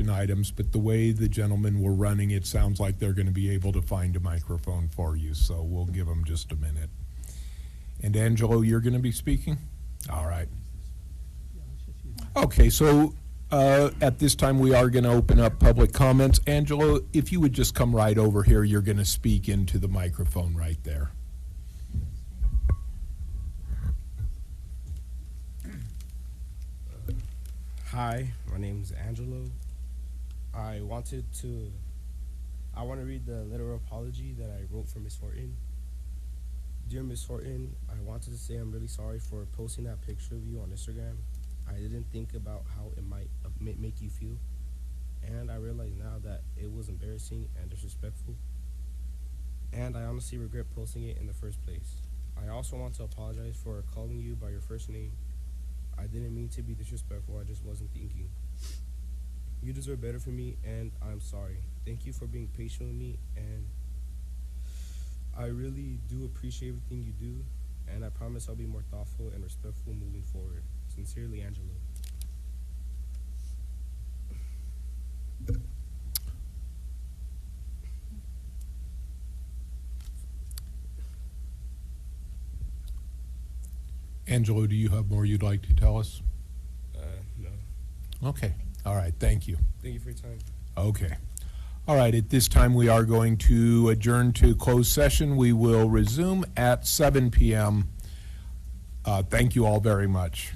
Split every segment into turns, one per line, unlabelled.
action items, but the way the gentlemen were running, it sounds like they're going to be able to find a microphone for you, so we'll give them just a minute. And Angelo, you're going to be speaking? All right. Okay, so at this time we are going to open up public comments. Angelo, if you would just come right over here, you're going to speak into the microphone right there.
Hi, my name is Angelo. I want to read the letter of apology that I wrote for Miss Horton. Dear Miss Horton, I wanted to say I'm really sorry for posting that picture of you on Instagram. I didn't think about how it might make you feel, and I realize now that it was embarrassing and disrespectful, and I honestly regret posting it in the first place. I also want to apologize for calling you by your first name. I didn't mean to be disrespectful, I just wasn't thinking. You deserve better from me, and I'm sorry. Thank you for being patient with me, and I really do appreciate everything you do, and I promise I'll be more thoughtful and respectful moving forward. Sincerely, Angelo.
Angelo, do you have more you'd like to tell us?
No.
Okay. All right. Thank you.
Thank you for your time.
Okay. All right. At this time, we are going to adjourn to closed session. We will resume at 7 p.m. Thank you all very much.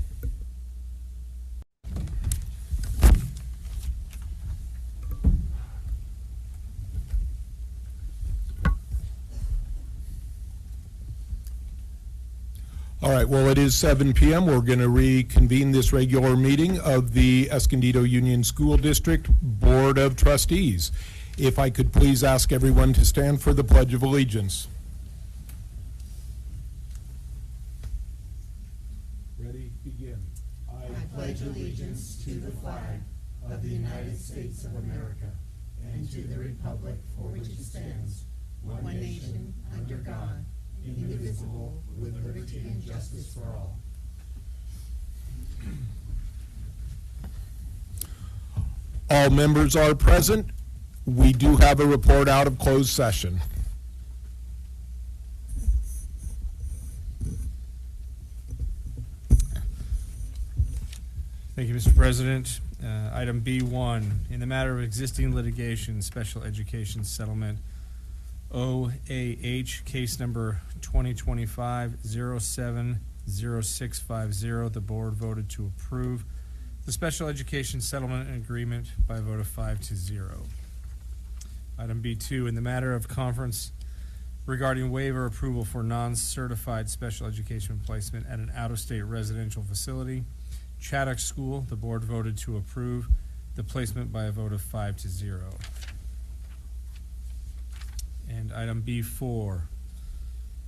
All right, well, it is 7 p.m. We're going to reconvene this regular meeting of the Escondido Union School District Board of Trustees. If I could please ask everyone to stand for the Pledge of Allegiance. Ready, begin.
I pledge allegiance to the flag of the United States of America and to the republic for which it stands, one nation, under God, indivisible, with liberty and justice for all.
All members are present. We do have a report out of closed session.
Thank you, Mr. President. Item B1, in the matter of existing litigation, special education settlement, OAH, case number 2025-070650, the board voted to approve the special education settlement agreement by a vote of 5-0. Item B2, in the matter of conference regarding waiver approval for non-certified special education placement at an out-of-state residential facility, Chaddock School, the board voted to approve the placement by a vote of 5-0. And item B4,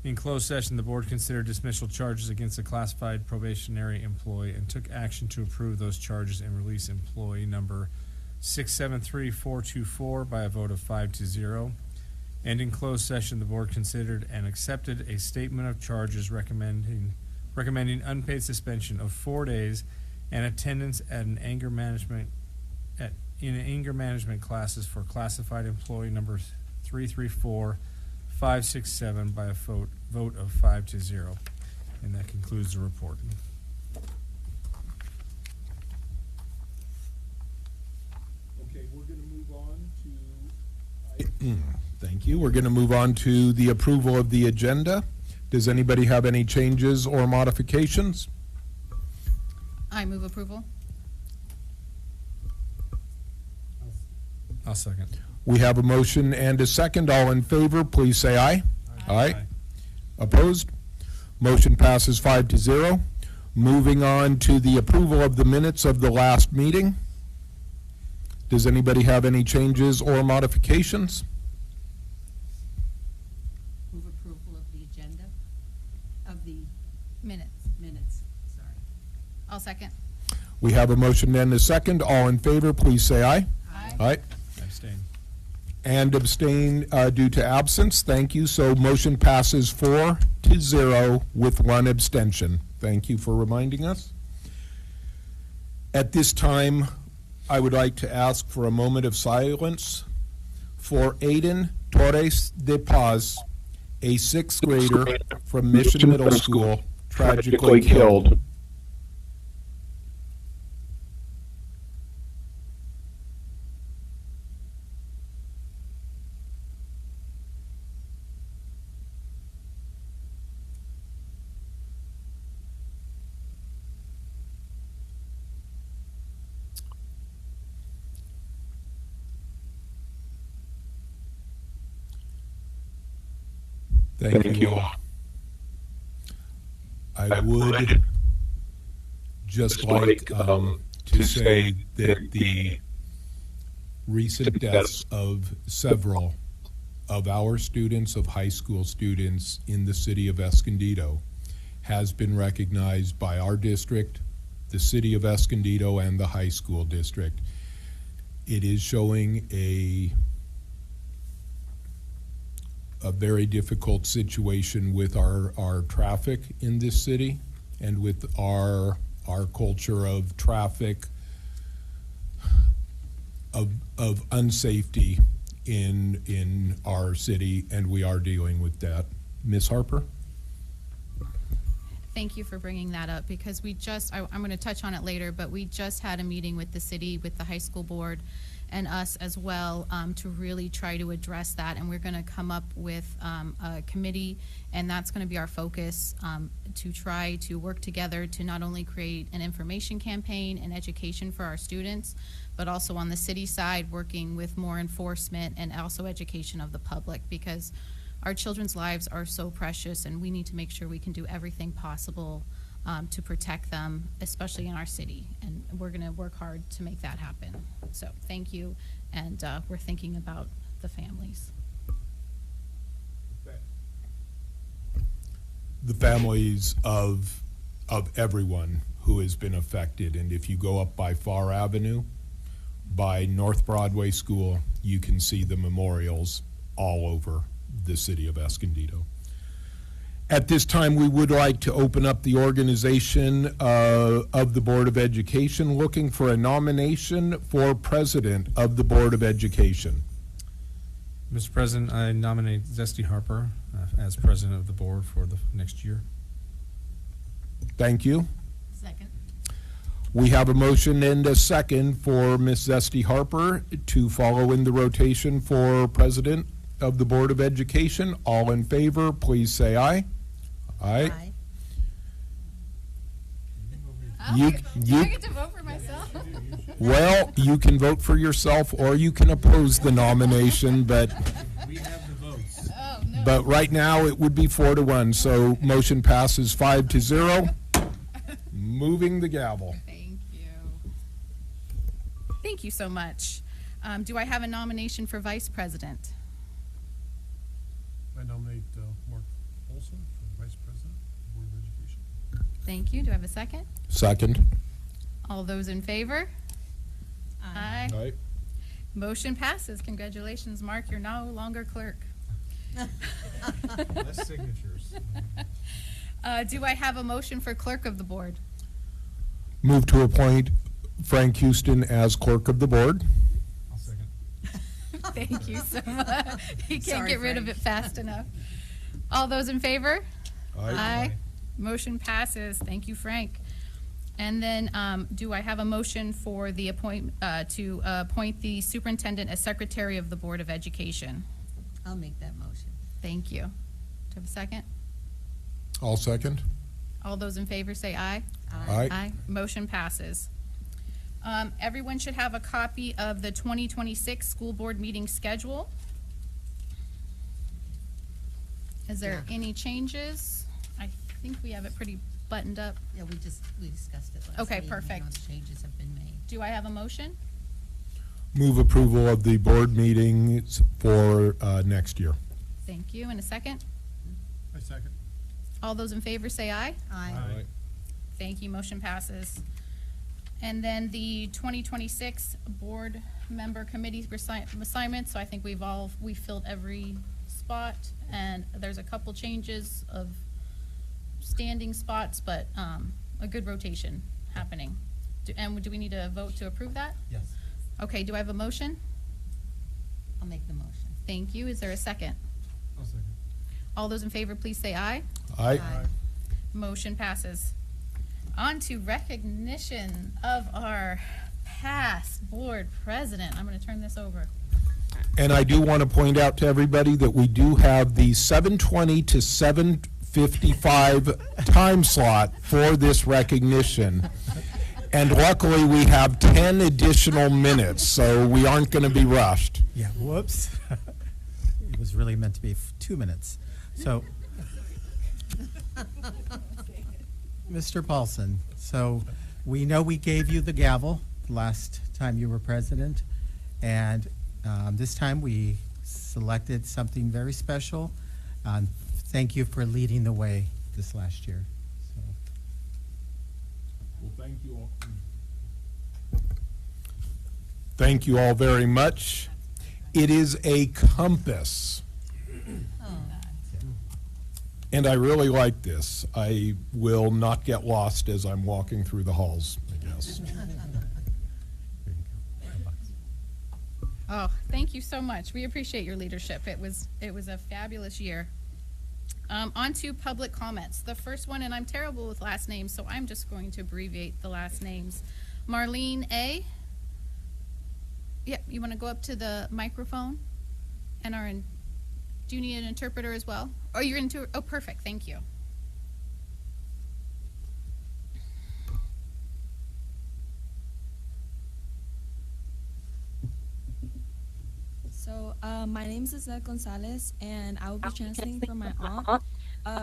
in closed session, the board considered dismissal charges against a classified probationary employee and took action to approve those charges and release employee number 673424 by a vote of 5-0. And in closed session, the board considered and accepted a statement of charges recommending unpaid suspension of 4 days and attendance at an anger management classes for classified employee number 334567 by a vote of 5-0. And that concludes the report.
Okay, we're going to move on to... Thank you. We're going to move on to the approval of the agenda. Does anybody have any changes or modifications?
I move approval.
I'll second.
We have a motion and a second. All in favor, please say aye. Aye. Opposed? Motion passes 5-0. Moving on to the approval of the minutes of the last meeting. Does anybody have any changes or modifications?
Move approval of the agenda, of the minutes, sorry. I'll second.
We have a motion and a second. All in favor, please say aye.
Aye.
Aye.
Abstain.
And abstain due to absence. Thank you. So motion passes 4-0 with one abstention. Thank you for reminding us. At this time, I would like to ask for a moment of silence for Aiden Torres de Paz, a sixth grader from Mission Middle School, tragically killed. Thank you. I would just like to say that the recent deaths of several of our students, of high school students in the city of Escondido, has been recognized by our district, the city of Escondido, and the high school district. It is showing a very difficult situation with our traffic in this city and with our culture of traffic, of unsafety in our city, and we are dealing with that. Ms. Harper?
Thank you for bringing that up, because we just, I'm going to touch on it later, but we just had a meeting with the city, with the high school board, and us as well, to really try to address that. And we're going to come up with a committee, and that's going to be our focus, to try to work together to not only create an information campaign and education for our students, but also on the city side, working with more enforcement and also education of the public, because our children's lives are so precious, and we need to make sure we can do everything possible to protect them, especially in our city. And we're going to work hard to make that happen. So thank you, and we're thinking about the families.
The families of everyone who has been affected. And if you go up by Far Avenue, by North Broadway School, you can see the memorials all over the city of Escondido. At this time, we would like to open up the organization of the Board of Education, looking for a nomination for President of the Board of Education.
Mr. President, I nominate Zesty Harper as President of the Board for the next year.
Thank you.
Second.
We have a motion and a second for Ms. Zesty Harper to follow in the rotation for President of the Board of Education. All in favor, please say aye. Aye. You
Do I get to vote for myself?
Well, you can vote for yourself or you can oppose the nomination, but
We have the votes.
Oh, no.
but right now it would be 4-1, so motion passes 5-0. Moving the gavel.
Thank you. Thank you so much. Do I have a nomination for Vice President?
I nominate Mark Olson for Vice President of the Board of Education.
Thank you. Do I have a second?
Second.
All those in favor? Aye.
Aye.
Motion passes. Congratulations, Mark. You're no longer clerk.
Less signatures.
Do I have a motion for clerk of the board?
Move to appoint Frank Houston as clerk of the board.
I'll second.
Thank you so much. You can't
Sorry,
get rid of
Frank.
it fast enough. All those in favor?
Aye.
Motion passes. Thank you, Frank. And then, do I have a motion for the to appoint the superintendent as secretary of the Board of Education?
I'll make that motion.
Thank you. Do I have a second?
All second.
All those in favor say aye.
Aye.
Motion passes. Everyone should have a copy of the 2026 school board meeting schedule. Is there
Yeah.
any changes? I think we have it pretty buttoned up.
Yeah, we discussed it last
Okay,
meeting.
perfect.
Those changes have been made.
Do I have a motion?
Move approval of the board meetings for next year.
Thank you. And a second?
I second.
All those in favor say aye.
Aye.
Thank you. Motion passes. And then the 2026 board member committee assignments. So I think we filled every spot, and there's a couple changes of standing spots, but a good rotation happening. And do we need a vote to approve that?
Yes.
Okay, do I have a motion?
I'll make the motion.
Thank you. Is there a second?
I'll second.
All those in favor, please say aye.
Aye.
Motion passes. On to recognition of our past board president. I'm going to turn this over.
And I do want to point out to everybody that we do have the 7:20 to 7:55 time slot for this recognition. And luckily, we have 10 additional minutes, so we aren't going to be rushed.
Yeah, whoops. It was really meant to be 2 minutes. So, Mr. Paulson, so we know we gave you the gavel last time you were president, and this time we selected something very special. Thank you for leading the way this last year. So.
Well, thank you all. Thank you all very much. It is a compass. And I really like this. I will not get lost as I'm walking through the halls, I guess.
Oh, thank you so much. We appreciate your leadership. It was a fabulous year. On to public comments. The first one, and I'm terrible with last names, so I'm just going to abbreviate the last names. Marlene A. Yeah, you want to go up to the microphone? And do you need an interpreter as well? Oh, you're into, oh, perfect, thank you.
So, my name is Isabel Gonzalez, and I will be translating for my aunt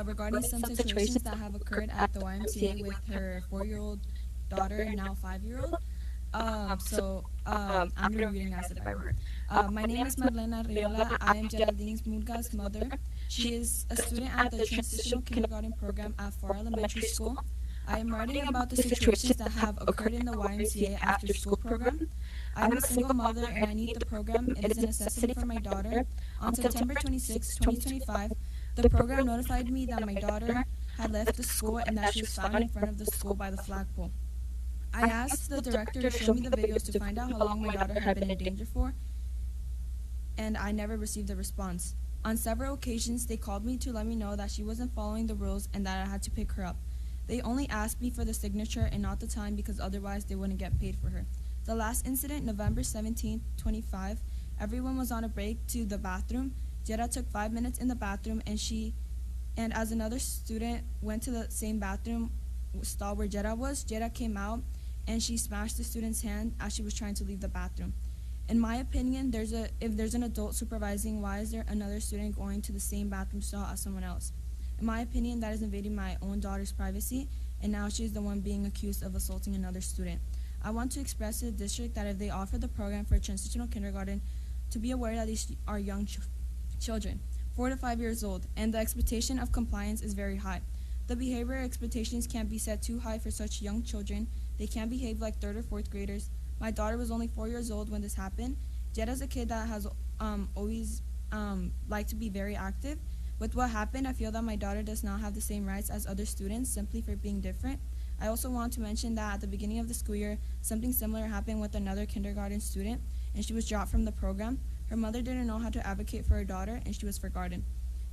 regarding some situations that have occurred at the YMCA with her 4-year-old daughter and now 5-year-old. I'm going to be reading as if I were. My name is Marlena Riola. I am Geraldine Murga's mother. She is a student at the Transitional Kindergarten Program at Far Elementary School. I am writing about the situations that have occurred in the YMCA after school program. I am a single mother and I need the program. It is a necessity for my daughter. On September 26, 2025, the program notified me that my daughter had left the school and that she was found in front of the school by the flagpole. I asked the director to show me the videos to find out how long my daughter had been in danger for, and I never received a response. On several occasions, they called me to let me know that she wasn't following the rules and that I had to pick her up. They only asked me for the signature and not the time because otherwise they wouldn't get paid for her. The last incident, November 17, 25, everyone was on a break to the bathroom. Jetta took 5 minutes in the bathroom and as another student went to the same bathroom stall where Jetta was, Jetta came out and she smashed the student's hand as she was trying to leave the bathroom. In my opinion, if there's an adult supervising, why is there another student going to the same bathroom stall as someone else? In my opinion, that is invading my own daughter's privacy, and now she's the one being accused of assaulting another student. I want to express to the district that if they offer the program for transitional kindergarten, to be aware that these are young children, 4 to 5 years old, and the expectation of compliance is very high. The behavior expectations can't be set too high for such young children. They can't behave like 3rd or 4th graders. My daughter was only 4 years old when this happened. Jetta's a kid that has always liked to be very active. With what happened, I feel that my daughter does not have the same rights as other students simply for being different. I also want to mention that at the beginning of the school year, something similar happened with another kindergarten student, and she was dropped from the program. Her mother didn't know how to advocate for her daughter, and she was forgotten.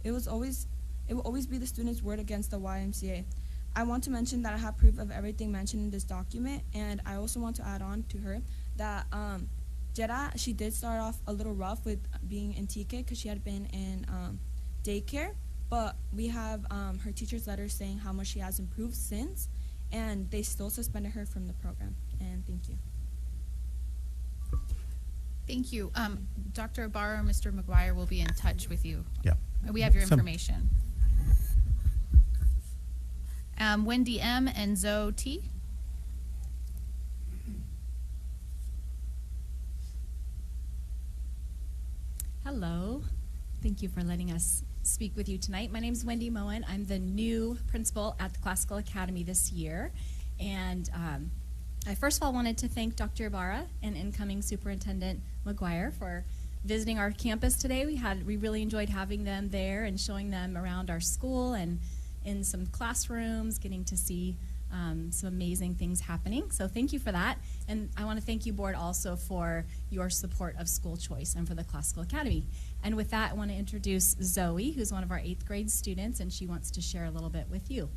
It will always be the student's word against the YMCA. I want to mention that I have proof of everything mentioned in this document, and I also want to add on to her that Jetta, she did start off a little rough with being in TK because she had been in daycare, but we have her teacher's letter saying how much she has improved since, and they still suspended her from the program. And thank you.
Thank you. Dr. Ibarra or Mr. McGuire will be in touch with you.
Yeah.
We have your information. Wendy M. and Zoe T.
Hello. Thank you for letting us speak with you tonight. My name is Wendy Moen. I'm the new principal at the Classical Academy this year. And I first of all wanted to thank Dr. Ibarra and incoming Superintendent McGuire for visiting our campus today. We really enjoyed having them there and showing them around our school and in some classrooms, getting to see some amazing things happening. So thank you for that. And I want to thank you, board, also for your support of school choice and for the Classical Academy. And with that, I want to introduce Zoe, who's one of our 8th grade students, and she wants to share a little bit with you.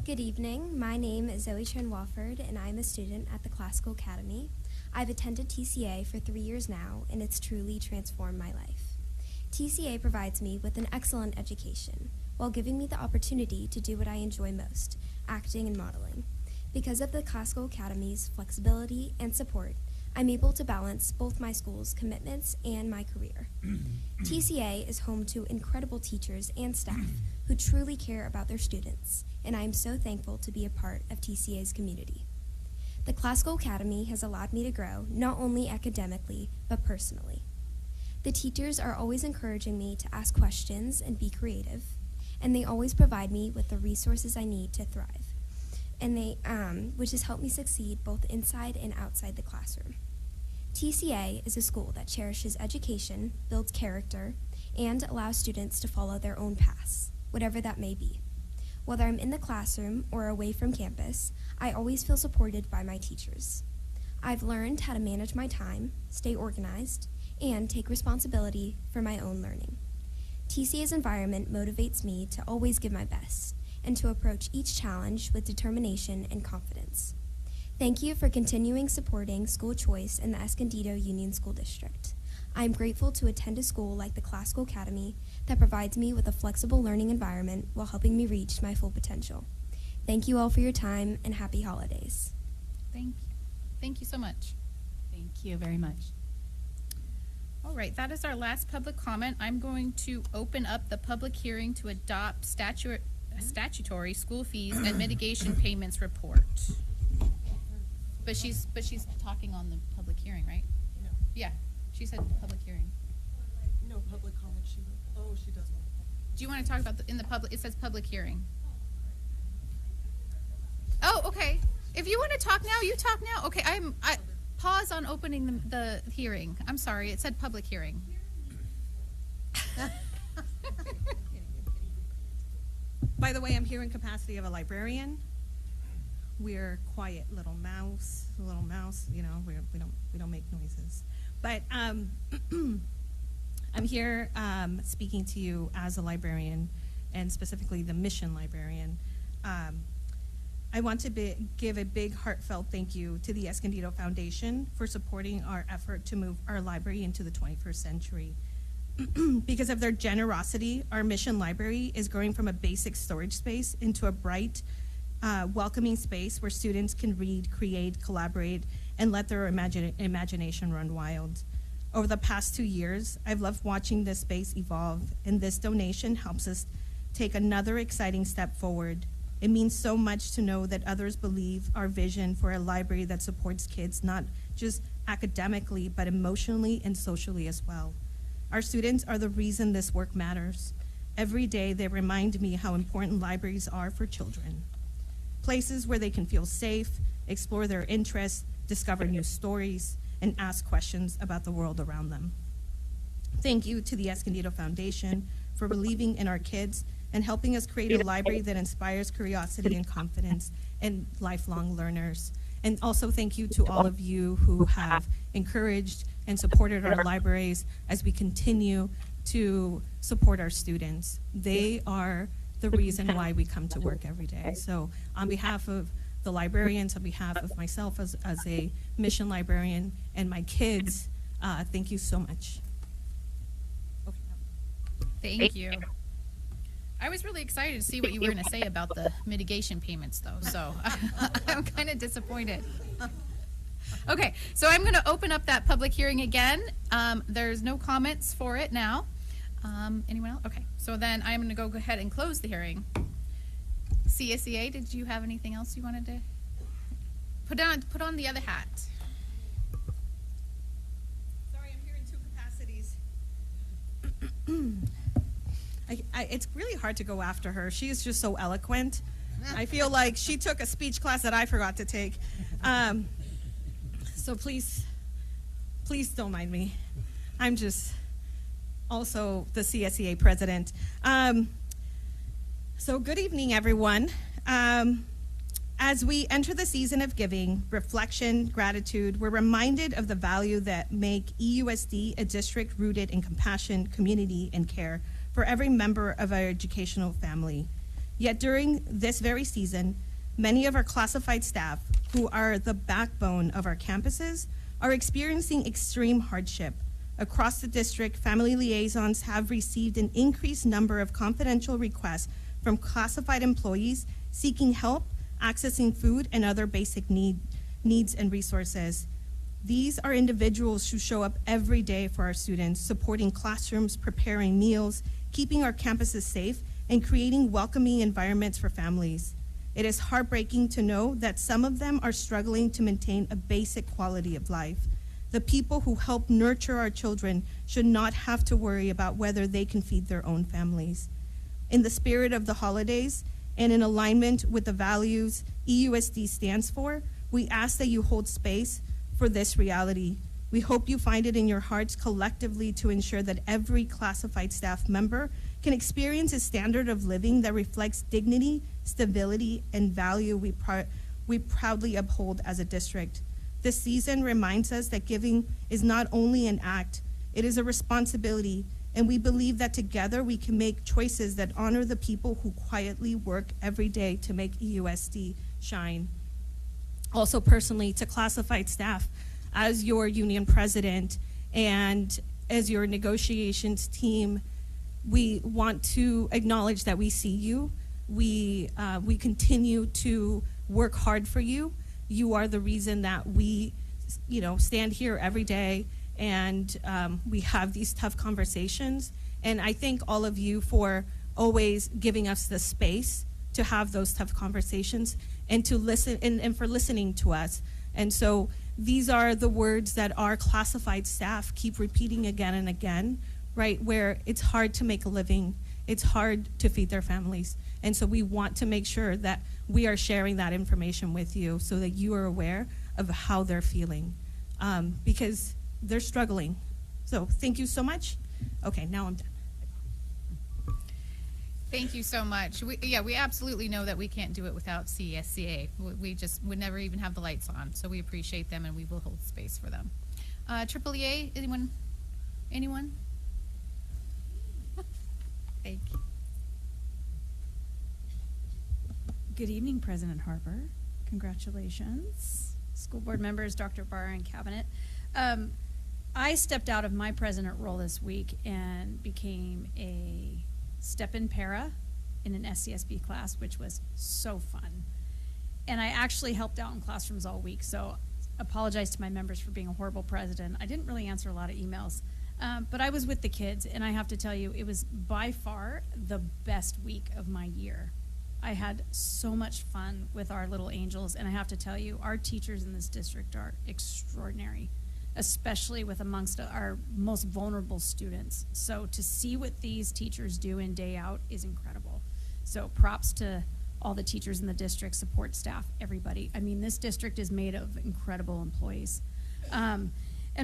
Good evening. My name is Zoe Chen Wofford, and I'm a student at the Classical Academy. I've attended TCA for 3 years now, and it's truly transformed my life. TCA provides me with an excellent education while giving me the opportunity to do what I enjoy most, acting and modeling. Because of the Classical Academy's flexibility and support, I'm able to balance both my school's commitments and my career. TCA is home to incredible teachers and staff who truly care about their students, and I am so thankful to be a part of TCA's community. The Classical Academy has allowed me to grow not only academically, but personally. The teachers are always encouraging me to ask questions and be creative, and they always provide me with the resources I need to thrive, and which has helped me succeed both inside and outside the classroom. TCA is a school that cherishes education, builds character, and allows students to follow their own paths, whatever that may be. Whether I'm in the classroom or away from campus, I always feel supported by my teachers. I've learned how to manage my time, stay organized, and take responsibility for my own learning. TCA's environment motivates me to always give my best and to approach each challenge with determination and confidence. Thank you for continuing supporting school choice in the Escondido Union School District. I am grateful to attend a school like the Classical Academy that provides me with a flexible learning environment while helping me reach my full potential. Thank you all for your time, and happy holidays.
Thank you. Thank you so much.
Thank you very much.
All right, that is our last public comment. I'm going to open up the public hearing to adopt statutory school fees and mitigation payments report. But she's talking on the public hearing, right?
No.
Yeah, she said public hearing.
No public comment, she will. Oh, she does want to.
Do you want to talk about in the public? It says public hearing. Oh, okay. If you want to talk now, you talk now. Okay, I pause on opening the hearing. I'm sorry, it said public hearing.
By the way, I'm here in capacity of a librarian. We're quiet little mouse, you know, we don't make noises. But I'm here speaking to you as a librarian, and specifically the mission librarian. I want to give a big heartfelt thank you to the Escondido Foundation for supporting our effort to move our library into the 21st century. Because of their generosity, our mission library is growing from a basic storage space into a bright, welcoming space where students can read, create, collaborate, and let their imagination run wild. Over the past 2 years, I've loved watching this space evolve, and this donation helps us take another exciting step forward. It means so much to know that others believe our vision for a library that supports kids not just academically, but emotionally and socially as well. Our students are the reason this work matters. Every day they remind me how important libraries are for children. Places where they can feel safe, explore their interests, discover new stories, and ask questions about the world around them. Thank you to the Escondido Foundation for believing in our kids and helping us create a library that inspires curiosity and confidence in lifelong learners. And also thank you to all of you who have encouraged and supported our libraries as we continue to support our students. They are the reason why we come to work every day. So on behalf of the librarians, on behalf of myself as a mission librarian and my kids, thank you so much. Okay.
Thank you. I was really excited to see what you were going to say about the mitigation payments, though, so I'm kind of disappointed. Okay, so I'm going to open up that public hearing again. There's no comments for it now. Anyone else? Okay, so then I'm going to go ahead and close the hearing. CSEA, did you have anything else you wanted to put on the other hat?
Sorry, I'm here in 2 capacities. It's really hard to go after her. She is just so eloquent. I feel like she took a speech class that I forgot to take. So please don't mind me. I'm just also the CSEA president. So good evening, everyone. As we enter the season of giving, reflection, gratitude, we're reminded of the value that make EUSD a district rooted in compassion, community, and care for every member of our educational family. Yet during this very season, many of our classified staff, who are the backbone of our campuses, are experiencing extreme hardship. Across the district, family liaisons have received an increased number of confidential requests from classified employees seeking help, accessing food and other basic needs and resources. These are individuals who show up every day for our students, supporting classrooms, preparing meals, keeping our campuses safe, and creating welcoming environments for families. It is heartbreaking to know that some of them are struggling to maintain a basic quality of life. The people who help nurture our children should not have to worry about whether they can feed their own families. In the spirit of the holidays, and in alignment with the values EUSD stands for, we ask that you hold space for this reality. We hope you find it in your hearts collectively to ensure that every classified staff member can experience a standard of living that reflects dignity, stability, and value we proudly uphold as a district. This season reminds us that giving is not only an act, it is a responsibility, and we believe that together we can make choices that honor the people who quietly work every day to make EUSD shine. Also personally, to classified staff, as your union president and as your negotiations team, we want to acknowledge that we see you. We continue to work hard for you. You are the reason that we, stand here every day and we have these tough conversations. And I thank all of you for always giving us the space to have those tough conversations and to listen and for listening to us. And so these are the words that our classified staff keep repeating again and again, right? Where it's hard to make a living, it's hard to feed their families. And so we want to make sure that we are sharing that information with you so that you are aware of how they're feeling, because they're struggling. So thank you so much. Okay, now I'm done.
Thank you so much. We absolutely know that we can't do it without CSCA. We just would never even have the lights on. So we appreciate them and we will hold space for them. AAA, anyone? Thank you.
Good evening, President Harper. Congratulations. School board members, Dr. Barr and cabinet. I stepped out of my president role this week and became a step-in para in an SCSB class, which was so fun. And I actually helped out in classrooms all week, so apologize to my members for being a horrible president. I didn't really answer a lot of emails, but I was with the kids, and I have to tell you, it was by far the best week of my year. I had so much fun with our little angels, and I have to tell you, our teachers in this district are extraordinary, especially with amongst our most vulnerable students. So to see what these teachers do in, day out is incredible. So props to all the teachers in the district, support staff, everybody. I mean, this district is made of incredible employees. And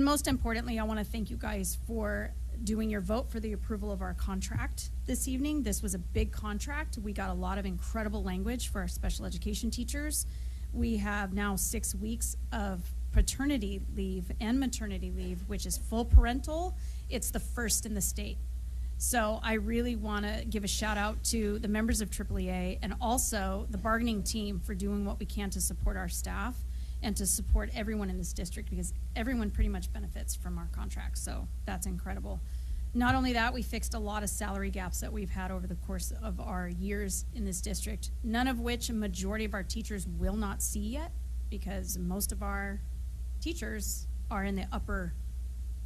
most importantly, I want to thank you guys for doing your vote for the approval of our contract this evening. This was a big contract. We got a lot of incredible language for our special education teachers. We have now 6 weeks of paternity leave and maternity leave, which is full parental. It's the first in the state. So I really want to give a shout out to the members of AAA and also the bargaining team for doing what we can to support our staff and to support everyone in this district, because everyone pretty much benefits from our contract. So that's incredible. Not only that, we fixed a lot of salary gaps that we've had over the course of our years in this district, none of which a majority of our teachers will not see yet, because most of our teachers are in the upper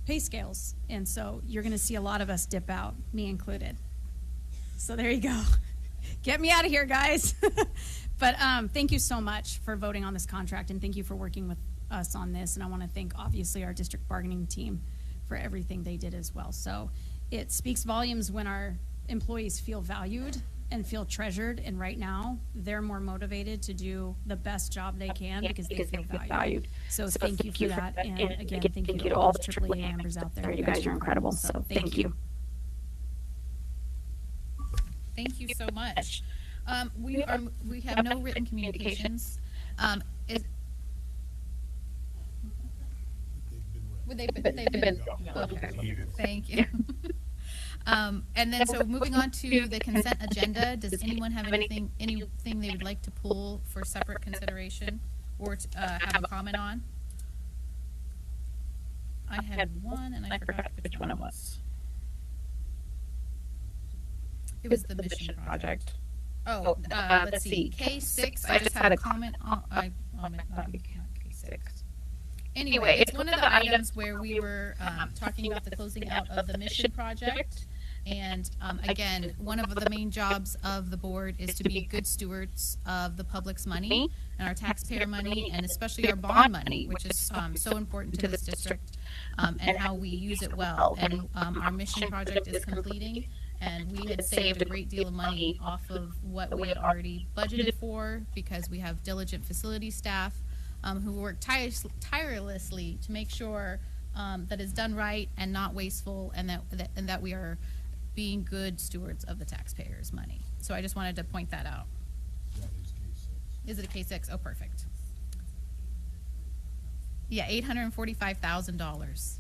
pay scales. And so you're gonna see a lot of us dip out, me included. So there you go. Get me out of here, guys. But thank you so much for voting on this contract, and thank you for working with us on this. And I want to thank, obviously, our district bargaining team for everything they did as well. So it speaks volumes when our employees feel valued and feel treasured, and right now they're more motivated to do the best job they can because they feel valued. So thank you for that, and again, thank you to all the AAA members out there. You guys are incredible, so thank you.
Thank you so much. We have no written communications. Is, they've been, okay, thank you. And then, so moving on to the consent agenda, does anyone have anything they would like to pull for separate consideration or to, have a comment on? I had one and I forgot which one it was. It was the mission project. Oh, let's see, K6, I just had a comment on, not K6. Anyway, it's one of the items where we were talking about the closing out of the mission project. And again, one of the main jobs of the board is to be good stewards of the public's money and our taxpayer money, and especially our bond money, which is so important to this district, and how we use it well. And our mission project is completing, and we had saved a great deal of money off of what we had already budgeted for, because we have diligent facility staff who work tirelessly to make sure that it's done right and not wasteful, and that we are being good stewards of the taxpayers' money. So I just wanted to point that out.
That is K6.
Is it a K6? Oh, perfect. Yeah, $845,000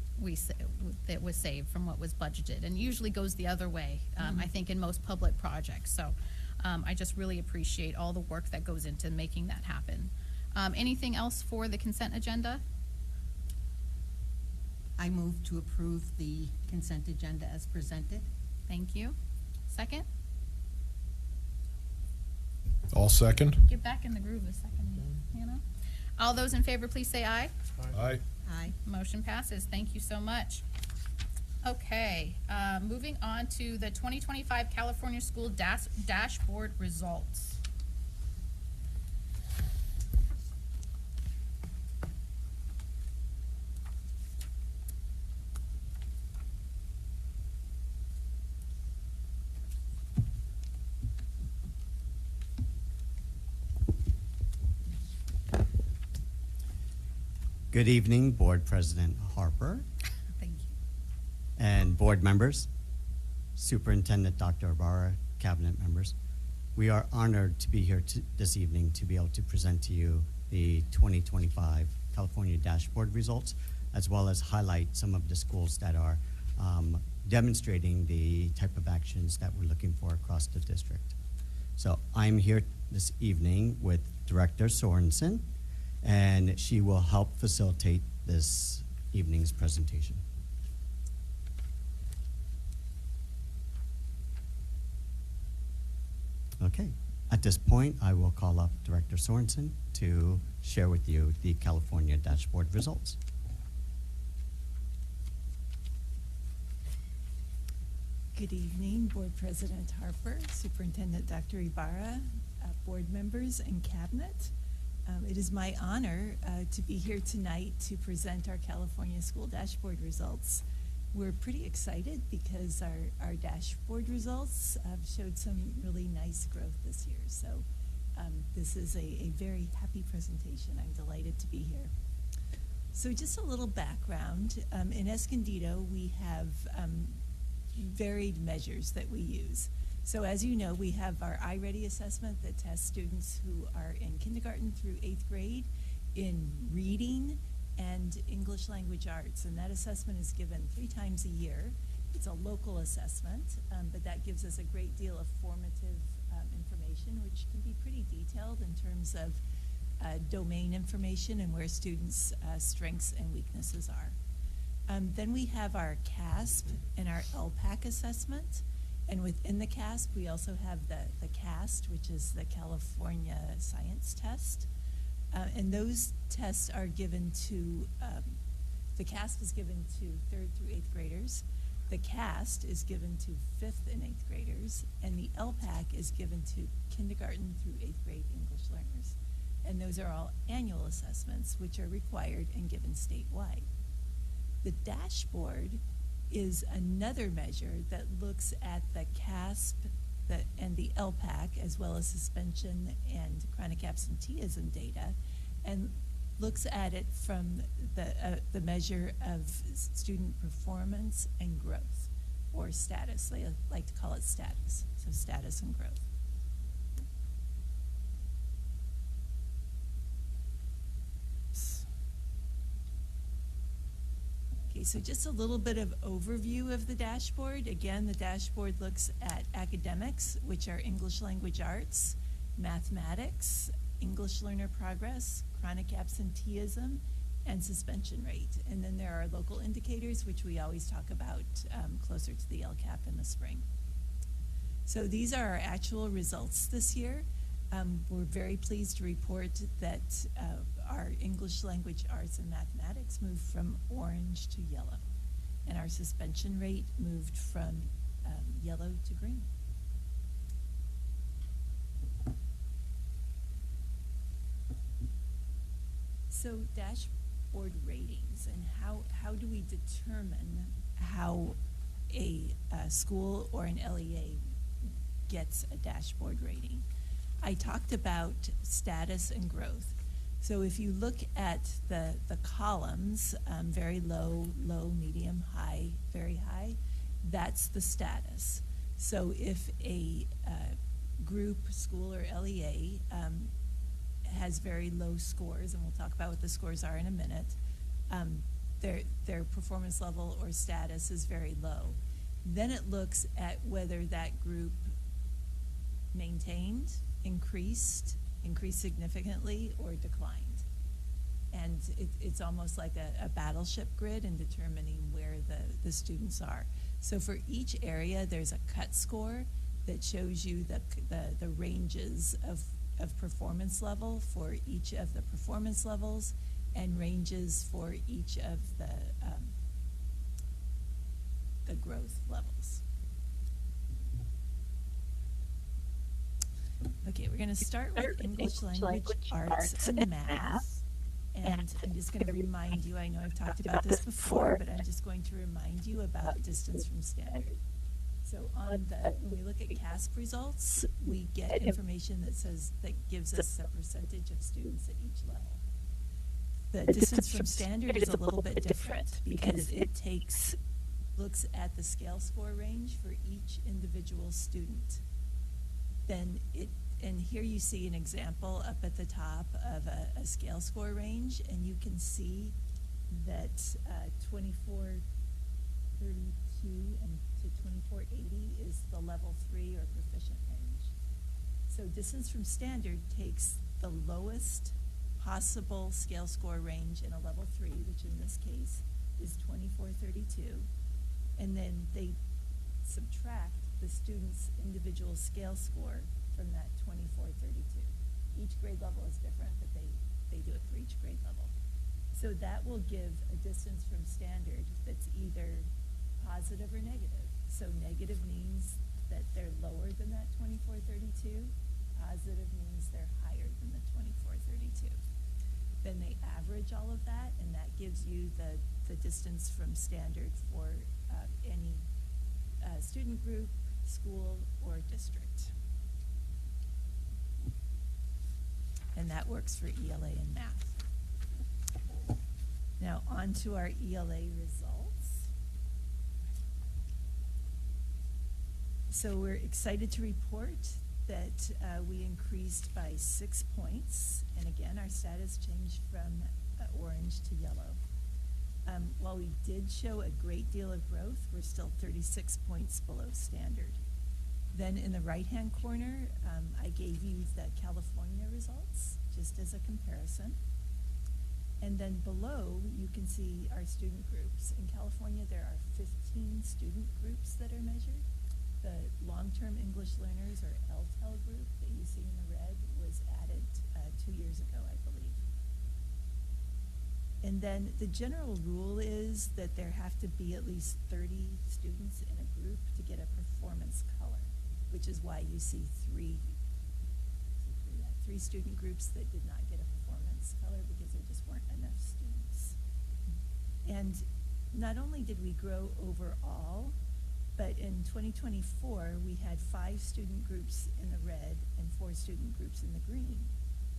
that was saved from what was budgeted, and usually goes the other way, I think, in most public projects. So I just really appreciate all the work that goes into making that happen. Anything else for the consent agenda?
I move to approve the consent agenda as presented.
Thank you. Second?
All second.
Get back in the groove a second, Hannah. All those in favor, please say aye.
Aye.
Aye.
Motion passes. Thank you so much. Okay, moving on to the 2025 California School Dashboard results.
Good evening, Board President Harper.
Thank you.
And board members, Superintendent Dr. Ibarra, cabinet members. We are honored to be here this evening to be able to present to you the 2025 California Dashboard results, as well as highlight some of the schools that are demonstrating the type of actions that we're looking for across the district. So I'm here this evening with Director Sorensen, and she will help facilitate this evening's presentation. Okay, at this point, I will call up Director Sorensen to share with you the California Dashboard results.
Good evening, Board President Harper, Superintendent Dr. Ibarra, board members, and cabinet. It is my honor to be here tonight to present our California School Dashboard results. We're pretty excited because our dashboard results have showed some really nice growth this year. So this is a very happy presentation. I'm delighted to be here. So just a little background. In Escondido, we have varied measures that we use. So as you know, we have our iReady assessment that tests students who are in kindergarten through 8th grade in reading and English language arts. And that assessment is given 3 times a year. It's a local assessment, but that gives us a great deal of formative information, which can be pretty detailed in terms of domain information and where students' strengths and weaknesses are. Then we have our CASP and our LPAC assessment. And within the CASP, we also have the CAST, which is the California Science Test. And those tests are given to, the CASP is given to 3rd through 8th graders. The CAST is given to 5th and 8th graders. And the LPAC is given to kindergarten through 8th grade English learners. And those are all annual assessments, which are required and given statewide. The dashboard is another measure that looks at the CASP and the LPAC, as well as suspension and chronic absenteeism data, and looks at it from the measure of student performance and growth, or status. They like to call it status, so status and growth. Okay, so just a little bit of overview of the dashboard. Again, the dashboard looks at academics, which are English language arts, mathematics, English learner progress, chronic absenteeism, and suspension rate. And then there are local indicators, which we always talk about closer to the LCAP in the spring. So these are our actual results this year. We're very pleased to report that our English language arts and mathematics moved from orange to yellow, and our suspension rate moved from yellow to green. So dashboard ratings, and how do we determine how a school or an LEA gets a dashboard rating? I talked about status and growth. So if you look at the columns, very low, low, medium, high, very high, that's the status. So if a group, school, or LEA has very low scores, and we'll talk about what the scores are in a minute, their performance level or status is very low. Then it looks at whether that group maintained, increased significantly, or declined. And it's almost like a battleship grid in determining where the students are. So for each area, there's a cut score that shows you the ranges of performance level for each of the performance levels, and ranges for each of the growth levels. Okay, we're going to start with English language arts and math. And I'm just going to remind you, I know I've talked about this before, but I'm just going to remind you about distance from standard. So when we look at CASP results, we get information that gives us a percentage of students at each level. The distance from standard is a little bit different because it looks at the scale score range for each individual student. And here you see an example up at the top of a scale score range, and you can see that 2432 and to 2480 is the level 3 or proficient range. So distance from standard takes the lowest possible scale score range in a level 3, which in this case is 2432, and then they subtract the student's individual scale score from that 2432. Each grade level is different, but they do it for each grade level. So that will give a distance from standard that's either positive or negative. So negative means that they're lower than that 2432. Positive means they're higher than the 2432. Then they average all of that, and that gives you the distance from standard for any student group, school, or district. And that works for ELA and math. Now on to our ELA results. So we're excited to report that we increased by 6 points. And again, our status changed from orange to yellow. While we did show a great deal of growth, we're still 36 points below standard. Then in the right-hand corner, I gave you the California results, just as a comparison. And then below, you can see our student groups. In California, there are 15 student groups that are measured. The long-term English learners, or LTEL group that you see in the red, was added 2 years ago, I believe. And then the general rule is that there have to be at least 30 students in a group to get a performance color, which is why you see three student groups that did not get a performance color, because there just weren't enough students. And not only did we grow overall, but in 2024, we had 5 student groups in the red and 4 student groups in the green.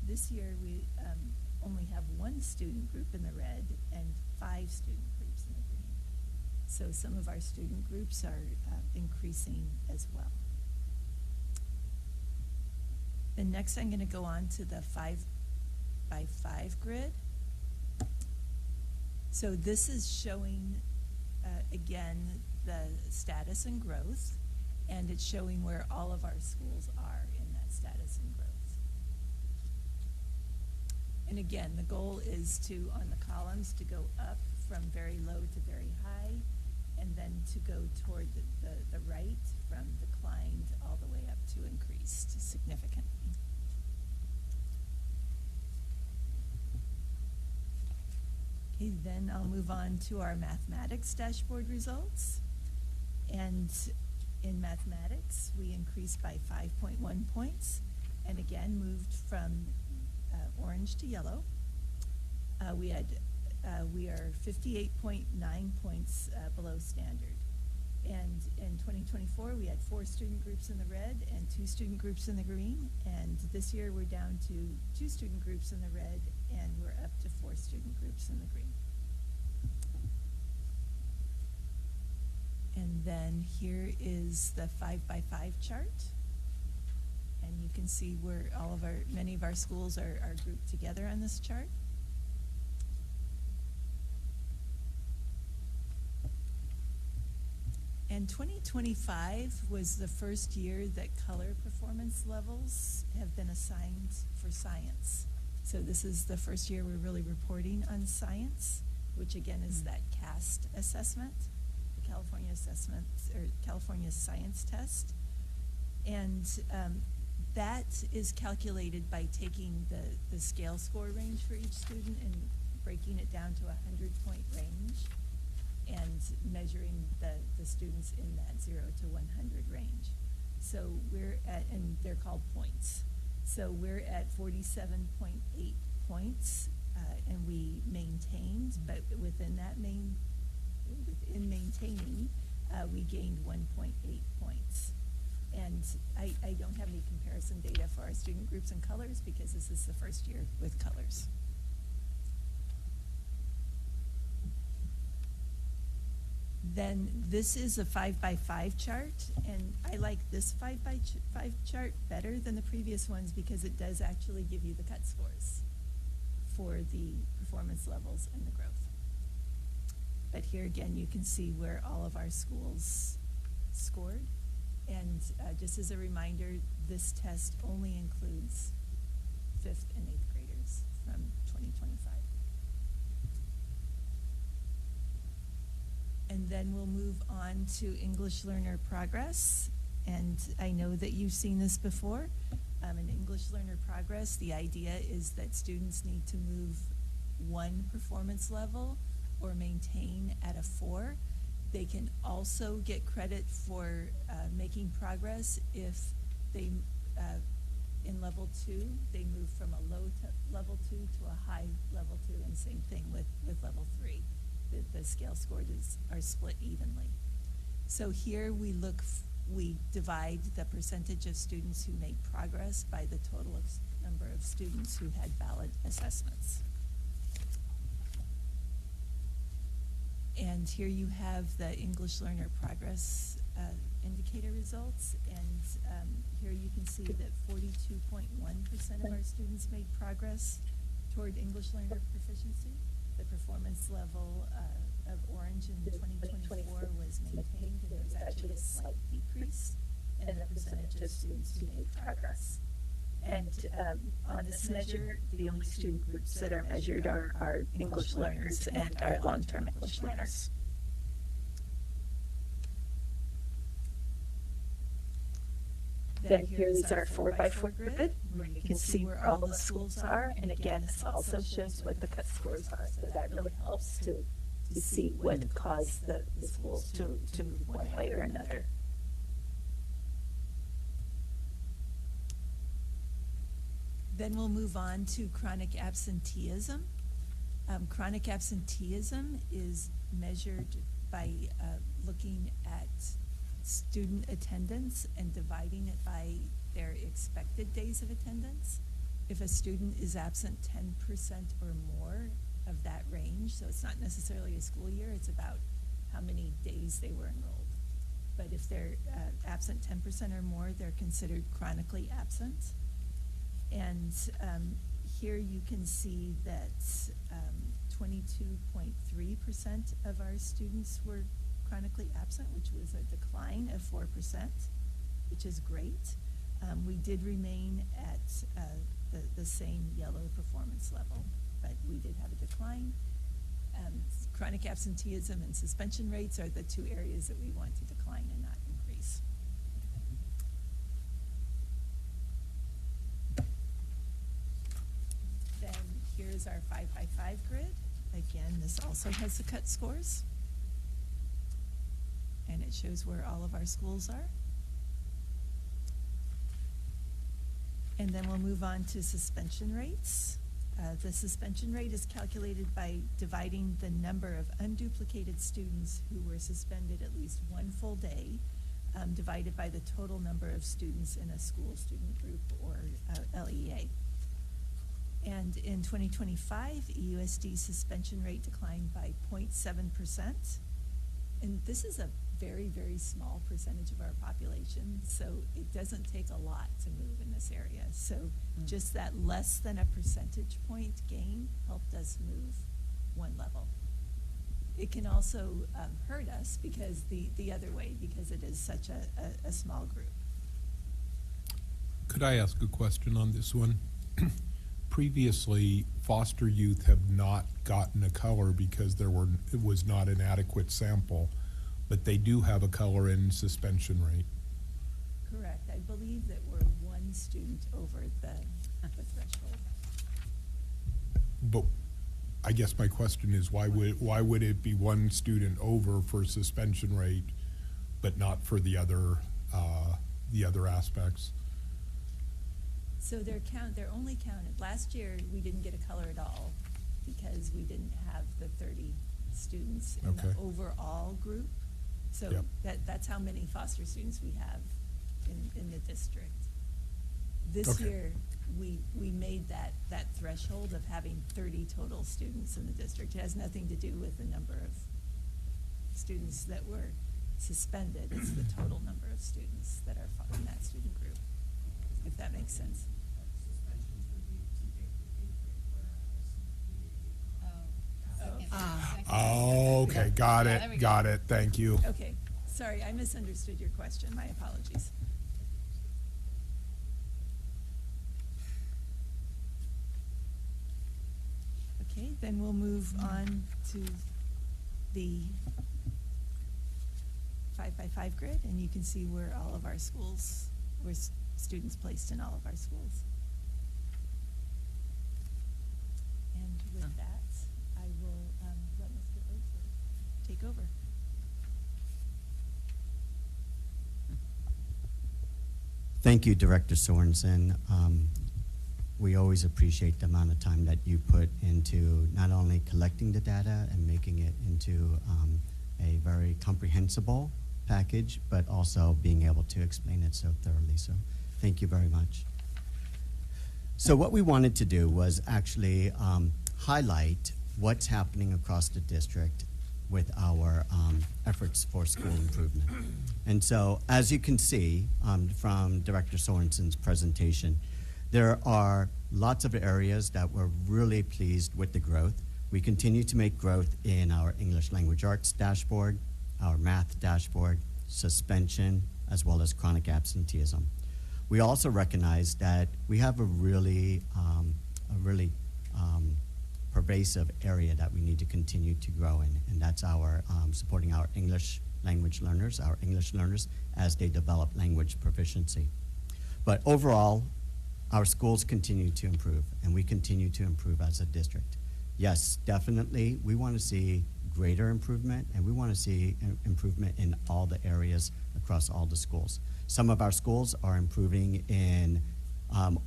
This year, we only have 1 student group in the red and 5 student groups in the green. So some of our student groups are increasing as well. And next, I'm going to go on to the 5x5 grid. So this is showing, again, the status and growth, and it's showing where all of our schools are in that status and growth. And again, the goal is to, on the columns, to go up from very low to very high, and then to go toward the right from declined all the way up to increased significantly. Okay, then I'll move on to our mathematics dashboard results. And in mathematics, we increased by 5.1 points, and again moved from orange to yellow. We are 58.9 points below standard. And in 2024, we had 4 student groups in the red and 2 student groups in the green. And this year, we're down to 2 student groups in the red, and we're up to 4 student groups in the green. And then here is the 5x5 chart. And you can see where many of our schools are grouped together on this chart. And 2025 was the first year that color performance levels have been assigned for science. So this is the first year we're really reporting on science, which again is that CAST assessment, the California Assessment, or California Science Test. And that is calculated by taking the scale score range for each student and breaking it down to a 100-point range and measuring the students in that 0 to 100 range. So we're at, and they're called points. So we're at 47.8 points, and we maintained, but within maintaining, we gained 1.8 points. And I don't have any comparison data for our student groups and colors because this is the first year with colors. Then this is a 5x5 chart, and I like this 5x5 chart better than the previous ones because it does actually give you the cut scores for the performance levels and the growth. But here again, you can see where all of our schools scored. And just as a reminder, this test only includes 5th and 8th graders from 2025. And then we'll move on to English learner progress. And I know that you've seen this before. In English learner progress, the idea is that students need to move 1 performance level or maintain at a 4. They can also get credit for making progress if they, in level 2, they move from a low level 2 to a high level 2, and same thing with level 3. The scale scores are split evenly. So here we divide the percentage of students who made progress by the total number of students who had valid assessments. And here you have the English learner progress indicator results, and here you can see that 42.1% of our students made progress toward English learner proficiency. The performance level of orange in 2024 was maintained, and there was actually a slight decrease in the percentage of students who made progress. And on this measure, the only student groups that are measured are English learners and our long-term English learners. Then here's our 4x4 grid, where you can see where all the schools are. And again, this also shows what the cut scores are. So that really helps to see what caused the schools to move one way or another. Then we'll move on to chronic absenteeism. Chronic absenteeism is measured by looking at student attendance and dividing it by their expected days of attendance. If a student is absent 10% or more of that range, so it's not necessarily a school year, it's about how many days they were enrolled. But if they're absent 10% or more, they're considered chronically absent. And here you can see that 22.3% of our students were chronically absent, which was a decline of 4%, which is great. We did remain at the same yellow performance level, but we did have a decline. Chronic absenteeism and suspension rates are the two areas that we want to decline and not increase. Then here's our 5x5 grid. Again, this also has the cut scores. And it shows where all of our schools are. And then we'll move on to suspension rates. The suspension rate is calculated by dividing the number of unduplicated students who were suspended at least one full day, divided by the total number of students in a school student group or LEA. And in 2025, EUSD suspension rate declined by 0.7%. And this is a very, very small percentage of our population, so it doesn't take a lot to move in this area. So just that less than a percentage point gain helped us move one level. It can also hurt us because the other way, because it is such a small group.
Could I ask a question on this one? Previously, foster youth have not gotten a color because it was not an adequate sample, but they do have a color in suspension rate.
Correct. I believe that we're one student over the threshold.
But I guess my question is, why would it be one student over for suspension rate, but not for the other aspects?
So they're only counted. Last year, we didn't get a color at all because we didn't have the 30 students in the overall group. So that's how many foster students we have in the district. This year, we made that threshold of having 30 total students in the district. It has nothing to do with the number of students that were suspended. It's the total number of students that are in that student group, if that makes sense.
Oh, okay, got it, thank you.
Okay, sorry, I misunderstood your question, my apologies. Okay, then we'll move on to the 5x5 grid, and you can see where all of our schools, where students placed in all of our schools. And with that, I will let Mr. Oates take over.
Thank you, Director Sorensen. We always appreciate the amount of time that you put into not only collecting the data and making it into a very comprehensible package, but also being able to explain it so thoroughly. So thank you very much. So what we wanted to do was actually highlight what's happening across the district with our efforts for school improvement. And so, as you can see from Director Sorensen's presentation, there are lots of areas that we're really pleased with the growth. We continue to make growth in our English language arts dashboard, our math dashboard, suspension, as well as chronic absenteeism. We also recognize that we have a really pervasive area that we need to continue to grow in, and that's our supporting our English language learners, as they develop language proficiency. But overall, our schools continue to improve, and we continue to improve as a district. Yes, definitely, we want to see greater improvement, and we want to see improvement in all the areas across all the schools. Some of our schools are improving in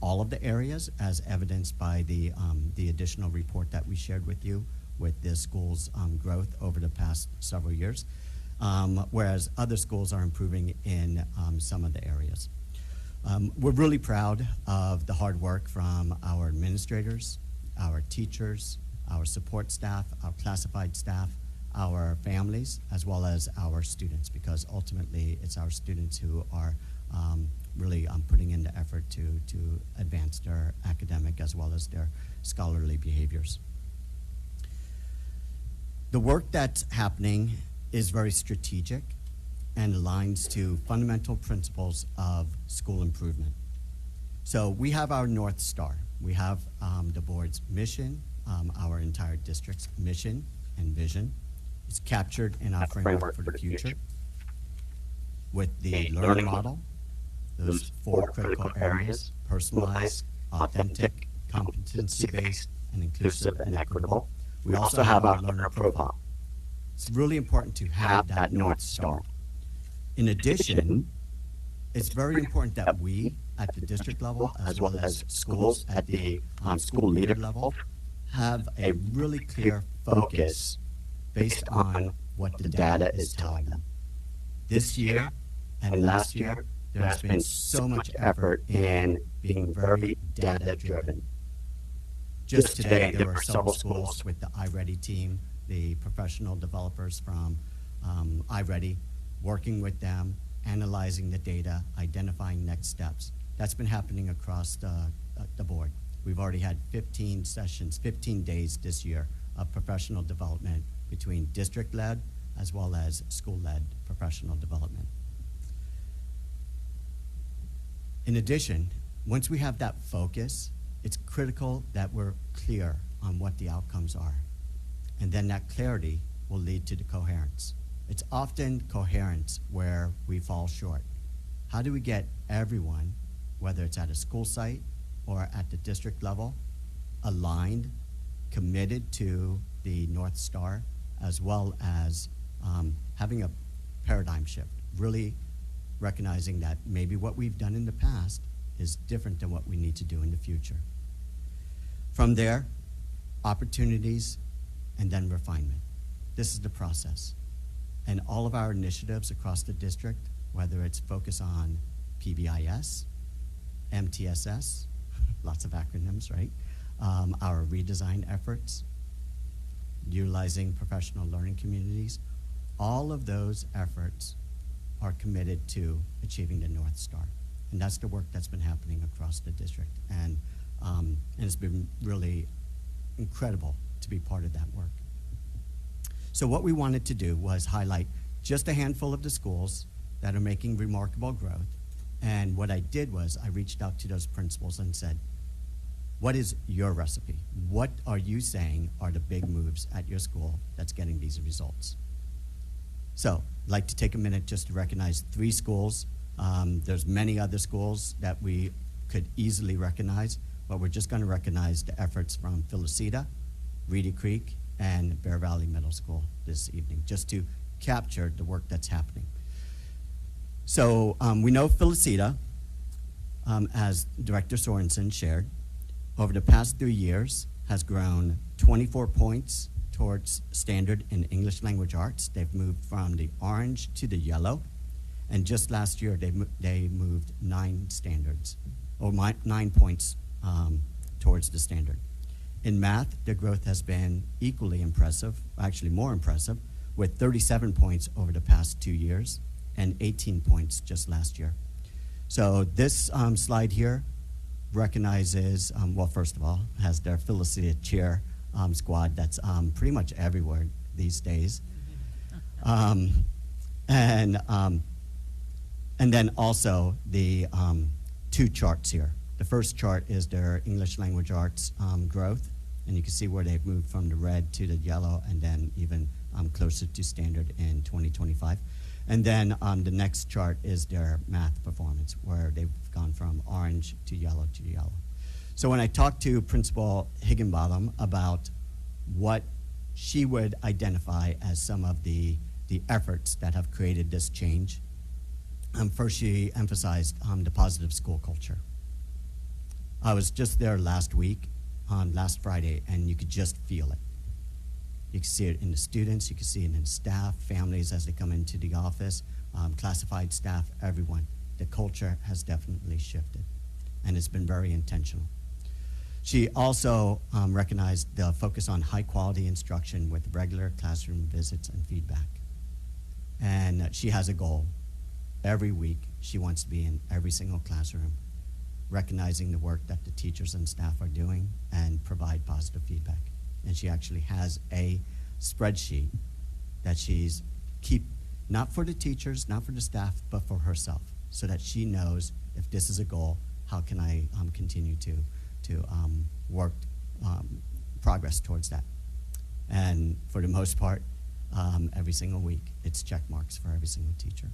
all of the areas, as evidenced by the additional report that we shared with you with the school's growth over the past several years, whereas other schools are improving in some of the areas. We're really proud of the hard work from our administrators, our teachers, our support staff, our classified staff, our families, as well as our students, because ultimately it's our students who are really putting in the effort to advance their academic as well as their scholarly behaviors. The work that's happening is very strategic and aligns to fundamental principles of school improvement. So we have our North Star. We have the board's mission, our entire district's mission and vision. It's captured in our framework for the future with the learning model, those 4 critical areas: personalized, authentic, competency-based, and inclusive and equitable. We also have our learner profile. It's really important to have that North Star. In addition, it's very important that we, at the district level, as well as schools at the school leader level, have a really clear focus based on what the data is telling them. This year and last year, there has been so much effort in being very data-driven. Just today, there were several schools with the iReady team, the professional developers from iReady, working with them, analyzing the data, identifying next steps. That's been happening across the board. We've already had 15 sessions, 15 days this year of professional development between district-led as well as school-led professional development. In addition, once we have that focus, it's critical that we're clear on what the outcomes are. And then that clarity will lead to the coherence. It's often coherence where we fall short. How do we get everyone, whether it's at a school site or at the district level, aligned, committed to the North Star, as well as having a paradigm shift, really recognizing that maybe what we've done in the past is different than what we need to do in the future. From there, opportunities, and then refinement. This is the process. And all of our initiatives across the district, whether it's focus on PBIS, MTSS, lots of acronyms, right? Our redesign efforts, utilizing professional learning communities, all of those efforts are committed to achieving the North Star. And that's the work that's been happening across the district. And it's been really incredible to be part of that work. So what we wanted to do was highlight just a handful of the schools that are making remarkable growth. And what I did was I reached out to those principals and said, what is your recipe? What are you saying are the big moves at your school that's getting these results? So I'd like to take a minute just to recognize 3 schools. There's many other schools that we could easily recognize, but we're just going to recognize the efforts from Felicita, Reedy Creek, and Bear Valley Middle School this evening, just to capture the work that's happening. So we know Felicita, as Director Sorensen shared, over the past 3 years has grown 24 points towards standard in English language arts. They've moved from the orange to the yellow. And just last year, they moved 9 standards, or 9 points towards the standard. In math, their growth has been equally impressive, actually more impressive, with 37 points over the past 2 years and 18 points just last year. So this slide here recognizes, well, first of all, has their Felicity cheer squad that's pretty much everywhere these days. And then also the 2 charts here. The first chart is their English language arts growth, and you can see where they've moved from the red to the yellow and then even closer to standard in 2025. And then the next chart is their math performance, where they've gone from orange to yellow to yellow. So when I talked to Principal Higginbottom about what she would identify as some of the efforts that have created this change, first she emphasized the positive school culture. I was just there last week, last Friday, and you could just feel it. You can see it in the students, you can see it in staff, families as they come into the office, classified staff, everyone. The culture has definitely shifted, and it's been very intentional. She also recognized the focus on high-quality instruction with regular classroom visits and feedback. And she has a goal every week she wants to be in every single classroom, recognizing the work that the teachers and staff are doing and provide positive feedback. And she actually has a spreadsheet that she's not for the teachers, not for the staff, but for herself, so that she knows if this is a goal, how can I continue to work progress towards that. And for the most part, every single week, it's check marks for every single teacher.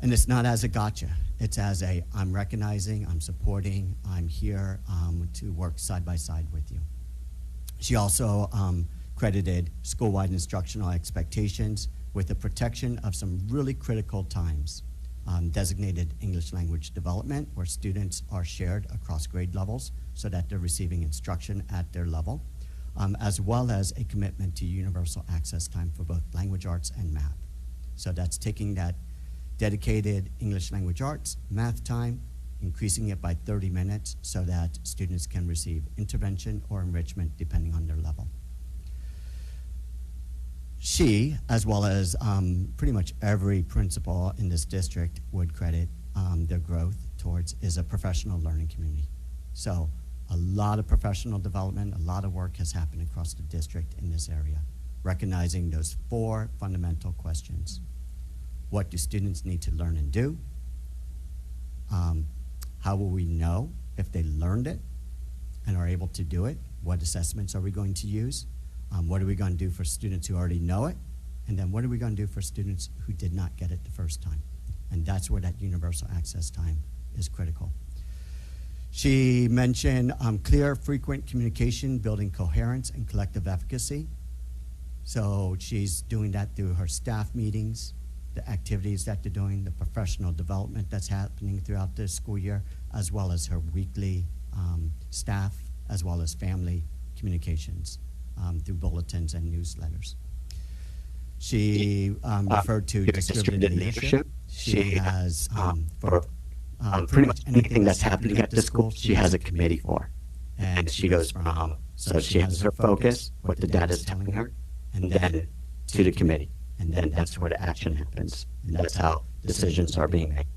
And it's not as a gotcha. It's as a, I'm recognizing, I'm supporting, I'm here to work side by side with you. She also credited school-wide instructional expectations with the protection of some really critical times. Designated English language development, where students are shared across grade levels so that they're receiving instruction at their level, as well as a commitment to universal access time for both language arts and math. So that's taking that dedicated English language arts, math time, increasing it by 30 minutes so that students can receive intervention or enrichment depending on their level. She, as well as pretty much every principal in this district, would credit their growth towards is a professional learning community. So a lot of professional development, a lot of work has happened across the district in this area, recognizing those 4 fundamental questions. What do students need to learn and do? How will we know if they learned it and are able to do it? What assessments are we going to use? What are we going to do for students who already know it? And then what are we going to do for students who did not get it the first time? And that's where that universal access time is critical. She mentioned clear, frequent communication, building coherence and collective efficacy. So she's doing that through her staff meetings, the activities that they're doing, the professional development that's happening throughout the school year, as well as her weekly staff, as well as family communications through bulletins and newsletters. She referred to distributed leadership. She has, for pretty much anything that's happening at the school, she has a committee for. And she goes from, so she has her focus, what the data is telling her, and then to the committee. And then that's where the action happens. And that's how decisions are being made.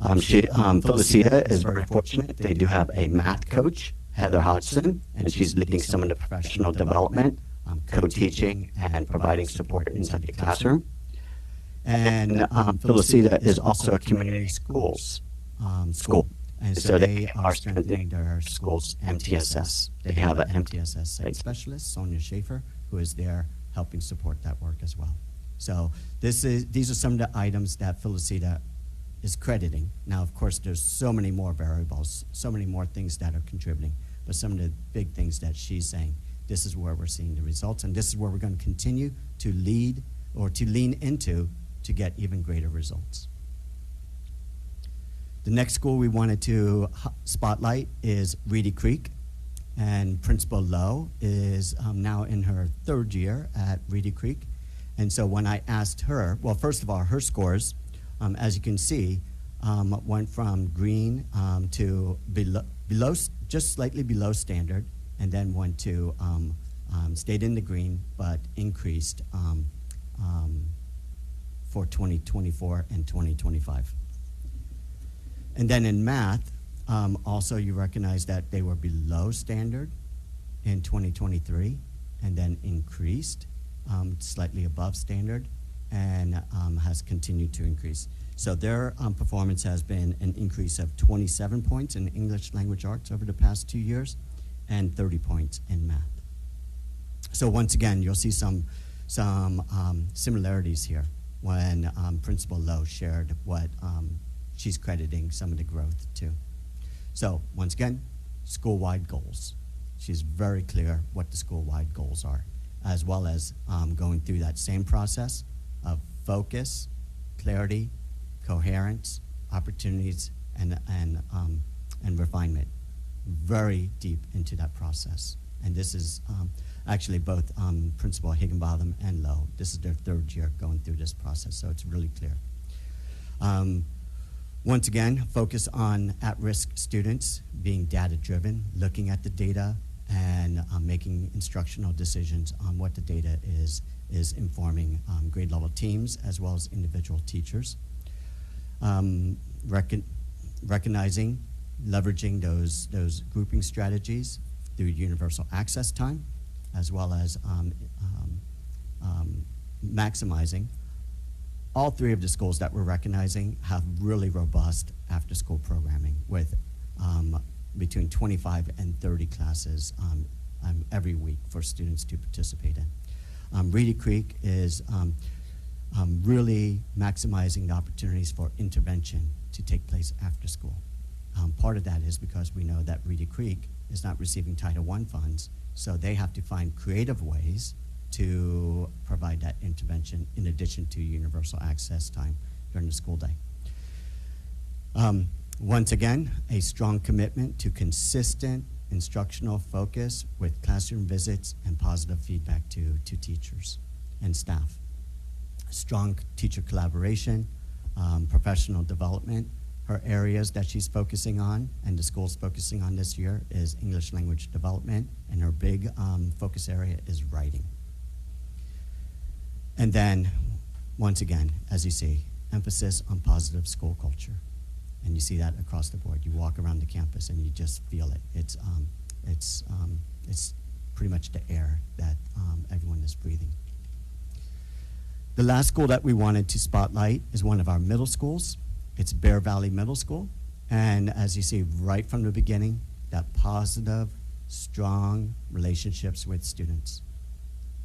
Felicita is very fortunate. They do have a math coach, Heather Hodgson, and she's leading some of the professional development, co-teaching, and providing support inside the classroom. And Felicita is also a community school. And so they are strengthening their school's MTSS. They have an MTSS site specialist, Sonia Schaefer, who is there helping support that work as well. So these are some of the items that Felicita is crediting. Now, of course, there's so many more variables, so many more things that are contributing, but some of the big things that she's saying, this is where we're seeing the results, and this is where we're going to continue to lead or to lean into to get even greater results. The next school we wanted to spotlight is Reedy Creek, and Principal Lowe is now in her 3rd year at Reedy Creek. And so when I asked her, well, first of all, her scores, as you can see, went from green to below, just slightly below standard, and then went to, stayed in the green, but increased for 2024 and 2025. And then in math, also you recognize that they were below standard in 2023, and then increased slightly above standard, and has continued to increase. So their performance has been an increase of 27 points in English language arts over the past 2 years, and 30 points in math. So once again, you'll see some similarities here when Principal Lowe shared what she's crediting some of the growth to. So once again, school-wide goals. She's very clear what the school-wide goals are, as well as going through that same process of focus, clarity, coherence, opportunities, and refinement. Very deep into that process. And this is actually both Principal Higginbotham and Lowe. This is their 3rd year going through this process, so it's really clear. Once again, focus on at-risk students, being data-driven, looking at the data, and making instructional decisions on what the data is informing grade level teams as well as individual teachers. Recognizing, leveraging those grouping strategies through universal access time, as well as maximizing. All three of the schools that we're recognizing have really robust after-school programming with between 25 and 30 classes every week for students to participate in. Reedy Creek is really maximizing the opportunities for intervention to take place after school. Part of that is because we know that Reedy Creek is not receiving Title I funds, so they have to find creative ways to provide that intervention in addition to universal access time during the school day. Once again, a strong commitment to consistent instructional focus with classroom visits and positive feedback to teachers and staff. Strong teacher collaboration, professional development. Her areas that she's focusing on and the school's focusing on this year is English language development, and her big focus area is writing. And then, once again, as you see, emphasis on positive school culture. And you see that across the board. You walk around the campus and you just feel it. It's pretty much the air that everyone is breathing. The last school that we wanted to spotlight is one of our middle schools. It's Bear Valley Middle School. And as you see right from the beginning, that positive, strong relationships with students.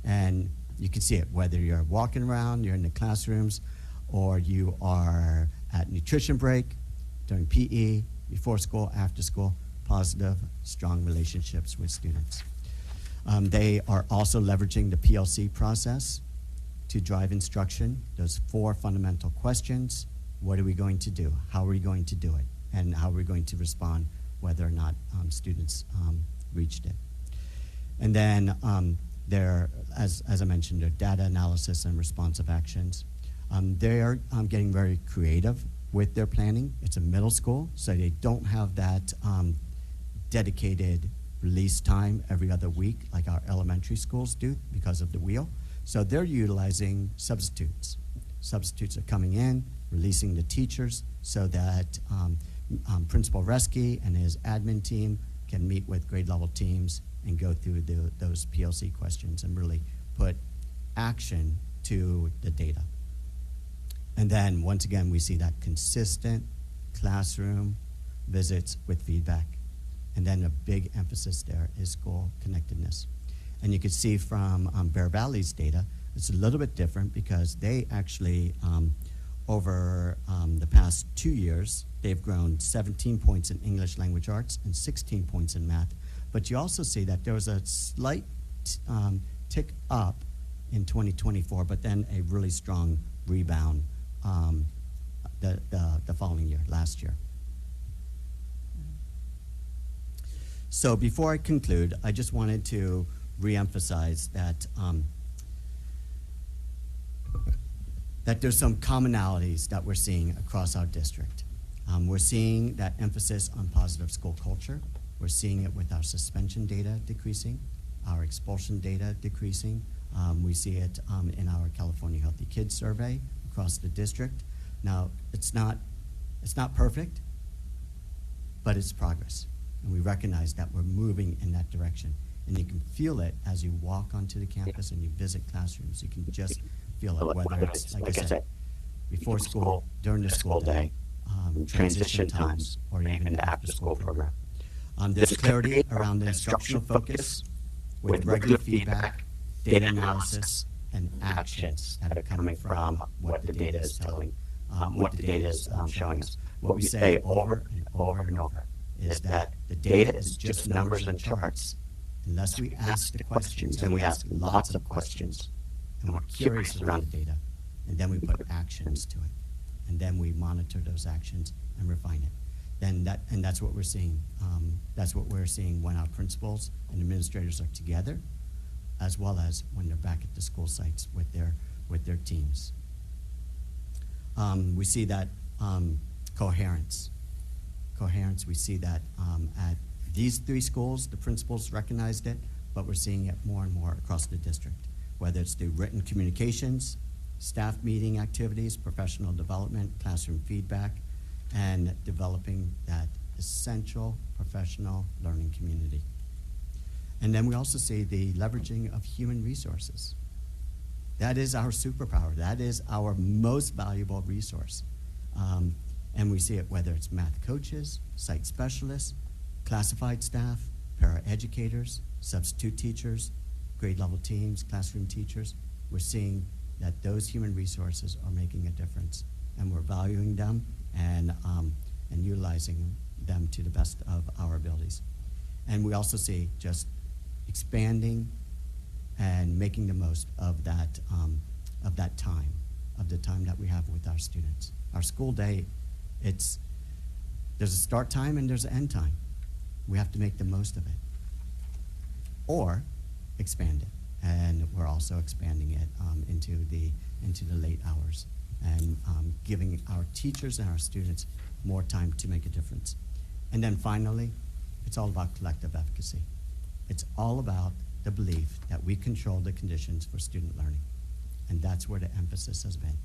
And you can see it whether you're walking around, you're in the classrooms, or you are at nutrition break, during PE, before school, after school, positive, strong relationships with students. They are also leveraging the PLC process to drive instruction. Those 4 fundamental questions: what are we going to do? How are we going to do it? And how are we going to respond whether or not students reached it? And then as I mentioned, their data analysis and responsive actions. They are getting very creative with their planning. It's a middle school, so they don't have that dedicated release time every other week like our elementary schools do because of the wheel. So they're utilizing substitutes. Substitutes are coming in, releasing the teachers so that Principal Reski and his admin team can meet with grade level teams and go through those PLC questions and really put action to the data. And then once again, we see that consistent classroom visits with feedback. And then a big emphasis there is school connectedness. And you can see from Bear Valley's data, it's a little bit different because they actually, over the past 2 years, they've grown 17 points in English language arts and 16 points in math. But you also see that there was a slight tick up in 2024, but then a really strong rebound the following year, last year. So before I conclude, I just wanted to reemphasize that that there's some commonalities that we're seeing across our district. We're seeing that emphasis on positive school culture. We're seeing it with our suspension data decreasing, our expulsion data decreasing. We see it in our California Healthy Kids survey across the district. Now, it's not perfect, but it's progress. And we recognize that we're moving in that direction. And you can feel it as you walk onto the campus and you visit classrooms. You can just feel it, whether it's, like I said, before school, during the school day, transition times, or even the after-school program. There's clarity around the instructional focus with regular feedback, data analysis, and actions that are coming from what the data is telling, what the data is showing us. What we say over and over and over is that the data is just numbers and charts unless we ask the questions, and we ask lots of questions, and we're curious around the data, and then we put actions to it, and then we monitor those actions and refine it. And that's what we're seeing. That's what we're seeing when our principals and administrators are together, as well as when they're back at the school sites with their teams. We see that coherence. We see that at these 3 schools, the principals recognized it, but we're seeing it more and more across the district, whether it's through written communications, staff meeting activities, professional development, classroom feedback, and developing that essential professional learning community. And then we also see the leveraging of human resources. That is our superpower. That is our most valuable resource. And we see it whether it's math coaches, site specialists, classified staff, paraeducators, substitute teachers, grade level teams, classroom teachers. We're seeing that those human resources are making a difference, and we're valuing them and utilizing them to the best of our abilities. And we also see just expanding and making the most of that time, of the time that we have with our students. Our school day, there's a start time and there's an end time. We have to make the most of it, or expand it. And we're also expanding it into the late hours and giving our teachers and our students more time to make a difference. And then finally, it's all about collective efficacy. It's all about the belief that we control the conditions for student learning. And that's where the emphasis has been.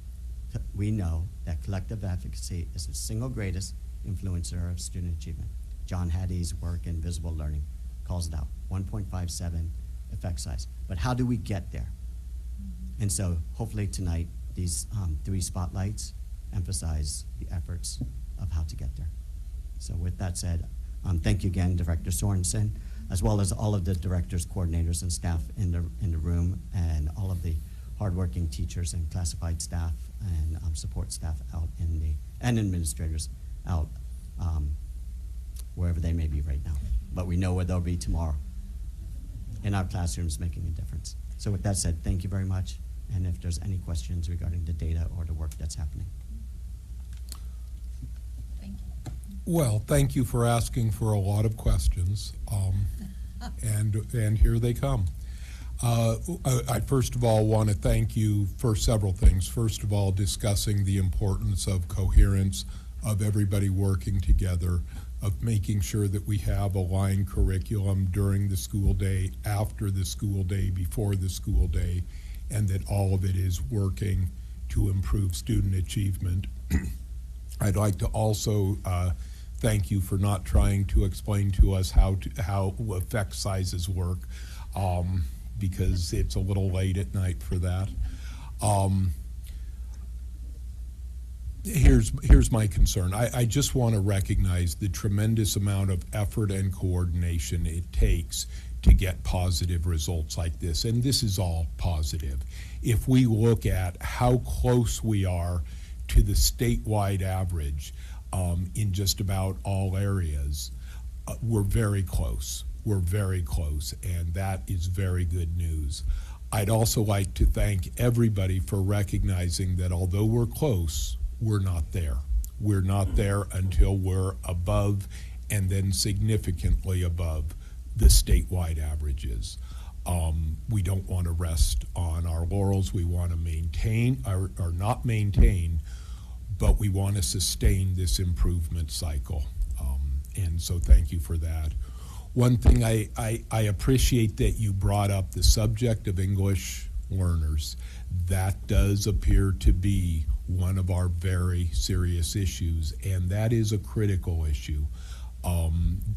We know that collective efficacy is the single greatest influencer of student achievement. John Hattie's work in visible learning calls it out, 1.57 effect size. But how do we get there? And so hopefully tonight, these 3 spotlights emphasize the efforts of how to get there. So with that said, thank you again, Director Sorensen, as well as all of the directors, coordinators, and staff in the room, and all of the hardworking teachers and classified staff and support staff out and administrators out wherever they may be right now. But we know where they'll be tomorrow in our classrooms making a difference. So with that said, thank you very much. And if there's any questions regarding the data or the work that's happening.
Thank you.
Well, thank you for asking for a lot of questions, and here they come. I first of all want to thank you for several things. First of all, discussing the importance of coherence, of everybody working together, of making sure that we have aligned curriculum during the school day, after the school day, before the school day, and that all of it is working to improve student achievement. I'd like to also thank you for not trying to explain to us how effect sizes work, because it's a little late at night for that. Here's my concern. I just want to recognize the tremendous amount of effort and coordination it takes to get positive results like this, and this is all positive. If we look at how close we are to the statewide average in just about all areas, we're very close. We're very close, and that is very good news. I'd also like to thank everybody for recognizing that although we're close, we're not there. We're not there until we're above, and then significantly above, the statewide averages. We don't want to rest on our laurels. We want to maintain, or not maintain, but we want to sustain this improvement cycle. And so thank you for that. One thing I appreciate that you brought up the subject of English learners. That does appear to be one of our very serious issues, and that is a critical issue.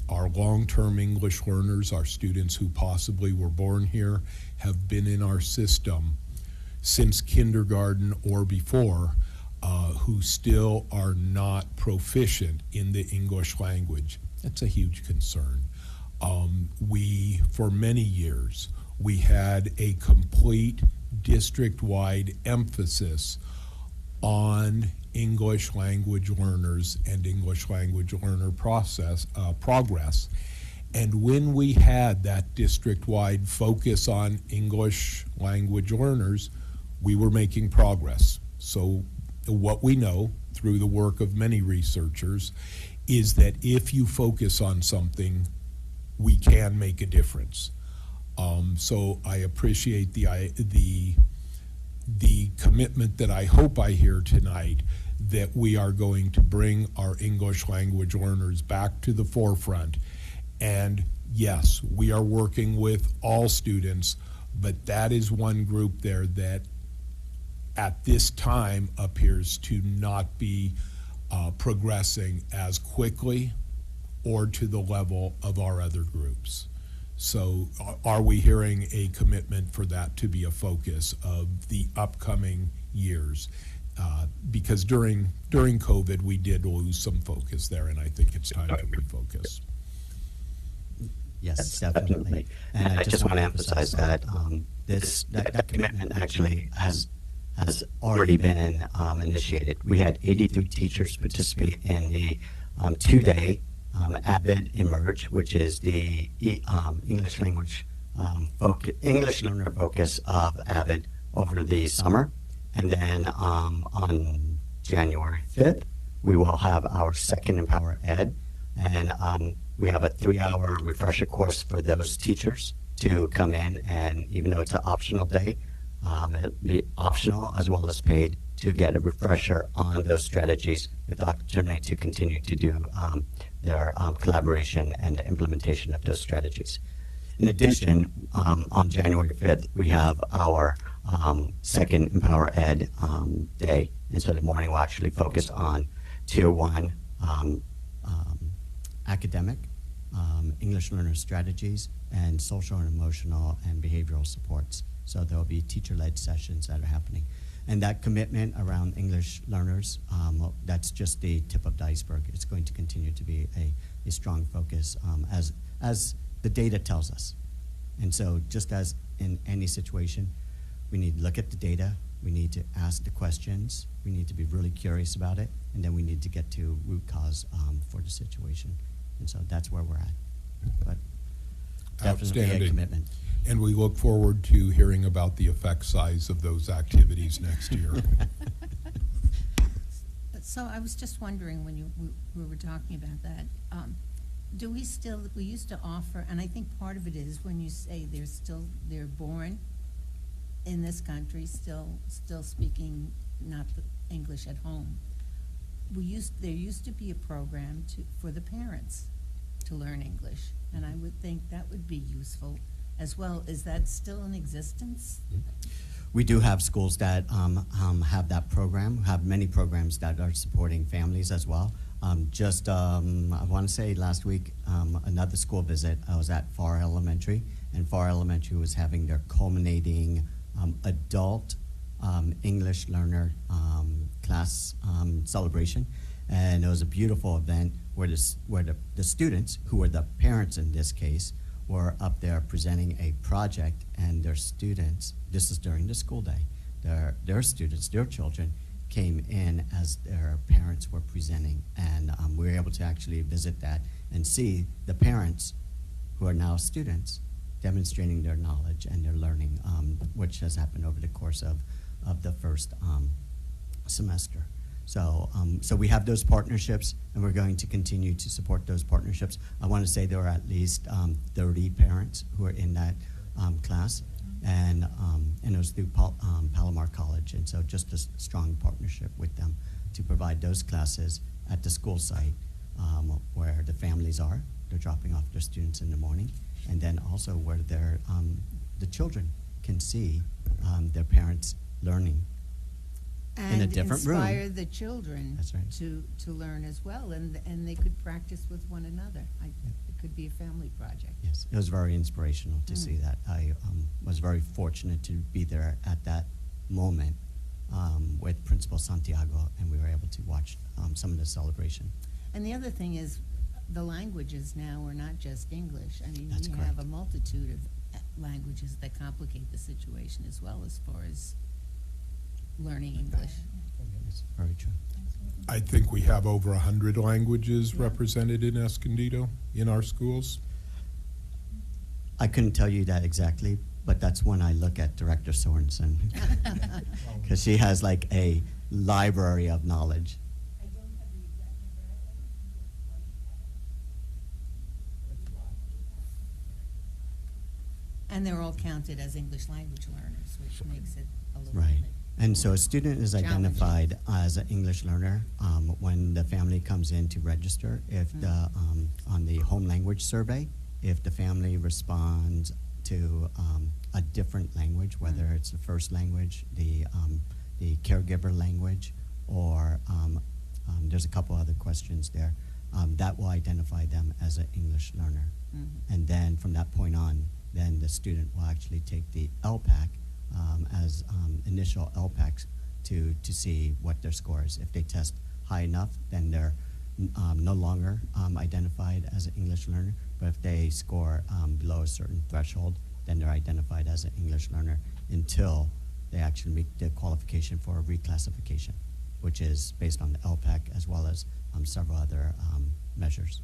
Our long-term English learners, our students who possibly were born here, have been in our system since kindergarten or before, who still are not proficient in the English language. That's a huge concern. For many years, we had a complete district-wide emphasis on English language learners and English language learner progress. And when we had that district-wide focus on English language learners, we were making progress. So what we know through the work of many researchers is that if you focus on something, we can make a difference. So I appreciate the commitment that I hope I hear tonight, that we are going to bring our English language learners back to the forefront And yes, we are working with all students, but that is one group there that at this time appears to not be progressing as quickly or to the level of our other groups. So are we hearing a commitment for that to be a focus of the upcoming years? Because during COVID, we did lose some focus there, and I think it's time to refocus.
Yes, definitely. And I just want to emphasize that that commitment actually has already been initiated. We had 83 teachers participate in the 2-day AVID Emerge, which is the English language English learner focus of AVID over the summer. And then on January 5th, we will have our second Empower Ed. And we have a 3-hour refresher course for those teachers to come in. And even though it's an optional day, it'll be optional as well as paid to get a refresher on those strategies with the opportunity to continue to do their collaboration and implementation of those strategies. In addition, on January 5th, we have our second Empower Ed day. And so the morning will actually focus on Tier 1 academic, English learner strategies, and social and emotional and behavioral supports. So there will be teacher-led sessions that are happening. And that commitment around English learners, that's just the tip of the iceberg. It's going to continue to be a strong focus as the data tells us. And so just as in any situation, we need to look at the data, we need to ask the questions, we need to be really curious about it, and then we need to get to root cause for the situation. And so that's where we're at. But definitely a commitment.
And we look forward to hearing about the effect size of those activities next year.
So I was just wondering when we were talking about that, do we used to offer, and I think part of it is when you say they're born in this country, still speaking not the English at home. There used to be a program for the parents to learn English, and I would think that would be useful as well. Is that still in existence?
We do have schools that have that program, have many programs that are supporting families as well. I want to say last week, another school visit, I was at Farr Elementary, and Farr Elementary was having their culminating adult English learner class celebration. And it was a beautiful event where the students, who were the parents in this case, were up there presenting a project, and their students, this is during the school day, their students, their children, came in as their parents were presenting, and we were able to actually visit that and see the parents, who are now students, demonstrating their knowledge and their learning, which has happened over the course of the first semester. So we have those partnerships, and we're going to continue to support those partnerships. I want to say there are at least 30 parents who are in that class, and it was through Palomar College, and so just a strong partnership with them to provide those classes at the school site where the families are. They're dropping off their students in the morning, and then also where the children can see their parents learning in a different room.
And inspire the children
That's right.
to learn as well, and they could practice with one another. It could be a family project.
Yes, it was very inspirational to see that. I was very fortunate to be there at that moment with Principal Santiago, and we were able to watch some of the celebration.
And the other thing is, the languages now are not just English. I mean,
That's
we
correct.
have a multitude of languages that complicate the situation as well, as far as learning English.
It's very true.
I think we have over 100 languages represented in Escondido in our schools.
I couldn't tell you that exactly, but that's when I look at Director Sorensen, because she has like a library of knowledge.
And they're all counted as English language learners, which makes it a little
Right.
bit
And so a student is identified as an English learner when the family comes in to register. If the on the home language survey, if the family responds to a different language, whether it's the first language, the caregiver language, or there's a couple other questions there, that will identify them as an English learner. And then from that point on, then the student will actually take the LPAC as initial LPACs to see what their score is. If they test high enough, then they're no longer identified as an English learner. But if they score below a certain threshold, then they're identified as an English learner until they actually meet the qualification for a reclassification, which is based on the LPAC as well as several other measures.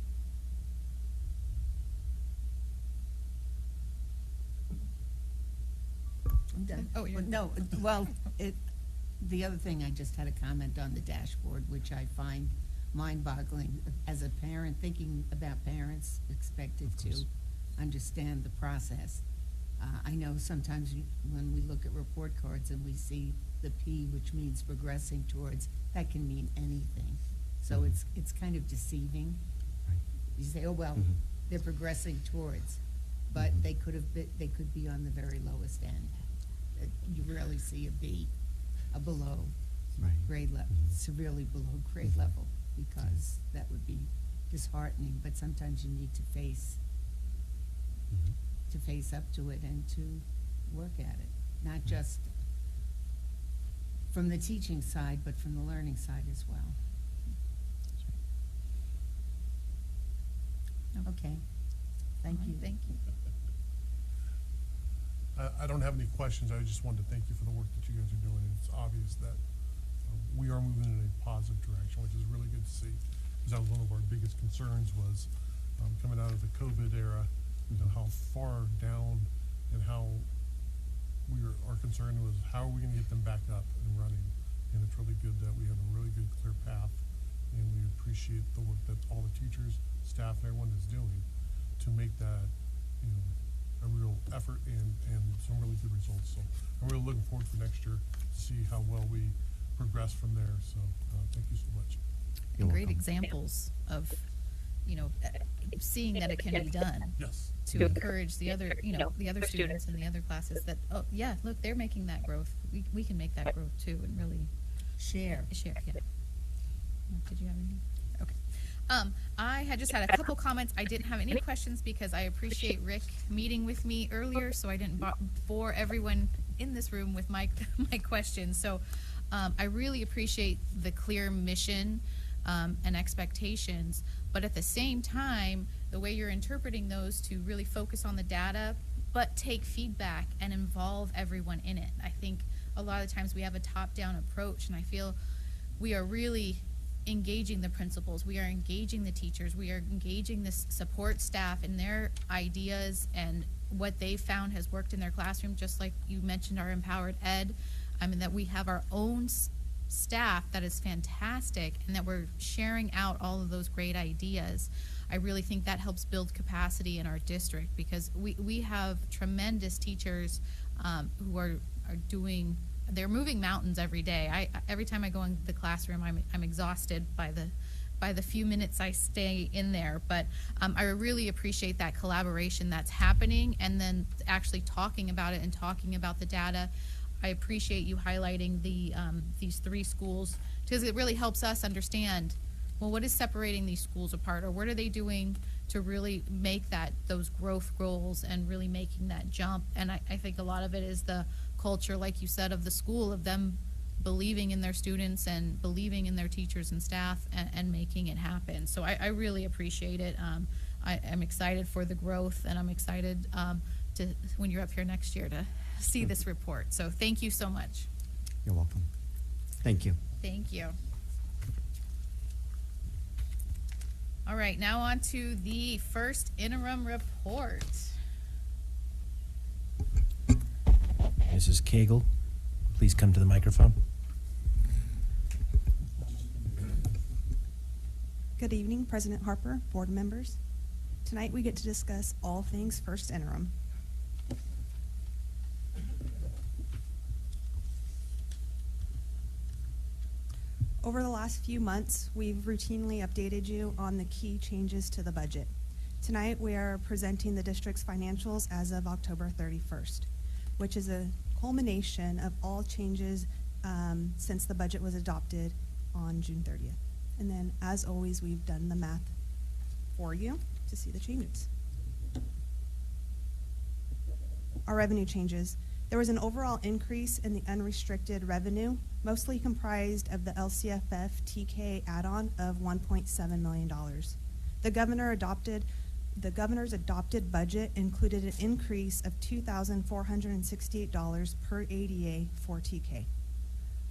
I'm done.
Oh, you're-
No, well, the other thing, I just had a comment on the dashboard, which I find mind-boggling. As a parent, thinking about parents expected to understand the process. I know sometimes when we look at report cards and we see the P, which means progressing towards, that can mean anything. So it's kind of deceiving.
Right.
You say, oh, well, they're progressing towards, but they could be on the very lowest end. You rarely see a B, a below grade level, severely below grade level, because that would be disheartening. But sometimes you need to face up to it and to work at it, not just from the teaching side, but from the learning side as well. Okay, thank you.
Thank you.
I don't have any questions. I just wanted to thank you for the work that you guys are doing. It's obvious that we are moving in a positive direction, which is really good to see. Because that was one of our biggest concerns was coming out of the COVID era, how far down and how our concern was how are we going to get them back up and running. And it's really good that we have a really good, clear path, and we appreciate the work that all the teachers, staff, and everyone is doing to make that, a real effort and some really good results. So I'm really looking forward for next year to see how well we progress from there. So thank you so much.
You're
Great
welcome.
examples of, seeing that it can be done.
Yes.
To encourage the other, the other students in the other classes that, oh, yeah, look, they're making that growth. We can make that growth too, and really
Share.
yeah. Did you have anything? Okay. I had just had a couple comments. I didn't have any questions because I appreciate Rick meeting with me earlier, so I didn't bore everyone in this room with my questions. So I really appreciate the clear mission and expectations, but at the same time, the way you're interpreting those to really focus on the data, but take feedback and involve everyone in it. I think a lot of times we have a top-down approach, and I feel we are really engaging the principals, we are engaging the teachers, we are engaging the support staff in their ideas and what they found has worked in their classroom, just like you mentioned our empowered ed. I mean, that we have our own staff that is fantastic and that we're sharing out all of those great ideas. I really think that helps build capacity in our district because we have tremendous teachers who are doing, they're moving mountains every day. Every time I go in the classroom, I'm exhausted by the few minutes I stay in there. But I really appreciate that collaboration that's happening, and then actually talking about it and talking about the data. I appreciate you highlighting these three schools because it really helps us understand, well, what is separating these schools apart, or what are they doing to really make those growth goals and really making that jump. And I think a lot of it is the culture, like you said, of the school, of them believing in their students and believing in their teachers and staff and making it happen. So I really appreciate it. I'm excited for the growth, and I'm excited to when you're up here next year to see this report. So thank you so much.
You're welcome. Thank you.
Thank you. All right, now on to the first interim report.
Mrs. Cagle, please come to the microphone.
Good evening, President Harper, board members. Tonight we get to discuss all things first interim. Over the last few months, we've routinely updated you on the key changes to the budget. Tonight, we are presenting the district's financials as of October 31st, which is a culmination of all changes since the budget was adopted on June 30th. And then, as always, we've done the math for you to see the changes. Our revenue changes. There was an overall increase in the unrestricted revenue, mostly comprised of the LCFF TK add-on of $1.7 million. The governor's adopted budget included an increase of $2,468 per ADA for TK.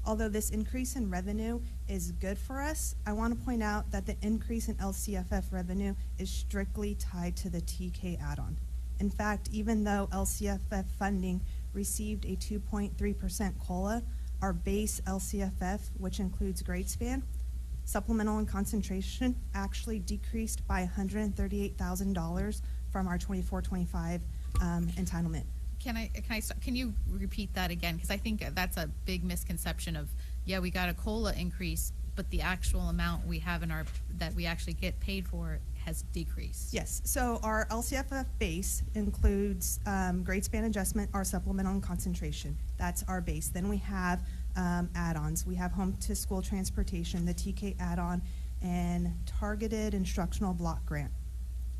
Although this increase in revenue is good for us, I want to point out that the increase in LCFF revenue is strictly tied to the TK add-on. In fact, even though LCFF funding received a 2.3% COLA, our base LCFF, which includes grade span, supplemental and concentration, actually decreased by $138,000 from our 24-25 entitlement.
Can you repeat that again? Because I think that's a big misconception of, yeah, we got a COLA increase, but the actual amount we have in that we actually get paid for has decreased.
Yes, so our LCFF base includes grade span adjustment, our supplemental and concentration. That's our base. Then we have add-ons. We have home to school transportation, the TK add-on, and targeted instructional block grant.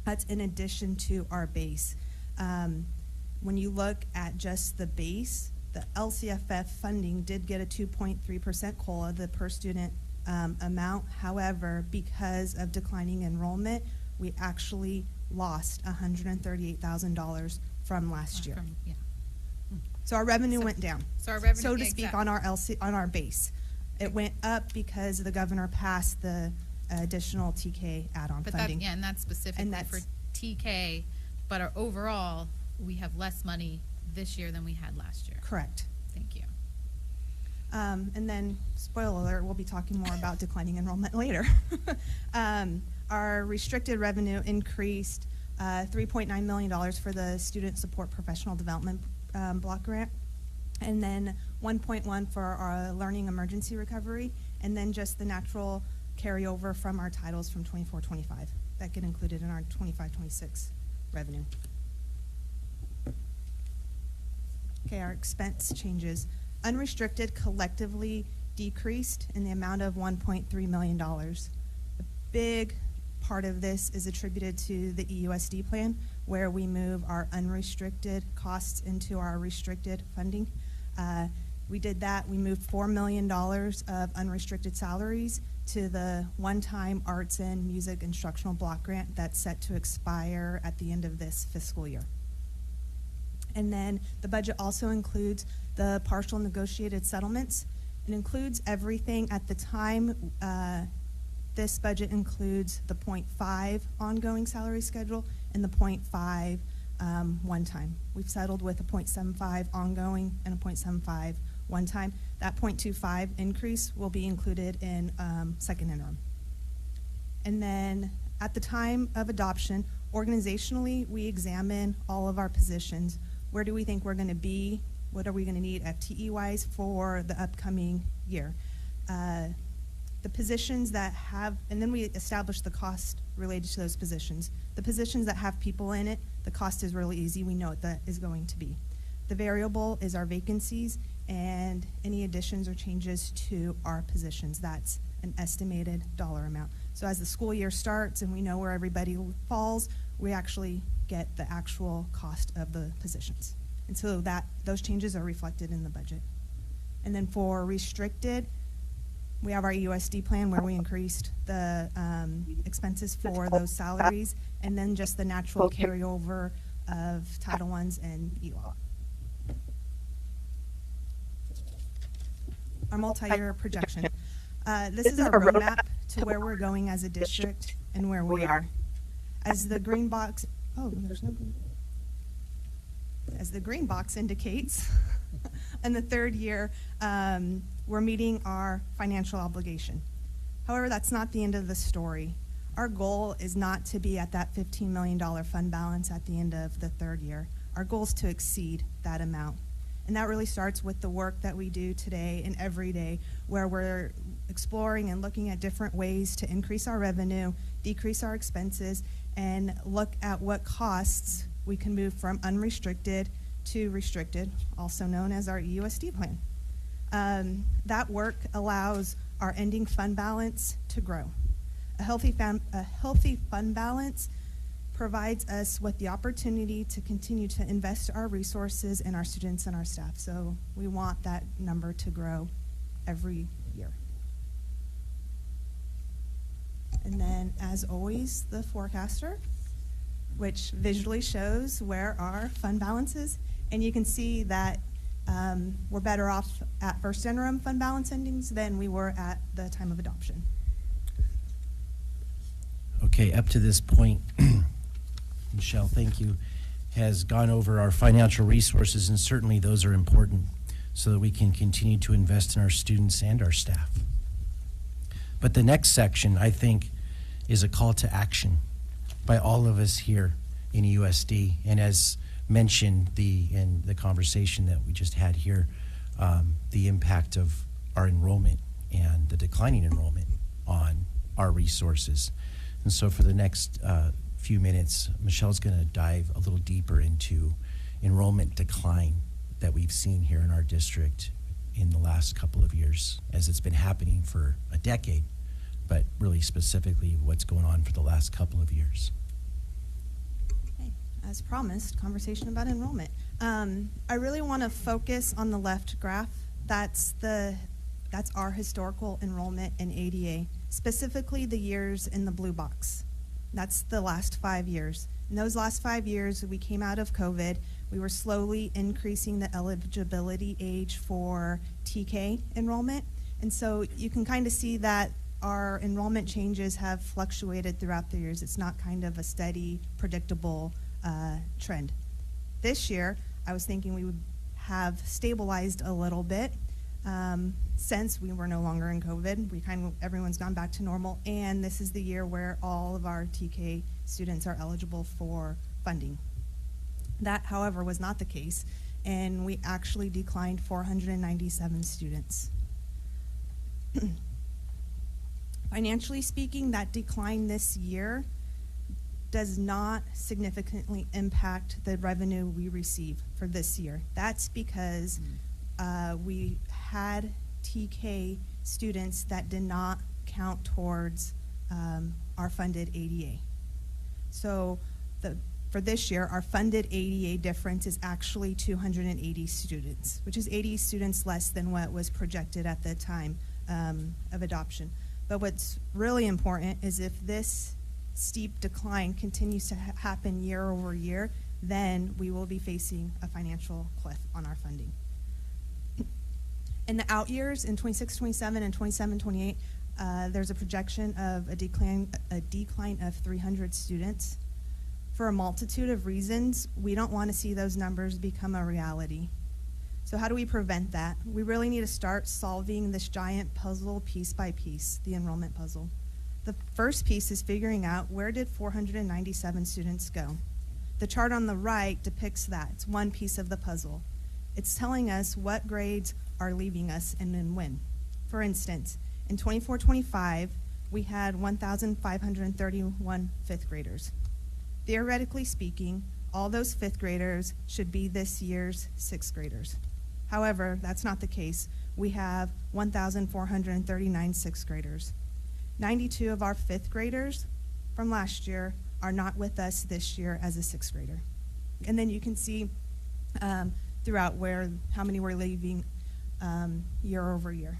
That's in addition to our base. When you look at just the base, the LCFF funding did get a 2.3% COLA, the per student amount. However, because of declining enrollment, we actually lost $138,000 from last year. So our revenue went down,
So our revenue,
so to speak, on our base. It went up because the governor passed the additional TK add-on funding.
And that's specifically for TK, but our overall, we have less money this year than we had last year.
Correct.
Thank you.
And then, spoiler alert, we'll be talking more about declining enrollment later. Our restricted revenue increased $3.9 million for the Student Support Professional Development block grant, and then 1.1 for our Learning Emergency Recovery, and then just the natural carryover from our titles from 24-25 that get included in our 25-26 revenue. Okay, our expense changes. Unrestricted collectively decreased in the amount of $1.3 million. A big part of this is attributed to the EUSD plan, where we move our unrestricted costs into our restricted funding. We did that. We moved $4 million of unrestricted salaries to the one-time arts and music instructional block grant that's set to expire at the end of this fiscal year. And then the budget also includes the partial negotiated settlements. It includes everything at the time. This budget includes the 0.5 ongoing salary schedule and the 0.5 one time. We've settled with a 0.75 ongoing and a 0.75 one time. That 0.25 increase will be included in second interim. And then at the time of adoption, organizationally, we examine all of our positions. Where do we think we're going to be? What are we going to need FTE-wise for the upcoming year? The positions that have, and then we establish the cost related to those positions. The positions that have people in it, the cost is really easy. We know what that is going to be. The variable is our vacancies and any additions or changes to our positions. That's an estimated dollar amount. So as the school year starts and we know where everybody falls, we actually get the actual cost of the positions. And so those changes are reflected in the budget. And then for restricted, we have our USD plan where we increased the expenses for those salaries, and then just the natural carryover of Title I's and ELA. Our multi-year projection. This is our roadmap to where we're going as a district and where we are. As the green box, there's no green. As the green box indicates, in the third year, we're meeting our financial obligation. However, that's not the end of the story. Our goal is not to be at that $15 million fund balance at the end of the third year. Our goal is to exceed that amount. And that really starts with the work that we do today and every day, where we're exploring and looking at different ways to increase our revenue, decrease our expenses, and look at what costs we can move from unrestricted to restricted, also known as our EUSD plan. That work allows our ending fund balance to grow. A healthy fund balance provides us with the opportunity to continue to invest our resources in our students and our staff. So we want that number to grow every year. And then, as always, the forecaster, which visually shows where our fund balance is. And you can see that we're better off at first interim fund balance endings than we were at the time of adoption.
Okay, up to this point, Michelle, thank you, has gone over our financial resources, and certainly those are important so that we can continue to invest in our students and our staff. But the next section, I think, is a call to action by all of us here in USD. And as mentioned in the conversation that we just had here, the impact of our enrollment and the declining enrollment on our resources. And so for the next few minutes, Michelle's going to dive a little deeper into enrollment decline that we've seen here in our district in the last couple of years, as it's been happening for a decade, but really specifically what's going on for the last couple of years.
Okay. As promised, conversation about enrollment. I really want to focus on the left graph. That's our historical enrollment in ADA, specifically the years in the blue box. That's the last 5 years. In those last 5 years, we came out of COVID. We were slowly increasing the eligibility age for TK enrollment. And so you can kind of see that our enrollment changes have fluctuated throughout the years. It's not kind of a steady, predictable trend. This year, I was thinking we would have stabilized a little bit since we were no longer in COVID. Everyone's gone back to normal, and this is the year where all of our TK students are eligible for funding. That, however, was not the case, and we actually declined 497 students. Financially speaking, that decline this year does not significantly impact the revenue we receive for this year. That's because we had TK students that did not count towards our funded ADA. So for this year, our funded ADA difference is actually 280 students, which is 80 students less than what was projected at the time of adoption. But what's really important is if this steep decline continues to happen year over year, then we will be facing a financial cliff on our funding. In the out years, in 26, 27, and 27, 28, there's a projection of a decline of 300 students. For a multitude of reasons, we don't want to see those numbers become a reality. So how do we prevent that? We really need to start solving this giant puzzle piece by piece, the enrollment puzzle. The first piece is figuring out, where did 497 students go? The chart on the right depicts that. It's one piece of the puzzle. It's telling us what grades are leaving us and then when. For instance, in 24-25, we had 1,531 fifth graders. Theoretically speaking, all those fifth graders should be this year's sixth graders. However, that's not the case. We have 1,439 sixth graders. 92 of our fifth graders from last year are not with us this year as a sixth grader. And then you can see throughout how many we're leaving year over year.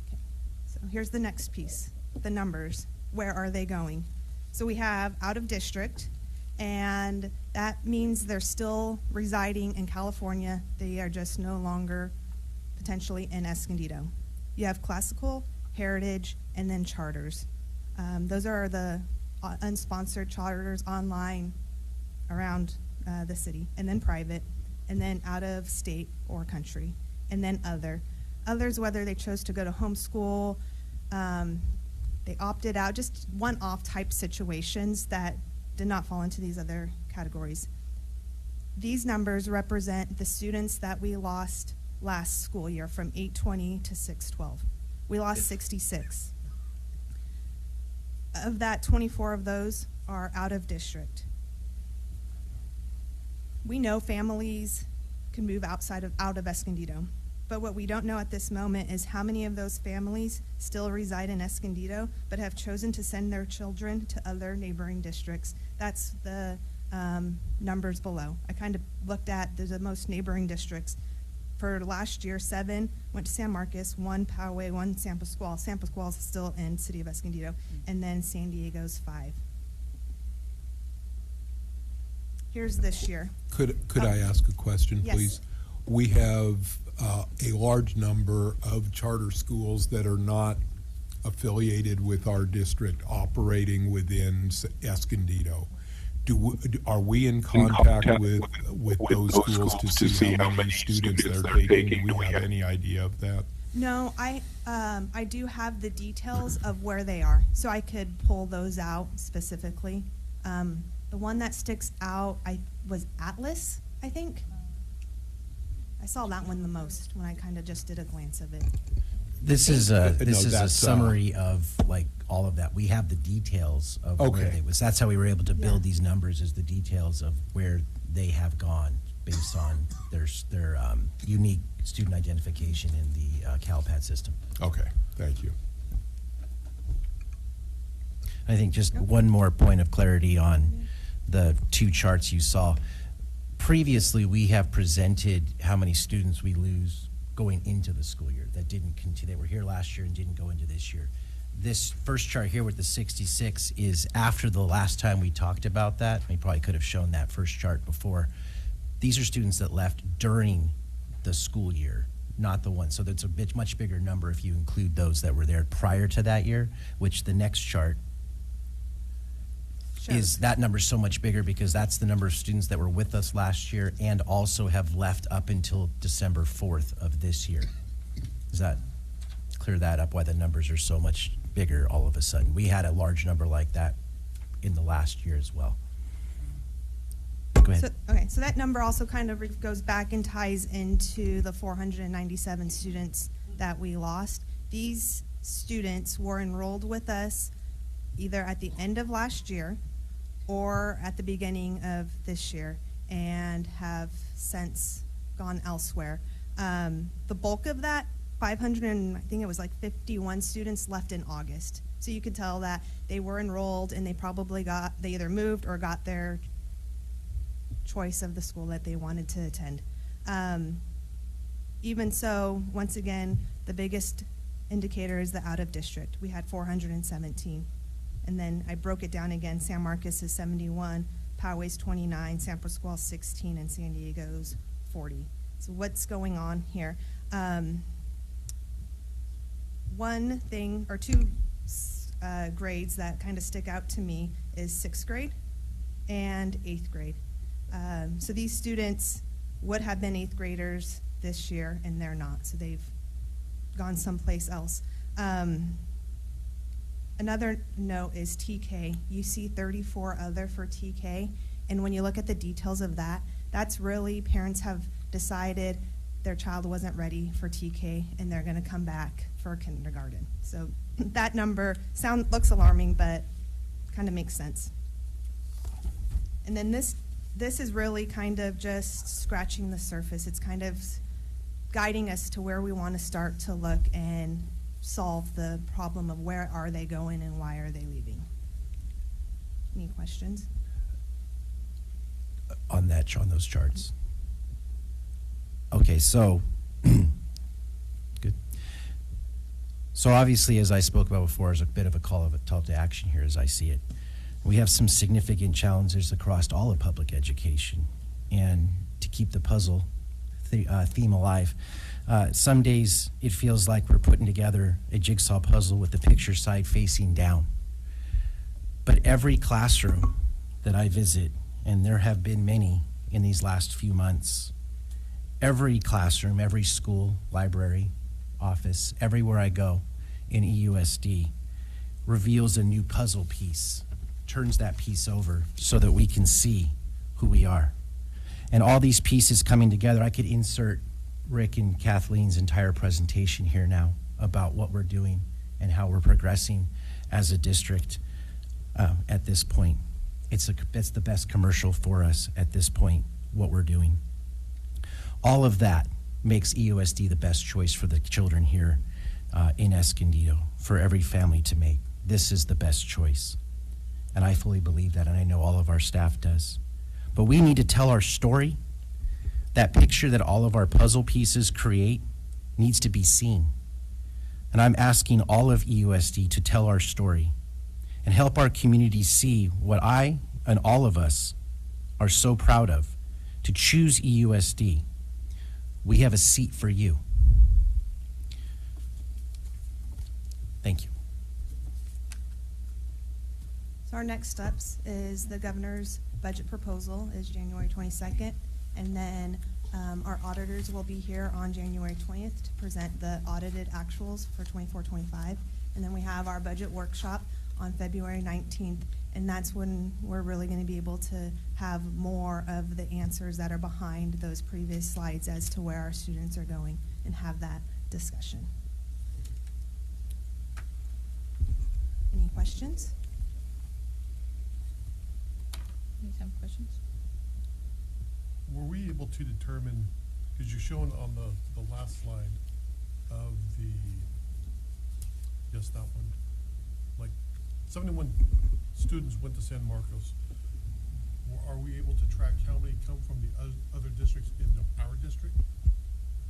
Okay. So here's the next piece, the numbers. Where are they going? So we have out of district, and that means they're still residing in California. They are just no longer potentially in Escondido. You have classical, heritage, and then charters. Those are the unsponsored charters online around the city, and then private, and then out of state or country, and then others, whether they chose to go to homeschool, they opted out, just one-off type situations that did not fall into these other categories. These numbers represent the students that we lost last school year from 820 to 612. We lost 66. Of that, 24 of those are out of district. We know families can move out of Escondido, but what we don't know at this moment is how many of those families still reside in Escondido but have chosen to send their children to other neighboring districts. That's the numbers below. I kind of looked at the most neighboring districts. For last year, 7 went to San Marcos, 1 Poway, 1 San Pasqual. San Pasqual is still in City of Escondido, and then San Diego's 5. Here's this year.
Could I ask a question,
Yes.
please? We have a large number of charter schools that are not affiliated with our district operating within Escondido. Are we in contact with those schools to see how many students they're taking? Do we have any idea of that?
No, I do have the details of where they are, so I could pull those out specifically. The one that sticks out was Atlas, I think. I saw that one the most when I kind of just did a glance of it.
This is a
that's,
summary of like all of that. We have the details of where
Okay.
they was. That's how we were able to build these numbers, is the details of where they have gone based on their unique student identification in the CalPAT system.
Okay, thank you.
I think just one more point of clarity on the 2 charts you saw. Previously, we have presented how many students we lose going into the school year that didn't continue. They were here last year and didn't go into this year. This first chart here with the 66 is after the last time we talked about that. We probably could have shown that first chart before. These are students that left during the school year, not the one. So that's a much bigger number if you include those that were there prior to that year, which the next chart is that number so much bigger because that's the number of students that were with us last year and also have left up until December 4th of this year. Does that clear that up, why the numbers are so much bigger all of a sudden? We had a large number like that in the last year as well. Go ahead.
So that number also kind of goes back and ties into the 497 students that we lost. These students were enrolled with us either at the end of last year or at the beginning of this year and have since gone elsewhere. The bulk of that, 500 and I think it was like 51 students left in August. So you could tell that they were enrolled and they probably they either moved or got their choice of the school that they wanted to attend. Even so, once again, the biggest indicator is the out of district. We had 417. And then I broke it down again. San Marcos is 71, Poway's 29, San Pasqual 16, and San Diego's 40. So what's going on here? One thing or 2 grades that kind of stick out to me is 6th grade and 8th grade. So these students would have been 8th graders this year, and they're not. So they've gone someplace else. Another note is TK. You see 34 other for TK, and when you look at the details of that, that's really parents have decided their child wasn't ready for TK and they're going to come back for kindergarten. So that number looks alarming, but kind of makes sense. And then this is really kind of just scratching the surface. It's kind of guiding us to where we want to start to look and solve the problem of where are they going and why are they leaving. Any questions?
On those charts. Okay, so good. So obviously, as I spoke about before, there's a bit of a call to action here as I see it. We have some significant challenges across all of public education, and to keep the puzzle theme alive, some days it feels like we're putting together a jigsaw puzzle with the picture side facing down. But every classroom that I visit, and there have been many in these last few months, every classroom, every school, library, office, everywhere I go in EUSD reveals a new puzzle piece, turns that piece over so that we can see who we are. And all these pieces coming together, I could insert Rick and Kathleen's entire presentation here now about what we're doing and how we're progressing as a district at this point. It's the best commercial for us at this point, what we're doing. All of that makes EUSD the best choice for the children here in Escondido, for every family to make. This is the best choice. And I fully believe that, and I know all of our staff does. But we need to tell our story. That picture that all of our puzzle pieces create needs to be seen. And I'm asking all of EUSD to tell our story and help our community see what I and all of us are so proud of, to choose EUSD. We have a seat for you. Thank you.
So our next steps is the governor's budget proposal is January 22nd, and then our auditors will be here on January 20th to present the audited actuals for 24-25, and then we have our budget workshop on February 19th, and that's when we're really going to be able to have more of the answers that are behind those previous slides as to where our students are going and have that discussion. Any questions?
Any time for questions?
Were we able to determine, because you're showing on the last slide of the, yes, that one, like 71 students went to San Marcos. Are we able to track how many come from the other districts in our district?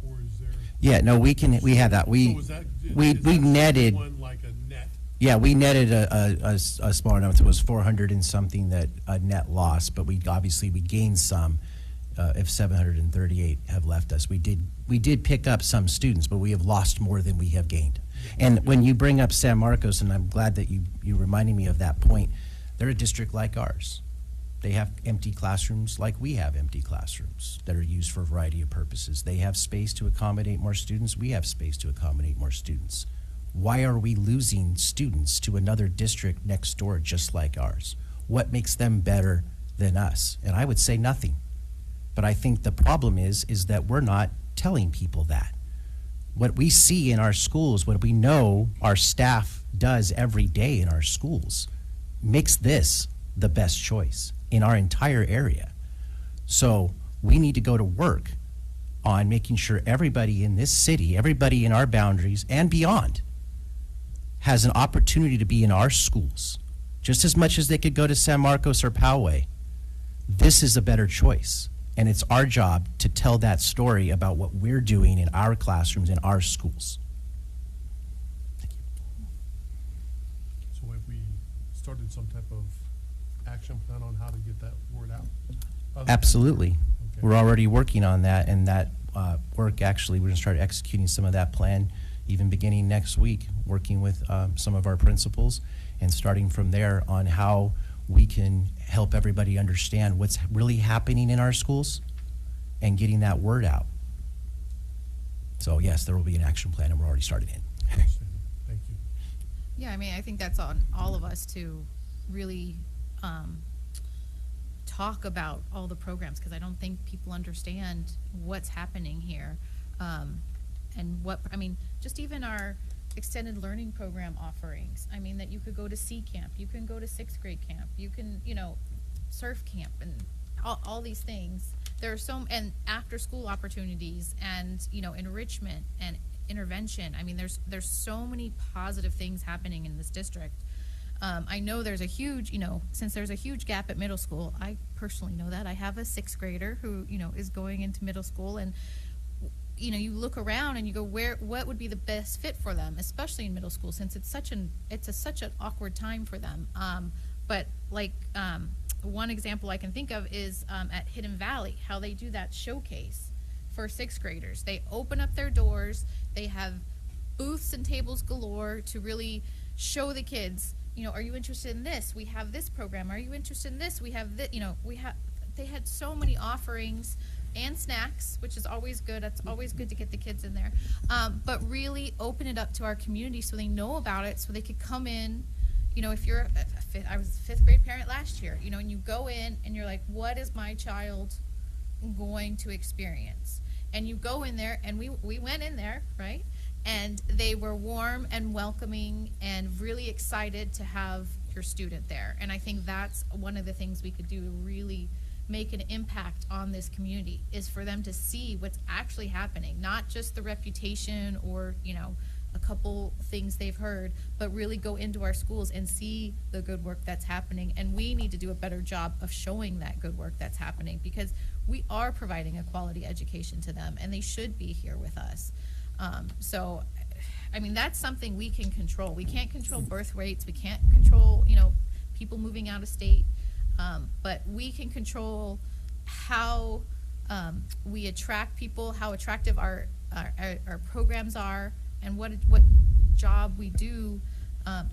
Or is there?
Yeah, no, we have that. We netted.
One like a net?
Yeah, we netted a smaller number. It was 400 and something that a net loss, but we gained some. If 738 have left us, we did pick up some students, but we have lost more than we have gained. And when you bring up San Marcos, and I'm glad that you reminded me of that point, they're a district like ours. They have empty classrooms like we have empty classrooms that are used for a variety of purposes. They have space to accommodate more students. We have space to accommodate more students. Why are we losing students to another district next door just like ours? What makes them better than us? And I would say nothing. But I think the problem is that we're not telling people that. What we see in our schools, what we know our staff does every day in our schools, makes this the best choice in our entire area. So we need to go to work on making sure everybody in this city, everybody in our boundaries and beyond, has an opportunity to be in our schools, just as much as they could go to San Marcos or Poway. This is a better choice. And it's our job to tell that story about what we're doing in our classrooms, in our schools. Thank you.
So have we started some type of action plan on how to get that word out?
Absolutely.
Okay.
We're already working on that, and that work, actually, we're going to start executing some of that plan even beginning next week, working with some of our principals and starting from there on how we can help everybody understand what's really happening in our schools and getting that word out. So yes, there will be an action plan, and we're already starting it.
Thank you.
Yeah, I mean, I think that's on all of us to really talk about all the programs, because I don't think people understand what's happening here. And what, I mean, just even our extended learning program offerings. I mean, that you could go to C camp, you can go to 6th grade camp, you can, surf camp, and all these things. There are and after school opportunities, and, enrichment and intervention. I mean, there's so many positive things happening in this district. I know there's a huge, since there's a huge gap at middle school, I personally know that. I have a 6th grader who, is going into middle school, and you look around and you go, what would be the best fit for them, especially in middle school, since it's such an awkward time for them. But like one example I can think of is at Hidden Valley, how they do that showcase for 6th graders. They open up their doors, they have booths and tables galore to really show the kids, are you interested in this? We have this program. Are you interested in this? We have this, they had so many offerings and snacks, which is always good. That's always good to get the kids in there. But really open it up to our community so they know about it, so they could come in. If you're I was a 5th grade parent last year, and you go in and you're like, what is my child going to experience. And you go in there, and we went in there, right? And they were warm and welcoming and really excited to have your student there. And I think that's one of the things we could do to really make an impact on this community, is for them to see what's actually happening, not just the reputation or, you know, a couple things they've heard, but really go into our schools and see the good work that's happening. And we need to do a better job of showing that good work that's happening, because we are providing a quality education to them, and they should be here with us. So, I mean, that's something we can control. We can't control birth rates. We can't control, you know, people moving out of state. But we can control how we attract people, how attractive our programs are, and what job we do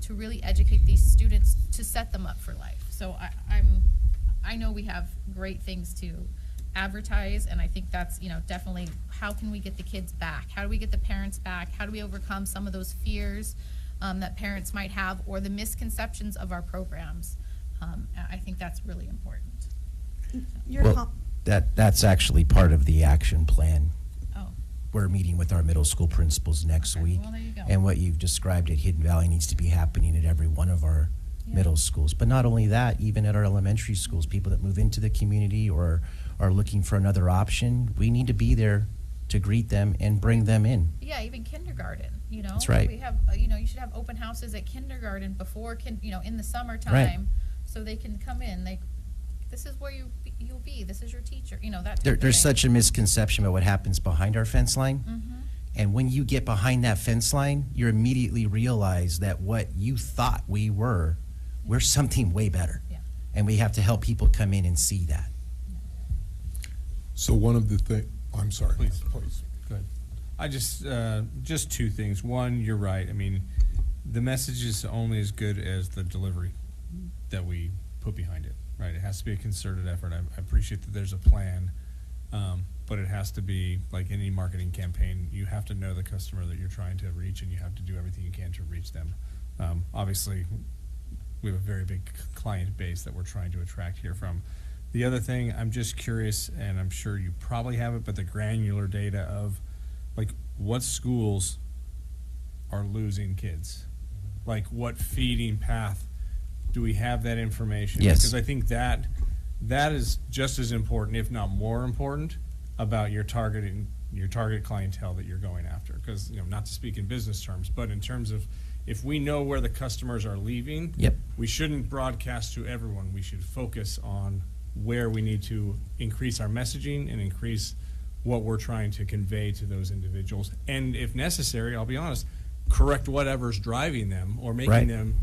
to really educate these students to set them up for life. So I know we have great things to advertise, and I think that's, you know, definitely how can we get the kids back? How do we get the parents back? How do we overcome some of those fears that parents might have, or the misconceptions of our programs? I think that's really important.
That's actually part of the action plan.
Oh.
We're meeting with our middle school principals next week.
Well, there you go.
And what you've described at Hidden Valley needs to be happening at every one of our middle schools. But not only that, even at our elementary schools, people that move into the community or are looking for another option, we need to be there to greet them and bring them in.
Yeah, even kindergarten, you know.
That's right.
We have, you know, you should have open houses at kindergarten before, you know, in the summertime,
Right.
so they can come in. This is where you'll be. This is your teacher. You know, that type of
There's
thing.
such a misconception about what happens behind our fence line.
Mm-hmm.
And when you get behind that fence line, you immediately realize that what you thought we're something way better.
Yeah.
And we have to help people come in and see that.
So one of the I'm sorry.
Please. Go ahead. I just two things. One, you're right. I mean, the message is only as good as the delivery that we put behind it, right? It has to be a concerted effort. I appreciate that there's a plan, but it has to be like any marketing campaign. You have to know the customer that you're trying to reach, and you have to do everything you can to reach them. Obviously, we have a very big client base that we're trying to attract here from. The other thing, I'm just curious, and I'm sure you probably have it, but the granular data of, like, what schools are losing kids? Like, what feeding path? Do we have that information?
Yes.
Because I think that is just as important, if not more important, about your target clientele that you're going after. Because, you know, not to speak in business terms, but in terms of, if we know where the customers are leaving, we shouldn't broadcast to everyone. We should focus on where we need to increase our messaging and increase what we're trying to convey to those individuals. And if necessary, I'll be honest, correct whatever's driving them or making them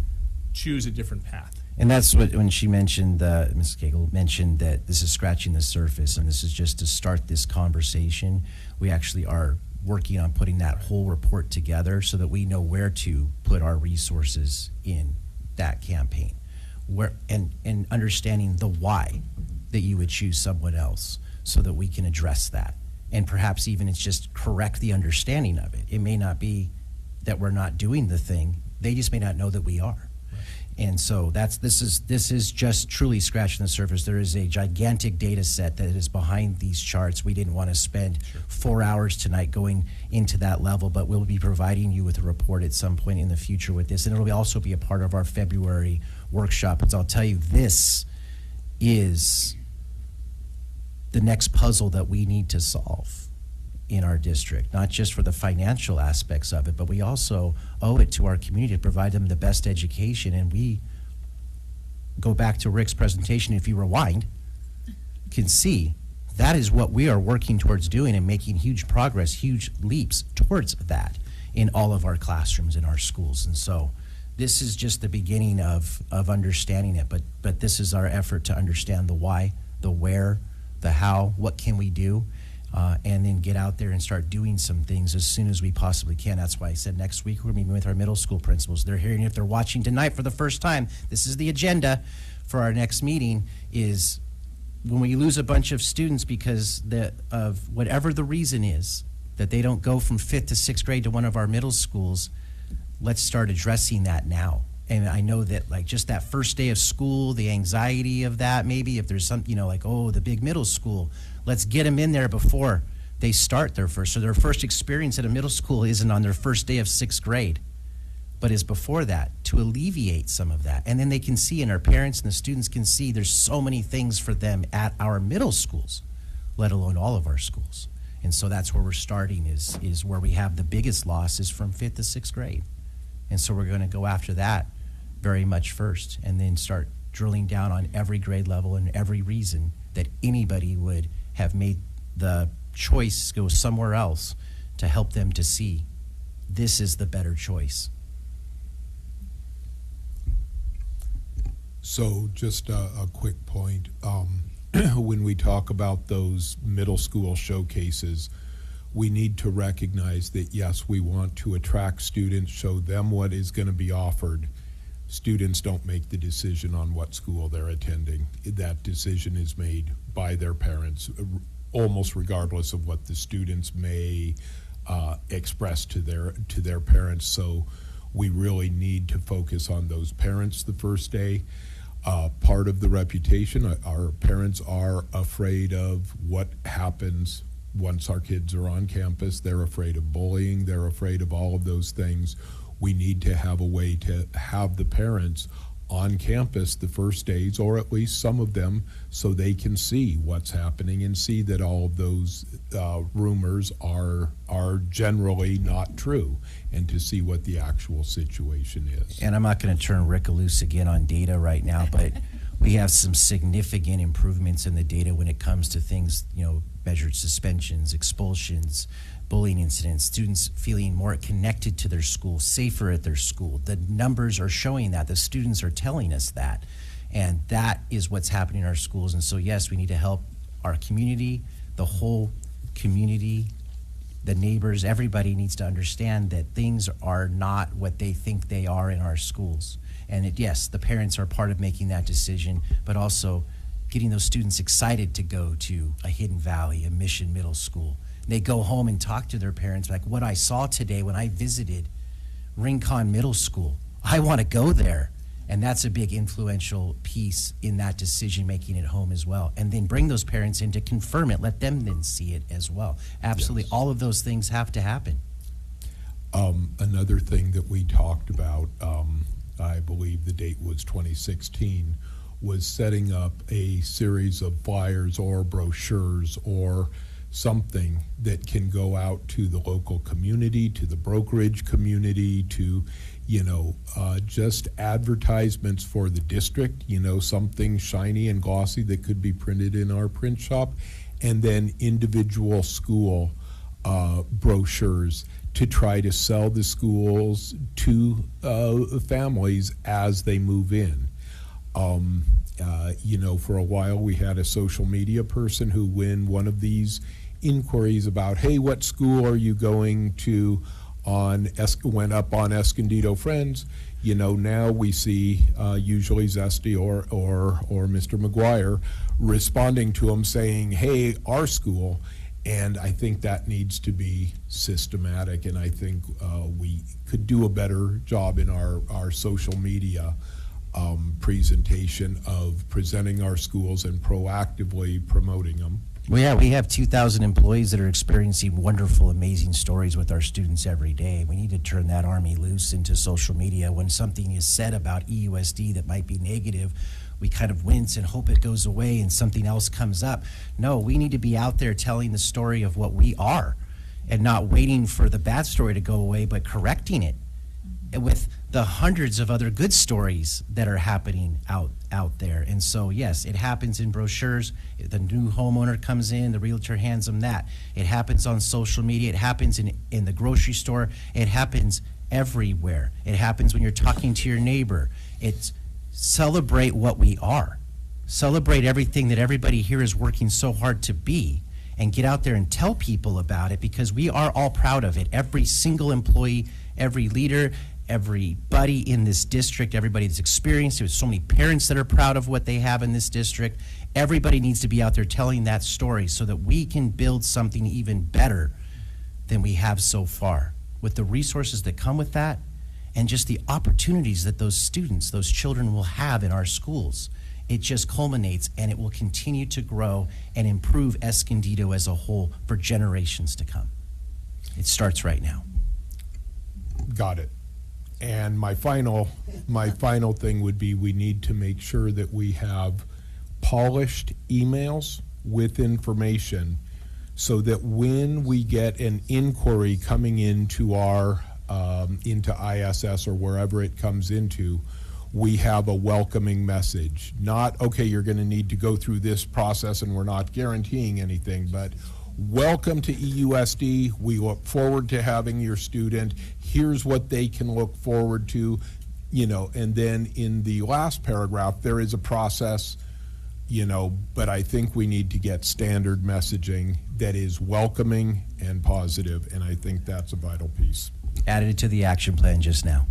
choose a different path.
And that's what, when she mentioned, Ms. Cagle mentioned that this is scratching the surface and this is just to start this conversation. We actually are working on putting that whole report together so that we know where to put our resources in that campaign, and understanding the why that you would choose someone else, so that we can address that. And perhaps even it's just correct the understanding of it. It may not be that we're not doing the thing, they just may not know that we are. And so this is just truly scratching the surface. There is a gigantic data set that is behind these charts. We didn't want to spend 4 hours tonight going into that level, but we'll be providing you with a report at some point in the future with this, and it'll also be a part of our February workshop. And I'll tell you, this is the next puzzle that we need to solve in our district, not just for the financial aspects of it, but we also owe it to our community to provide them the best education. And we go back to Rick's presentation, if you rewind, can see that is what we are working towards doing and making huge progress, huge leaps towards that in all of our classrooms in our schools. And so this is just the beginning of understanding it, but this is our effort to understand the why, the where, the how, what can we do, and then get out there and start doing some things as soon as we possibly can. That's why I said next week we're meeting with our middle school principals. They're hearing, if they're watching tonight for the first time, this is the agenda for our next meeting, is when we lose a bunch of students because of whatever the reason is, that they don't go from 5th to 6th grade to one of our middle schools, let's start addressing that now And I know that, like, just that first day of school, the anxiety of that, maybe if there's some, like, oh, the big middle school, let's get them in there before they start their first. So their first experience at a middle school isn't on their first day of 6th grade, but is before that, to alleviate some of that. And then they can see, and our parents and the students can see, there's so many things for them at our middle schools, let alone all of our schools. And so that's where we're starting, is where we have the biggest losses from 5th to 6th grade. And so we're going to go after that very much first, and then start drilling down on every grade level and every reason that anybody would have made the choice go somewhere else, to help them to see this is the better choice.
So just a quick point. When we talk about those middle school showcases, we need to recognize that, yes, we want to attract students, show them what is going to be offered. Students don't make the decision on what school they're attending. That decision is made by their parents, almost regardless of what the students may express to their parents. So we really need to focus on those parents the first day. Part of the reputation, our parents are afraid of what happens once our kids are on campus. They're afraid of bullying. They're afraid of all of those things. We need to have a way to have the parents on campus the first days, or at least some of them, so they can see what's happening and see that all of those rumors are generally not true, and to see what the actual situation is.
And I'm not going to turn Rick loose again on data right now, but we have some significant improvements in the data when it comes to things, measured suspensions, expulsions, bullying incidents, students feeling more connected to their school, safer at their school. The numbers are showing that. The students are telling us that. And that is what's happening in our schools. And so, yes, we need to help our community, the whole community, the neighbors. Everybody needs to understand that things are not what they think they are in our schools. And yes, the parents are part of making that decision, but also getting those students excited to go to a Hidden Valley, a Mission Middle School. They go home and talk to their parents, like, what I saw today when I visited Rincon Middle School, I want to go there. And that's a big influential piece in that decision making at home as well. And then bring those parents in to confirm it, let them then see it as well. Absolutely, yes. All of those things have to happen.
Another thing that we talked about, I believe the date was 2016, was setting up a series of flyers or brochures or something that can go out to the local community, to the brokerage community, to, just advertisements for the district, something shiny and glossy that could be printed in our print shop, and then individual school brochures to try to sell the schools to families as they move in. For a while we had a social media person who, when one of these inquiries about, hey, what school are you going to went up on Escondido Friends, now we see usually Zesty or Mr. McGuire responding to them saying, hey, our school. And I think that needs to be systematic, and I think we could do a better job in our social media presentation of presenting our schools and proactively promoting them.
Well, yeah, we have 2,000 employees that are experiencing wonderful, amazing stories with our students every day. We need to turn that army loose into social media. When something is said about EUSD that might be negative, we kind of wince and hope it goes away and something else comes up. No, we need to be out there telling the story of what we are and not waiting for the bad story to go away, but correcting it with the hundreds of other good stories that are happening out there. And so, yes, it happens in brochures. The new homeowner comes in, the realtor hands them that. It happens on social media. It happens in the grocery store. It happens everywhere. It happens when you're talking to your neighbor. It's celebrate what we are. Celebrate everything that everybody here is working so hard to be, and get out there and tell people about it, because we are all proud of it. Every single employee, every leader, everybody in this district, everybody that's experienced it, with so many parents that are proud of what they have in this district. Everybody needs to be out there telling that story so that we can build something even better than we have so far, with the resources that come with that and just the opportunities that those students, those children will have in our schools. It just culminates, and it will continue to grow and improve Escondido as a whole for generations to come. It starts right now.
Got it. And my final thing would be, we need to make sure that we have polished emails with information, so that when we get an inquiry coming into our into ISS or wherever it comes into, we have a welcoming message. Not, okay, you're going to need to go through this process and we're not guaranteeing anything, but welcome to EUSD. We look forward to having your student. Here's what they can look forward to, you know, and then in the last paragraph, there is a process, you know, but I think we need to get standard messaging that is welcoming and positive, and I think that's a vital piece.
Added it to the action plan just now.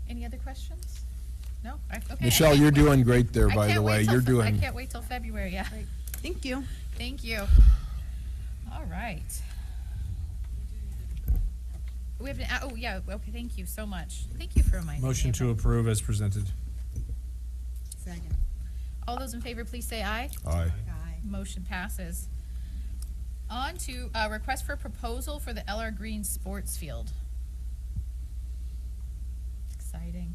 Any other questions? No? Okay.
Michelle, you're doing great there, by the way. You're
I
doing.
can't wait till February, yeah.
Thank you.
Thank you. All right. We have, oh, yeah, okay, thank you so much. Thank you for reminding me.
Motion to approve as presented.
Second.
All those in favor, please say aye.
Aye.
Motion passes. On to request for proposal for the LR Green Sports Field. Exciting.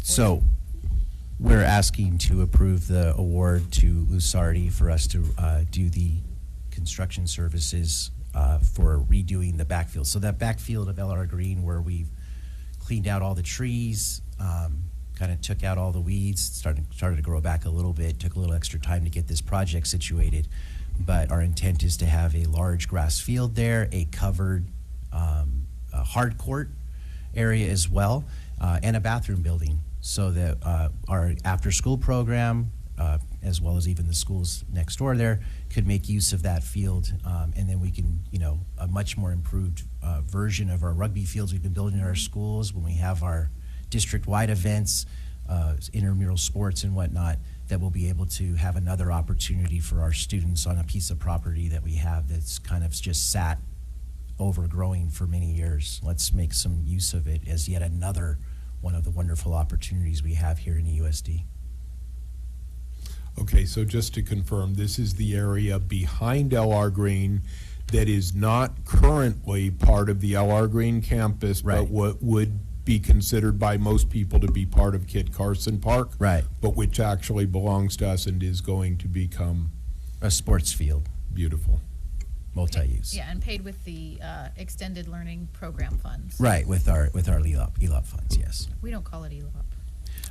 So, we're asking to approve the award to Lusardi for us to do the construction services for redoing the backfield. So that backfield of LR Green, where we've cleaned out all the trees, kind of took out all the weeds, started to grow back a little bit, took a little extra time to get this project situated. But our intent is to have a large grass field there, a covered hard court area as well, and a bathroom building, so that our after-school program, as well as even the schools next door there, could make use of that field, and then we can, you know, a much more improved version of our rugby fields we've been building in our schools when we have our district-wide events, intramural sports and whatnot, that we'll be able to have another opportunity for our students on a piece of property that we have that's kind of just sat overgrowing for many years. Let's make some use of it as yet another one of the wonderful opportunities we have here in EUSD.
Okay, so just to confirm, this is the area behind LR Green that is not currently part of the LR Green campus,
Right.
but what would be considered by most people to be part of Kit Carson Park.
Right.
But which actually belongs to us and is going to become
A sports field,
beautiful.
multi-use.
Yeah, and paid with the extended learning program funds.
Right, with our ELOP funds, yes.
We don't call it ELOP.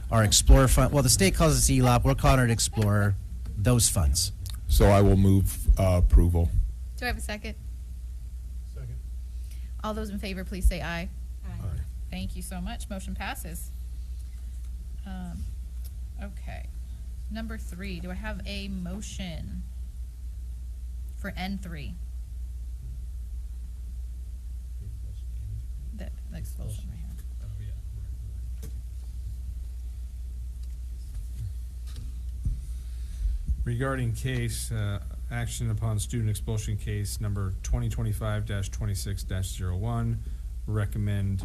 Our Explorer fund, well, the state calls us ELOP, we're calling it Explorer, those funds.
So I will move approval.
Do I have a second?
Second.
All those in favor, please say aye.
Aye.
Thank you so much. Motion passes. Okay. Number 3, do I have a motion for N3? The expulsion right here.
Regarding case, action upon student expulsion case number 2025-26-01, recommend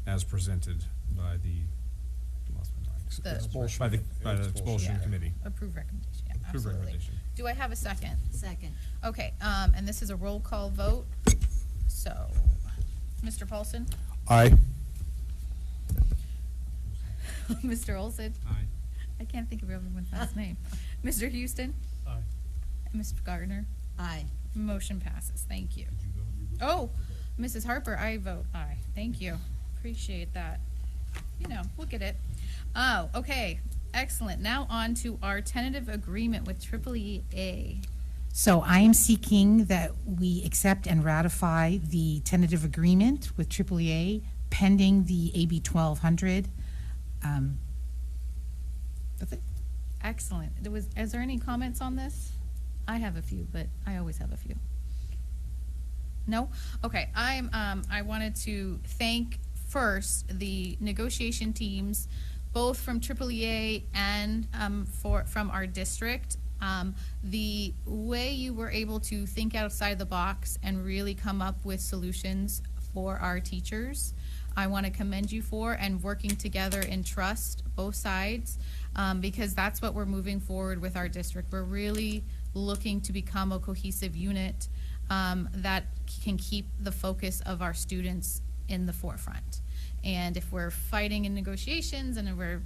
as presented by the, lost my mind.
The-
Expulsion.
by the expulsion
Yeah.
committee.
Approve recommendation, yeah,
Approve
absolutely.
recommendation.
Do I have a second?
Second.
Okay, and this is a roll call vote. So, Mr. Paulson?
Aye.
Mr. Olson?
Aye.
I can't think of everyone's last name. Mr. Houston?
Aye.
Mr. Gardner?
Aye.
Motion passes. Thank you. Oh, Mrs. Harper, I vote aye. Thank you. Appreciate that. You know, we'll get it. Oh, okay. Excellent. Now on to our tentative agreement with EEA.
So I am seeking that we accept and ratify the tentative agreement with EEA pending the AB 1200. That's it.
Excellent. Is there any comments on this? I have a few, but I always have a few. No? Okay. I wanted to thank first the negotiation teams, both from EEA and from our district.
The way you were able to think outside the box and really come up with solutions for our teachers, I want to commend you for, and working together in trust, both sides, because that's what we're moving forward with our district. We're really looking to become a cohesive unit that can keep the focus of our students in the forefront. And if we're fighting in negotiations and we're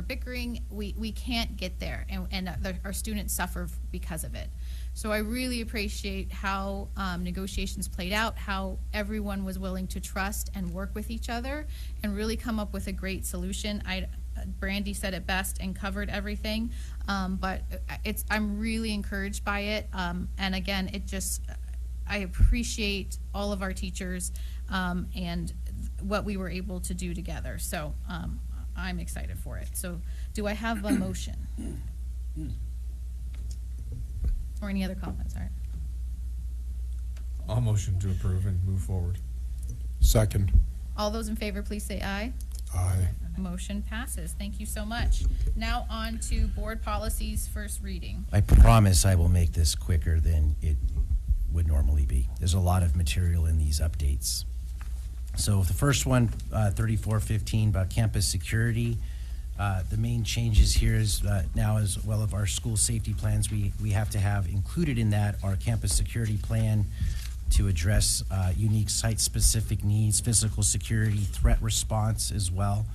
bickering, we can't get there, and our students suffer because of it. So I really appreciate how negotiations played out, how everyone was willing to trust and work with each other and really come up with a great solution. Brandy said it best and covered everything, but I'm really encouraged by it. And again, I appreciate all of our teachers and what we were able to do together. So I'm excited for it. So do I have a motion? Or any other comments? All right.
I'll motion to approve and move forward.
Second.
All those in favor, please say aye.
Aye.
Motion passes. Thank you so much. Now on to board policies, first reading.
I promise I will make this quicker than it would normally be. There's a lot of material in these updates. So the first one, 3415, about campus security. The main changes here is now, as well of our school safety plans, we have to have included in that our campus security plan to address unique site-specific needs, physical security, threat response as well,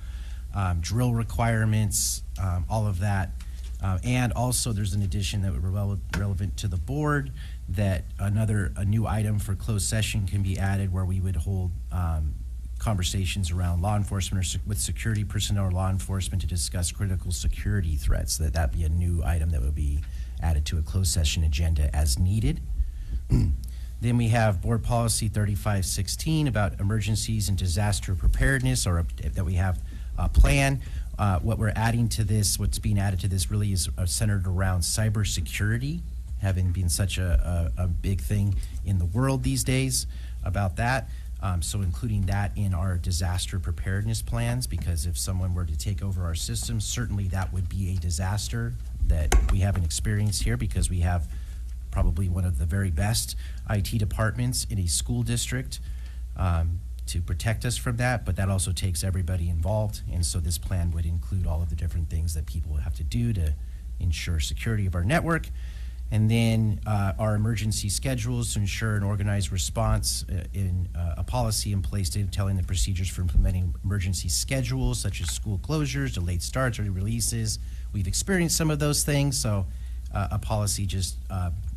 drill requirements, all of that. And also there's an addition that would be relevant to the board, that a new item for closed session can be added, where we would hold conversations around law enforcement or with security personnel or law enforcement to discuss critical security threats. That'd be a new item that would be added to a closed session agenda as needed. Then we have board policy 3516 about emergencies and disaster preparedness, or that we have a plan. What we're adding to this, what's being added to this really is centered around cybersecurity, having been such a big thing in the world these days about that. So including that in our disaster preparedness plans, because if someone were to take over our system, certainly that would be a disaster that we haven't experienced here, because we have probably one of the very best IT departments in a school district to protect us from that, but that also takes everybody involved. And so this plan would include all of the different things that people have to do to ensure security of our network. And then our emergency schedules to ensure an organized response, in a policy in place detailing the procedures for implementing emergency schedules, such as school closures, delayed starts, early releases. We've experienced some of those things, so a policy just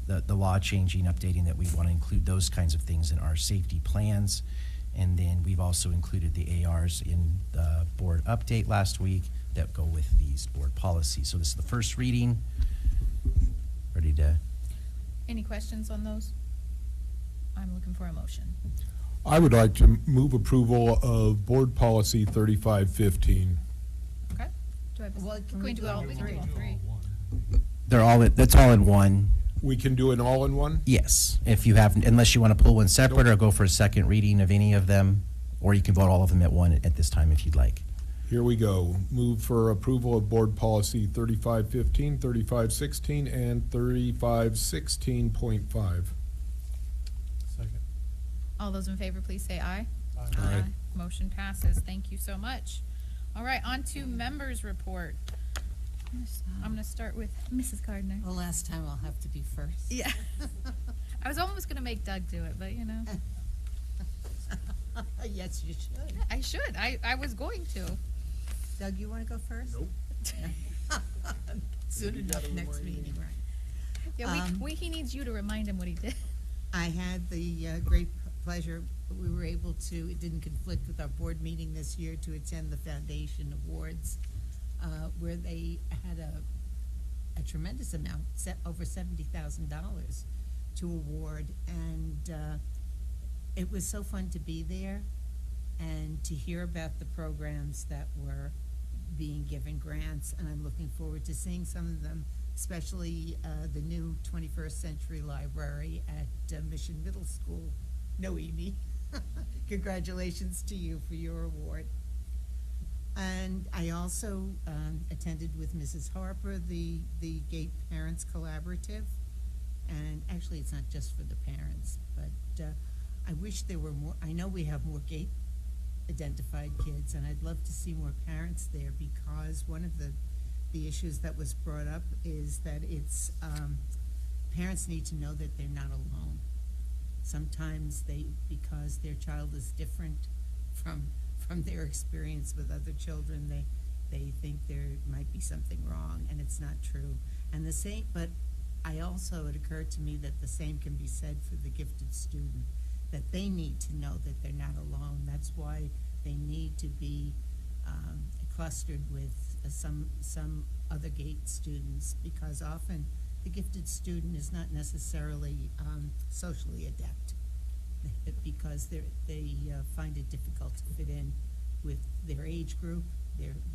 the law changing, updating, that we want to include those kinds of things in our safety plans. And then we've also included the ARs in the board update last week that go with these board policies. So this is the first reading. Ready to?
Any questions on those? I'm looking for a motion.
I would like to move approval of board policy 3515.
Okay. Do I have a, can we do all three?
That's all in one.
We can do it all in one?
Yes, if you have, unless you want to pull one separate or go for a second reading of any of them, or you can vote all of them at one at this time if you'd like.
Here we go. Move for approval of board policy 3515, 3516, and 3516.5.
Second.
All those in favor, please say aye.
Aye.
Motion passes. Thank you so much. All right, on to members' report. I'm going to start with Mrs. Gardner.
Well, last time I'll have to be first.
Yeah. I was almost going to make Doug do it, but you know.
Yes, you should.
I should. I was going to.
Doug, you want to go first?
Nope.
Soon enough, next meeting, right?
Yeah, he needs you to remind him what he did.
I had the great pleasure, we were able to, it didn't conflict with our board meeting this year, to attend the Foundation Awards, where they had a tremendous amount, over $70,000 to award, and it was so fun to be there and to hear about the programs that were being given grants, and I'm looking forward to seeing some of them, especially the new 21st Century Library at Mission Middle School. Noemi, congratulations to you for your award. And I also attended with Mrs. Harper the Gate Parents Collaborative. And actually, it's not just for the parents, but I wish there were more. I know we have more Gate identified kids, and I'd love to see more parents there, because one of the issues that was brought up is that it's parents need to know that they're not alone. Sometimes because their child is different from their experience with other children, they think there might be something wrong, and it's not true. And the same, but it occurred to me that the same can be said for the gifted student, that they need to know that they're not alone. That's why they need to be clustered with some other Gate students, because often the gifted student is not necessarily socially adept, because they find it difficult to fit in with their age group.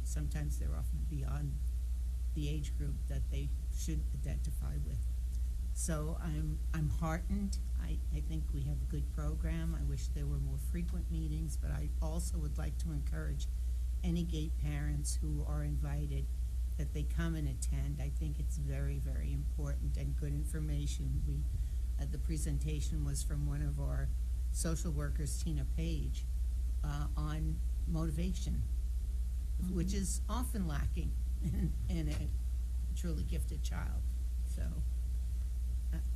Sometimes they're often beyond the age group that they should identify with. So I'm heartened. I think we have a good program. I wish there were more frequent meetings, but I also would like to encourage any Gate parents who are invited that they come and attend. I think it's very, very important and good information. The presentation was from one of our social workers, Tina Page, on motivation, which is often lacking in a truly gifted child. So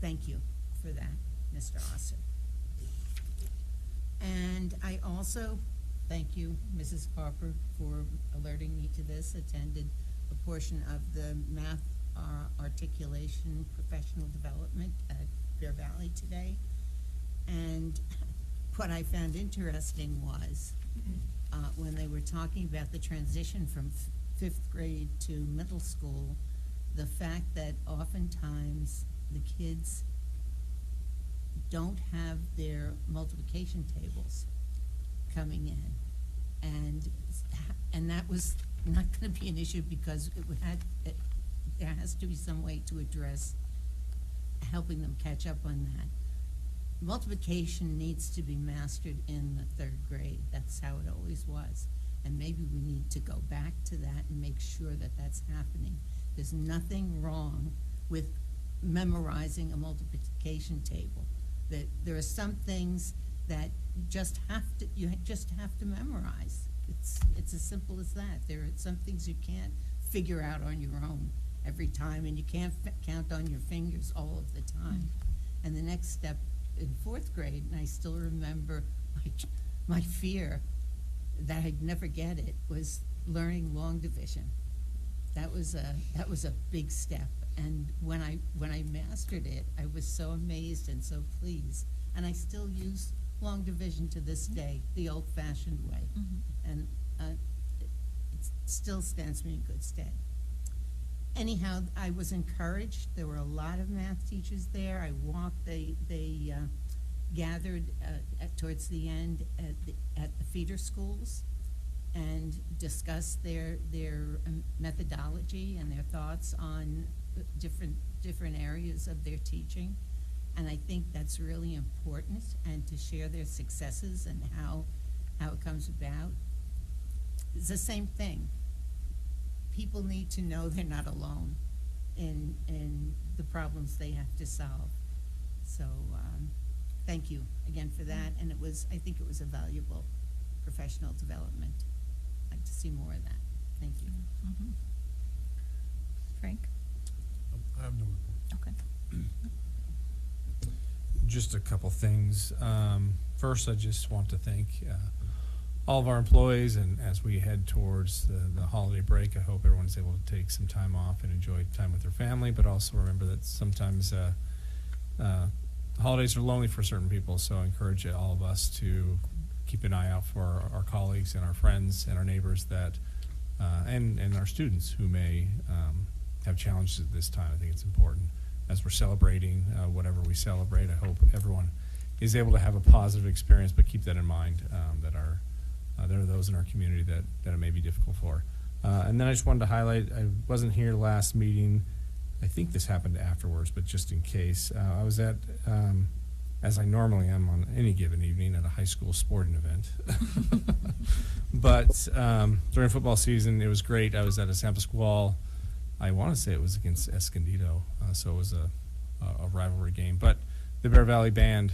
thank you for that, Mr. Osser. And I also thank you, Mrs. Harper, for alerting me to this. Attended a portion of the math articulation professional development at Bear Valley today. And what I found interesting was when they were talking about the transition from fifth grade to middle school, the fact that oftentimes the kids don't have their multiplication tables coming in, and that was not going to be an issue, because there has to be some way to address helping them catch up on that. Multiplication needs to be mastered in the third grade. That's how it always was, and maybe we need to go back to that and make sure that that's happening. There's nothing wrong with memorizing a multiplication table. That there are some things that you just have to memorize. It's as simple as that. There are some things you can't figure out on your own every time, and you can't count on your fingers all of the time. And the next step in fourth grade, and I still remember my fear that I'd never get it, was learning long division. That was a big step, and when I mastered it, I was so amazed and so pleased. And I still use long division to this day, the old-fashioned way, and it still stands me in good stead. Anyhow, I was encouraged. There were a lot of math teachers there. I walked. They gathered towards the end at the feeder schools and discussed their methodology and their thoughts on different areas of their teaching. And I think that's really important, and to share their successes and how it comes about. It's the same thing. People need to know they're not alone in the problems they have to solve. So thank you again for that. And I think it was a valuable professional development. I'd like to see more of that. Thank you.
Frank?
I have no report.
Okay.
Just a couple things. First, I just want to thank all of our employees, and as we head towards the holiday break, I hope everyone's able to take some time off and enjoy time with their family, but also remember that sometimes holidays are lonely for certain people, so I encourage all of us to keep an eye out for our colleagues and our friends and our neighbors that and our students who may have challenges at this time. I think it's important as we're celebrating whatever we celebrate. I hope everyone is able to have a positive experience, but keep that in mind, that there are those in our community that it may be difficult for. And then I just wanted to highlight, I wasn't here last meeting. I think this happened afterwards, but just in case, I was at as I normally am on any given evening at a high school sporting event. But during football season, it was great. I was at a San Pasqual. I want to say it was against Escondido, so it was a rivalry game. But the Bear Valley band,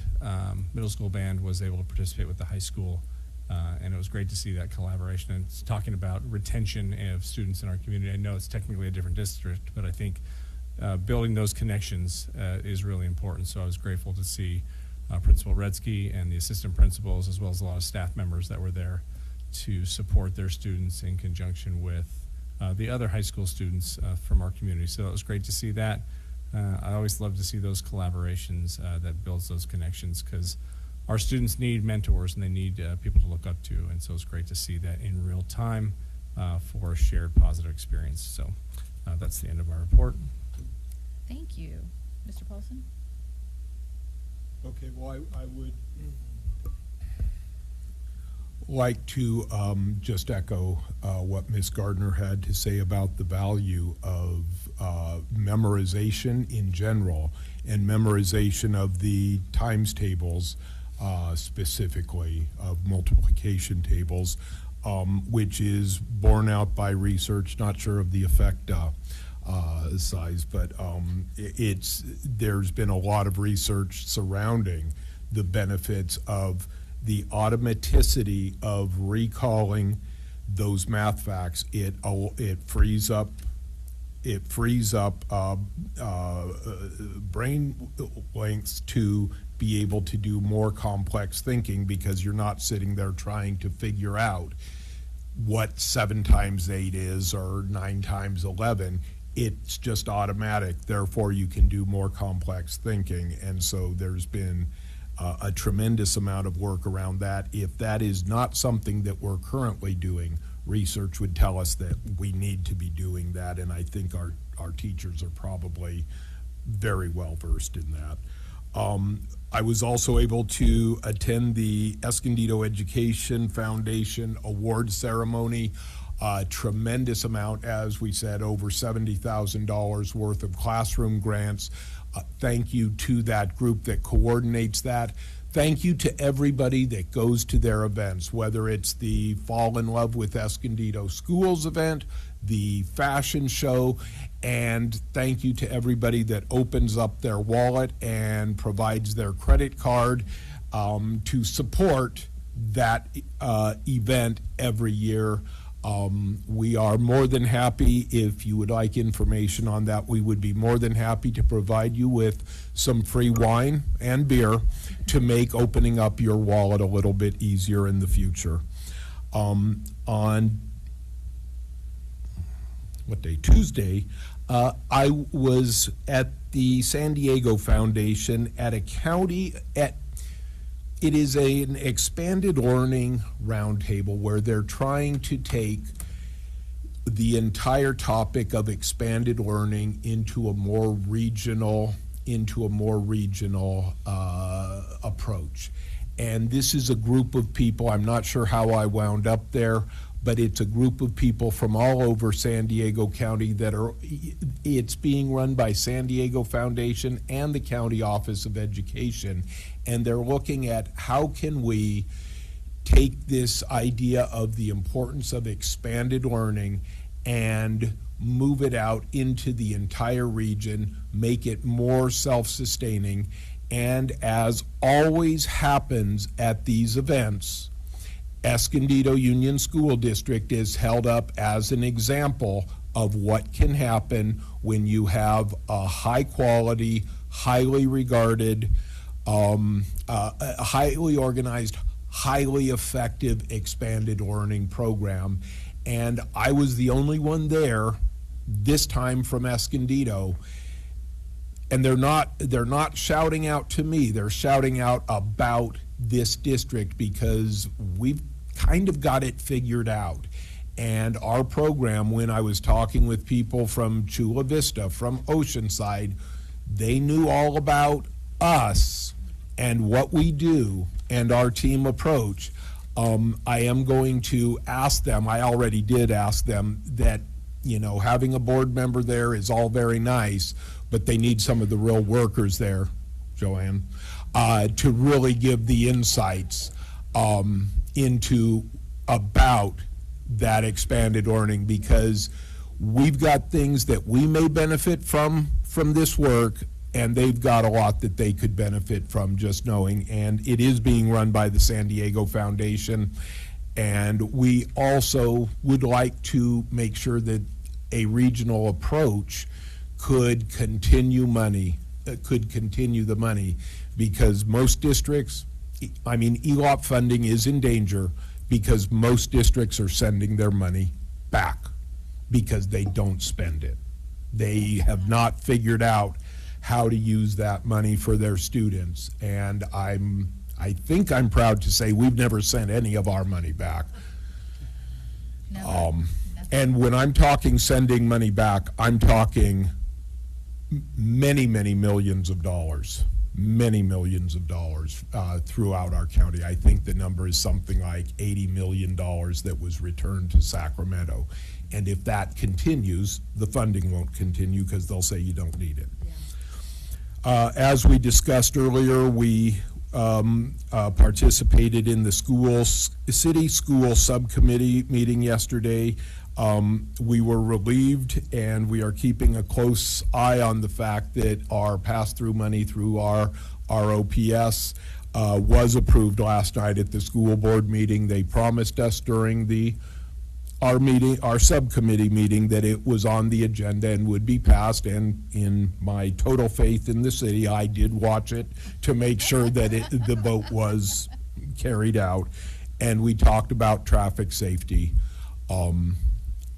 middle school band, was able to participate with the high school, and it was great to see that collaboration. And it's talking about retention of students in our community. I know it's technically a different district, but I think building those connections is really important. So I was grateful to see Principal Redsky and the assistant principals, as well as a lot of staff members that were there to support their students in conjunction with the other high school students from our community. So it was great to see that. I always love to see those collaborations that builds those connections, because our students need mentors and they need people to look up to, and so it's great to see that in real time for a shared positive experience. So that's the end of our report.
Thank you. Mr. Paulson?
Okay, well, I would like to just echo what Ms. Gardner had to say about the value of memorization in general, and memorization of the times tables, specifically of multiplication tables, which is borne out by research. Not sure of the effect size, but there's been a lot of research surrounding the benefits of the automaticity of recalling those math facts. It frees up brain lengths to be able to do more complex thinking, because you're not sitting there trying to figure out what 7 times 8 is or 9 times 11. It's just automatic. Therefore, you can do more complex thinking. And so there's been a tremendous amount of work around that. If that is not something that we're currently doing, research would tell us that we need to be doing that, and I think our teachers are probably very well versed in that. I was also able to attend the Escondido Education Foundation award ceremony. Tremendous amount, as we said, over $70,000 worth of classroom grants. Thank you to that group that coordinates that. Thank you to everybody that goes to their events, whether it's the Fall in Love with Escondido Schools event, the fashion show, and thank you to everybody that opens up their wallet and provides their credit card to support that event every year. We are more than happy. If you would like information on that, we would be more than happy to provide you with some free wine and beer to make opening up your wallet a little bit easier in the future. On what day? Tuesday, I was at the San Diego Foundation at a county it is an expanded learning roundtable where they're trying to take the entire topic of expanded learning into a more regional approach. And this is a group of people, I'm not sure how I wound up there, but it's a group of people from all over San Diego County it's being run by San Diego Foundation and the County Office of Education. And they're looking at how can we take this idea of the importance of expanded learning and move it out into the entire region, make it more self-sustaining. And as always happens at these events, Escondido Union School District is held up as an example of what can happen when you have a high quality, highly regarded, highly organized, highly effective expanded learning program. And I was the only one there this time from Escondido. And they're not shouting out to me, they're shouting out about this district, because we've kind of got it figured out. And our program, when I was talking with people from Chula Vista, from Oceanside, they knew all about us and what we do and our team approach. I am going to ask them, I already did ask them, that, having a board member there is all very nice, but they need some of the real workers there, Joanne. to really give the insights into about that expanded learning, because we've got things that we may benefit from this work, and they've got a lot that they could benefit from just knowing. And it is being run by the San Diego Foundation, and we also would like to make sure that a regional approach could continue the money, because most districts, I mean, ELOP funding is in danger because most districts are sending their money back because they don't spend it. They have not figured out how to use that money for their students. And I think I'm proud to say we've never sent any of our money back. And when I'm talking sending money back, I'm talking many, many millions of dollars. Many millions of dollars throughout our county. I think the number is something like $80 million that was returned to Sacramento. And if that continues, the funding won't continue because they'll say you don't need it. Yeah. As we discussed earlier, we participated in the city school subcommittee meeting yesterday. We were relieved, and we are keeping a close eye on the fact that our pass-through money through our ROPS was approved last night at the school board meeting. They promised us during our subcommittee meeting that it was on the agenda and would be passed, and in my total faith in the city, I did watch it to make sure that the vote was carried out. And we talked about traffic safety.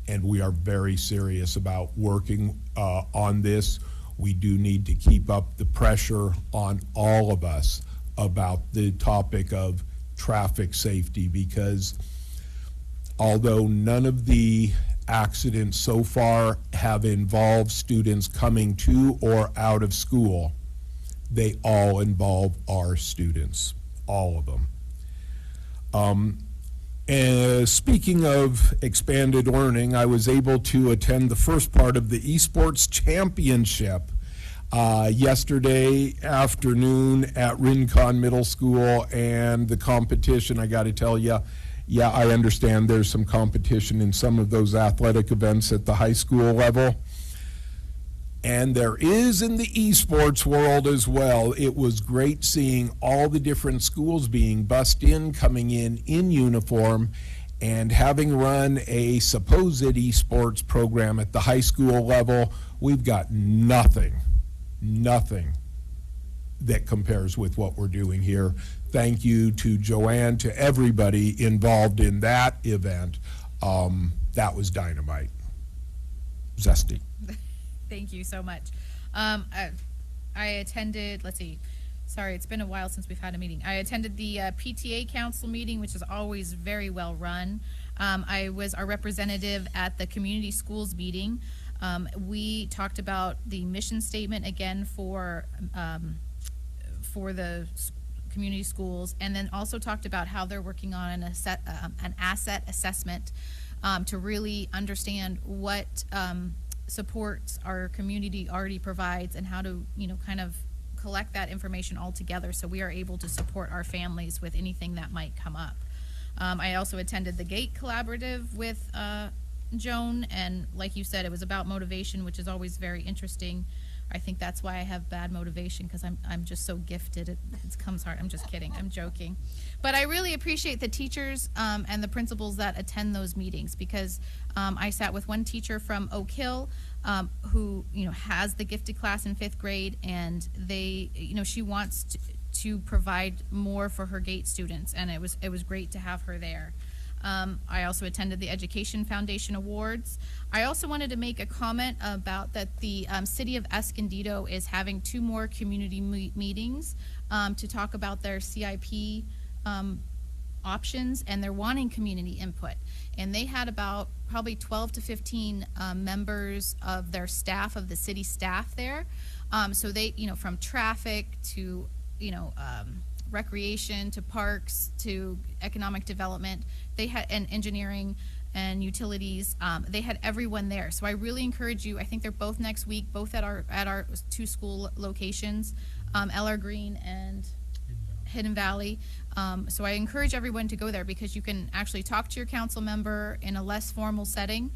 And we are very serious about working on this. We do need to keep up the pressure on all of us about the topic of traffic safety, because although none of the accidents so far have involved students coming to or out of school, they all involve our students, all of them. Speaking of expanded learning, I was able to attend the first part of the esports championship yesterday afternoon at Rincon Middle School, and the competition, I got to tell you, yeah, I understand there's some competition in some of those athletic events at the high school level. And there is in the esports world as well. It was great seeing all the different schools being bussed in, coming in uniform, and having run a supposed esports program at the high school level. We've got nothing that compares with what we're doing here. Thank you to Joanne, to everybody involved in that event. That was dynamite. Zesty.
Thank you so much. I attended, let's see, sorry, it's been a while since we've had a meeting. I attended the PTA council meeting, which is always very well run. I was our representative at the community schools meeting. We talked about the mission statement again for the community schools, and then also talked about how they're working on an asset assessment to really understand what supports our community already provides, and how to, kind of collect that information all together so we are able to support our families with anything that might come up. I also attended the GATE Collaborative with Joan, and like you said, it was about motivation, which is always very interesting. I think that's why I have bad motivation, because I'm just so gifted. It comes hard. I'm just kidding. I'm joking. But I really appreciate the teachers and the principals that attend those meetings, because I sat with one teacher from Oak Hill who has the gifted class in 5th grade, and they she wants to provide more for her GATE students, and it was great to have her there. I also attended the Education Foundation Awards. I also wanted to make a comment about that the City of Escondido is having 2 more community meetings to talk about their CIP options, and they're wanting community input. And they had about probably 12 to 15 members of their staff, of the city staff there. So they, from traffic to, recreation to parks to economic development, they had, and engineering and utilities, they had everyone there. So I really encourage you. I think they're both next week, both at our 2 school locations, LR Green and
Hidden Valley. So I encourage everyone to go there because you can actually talk to your council member in a less formal setting.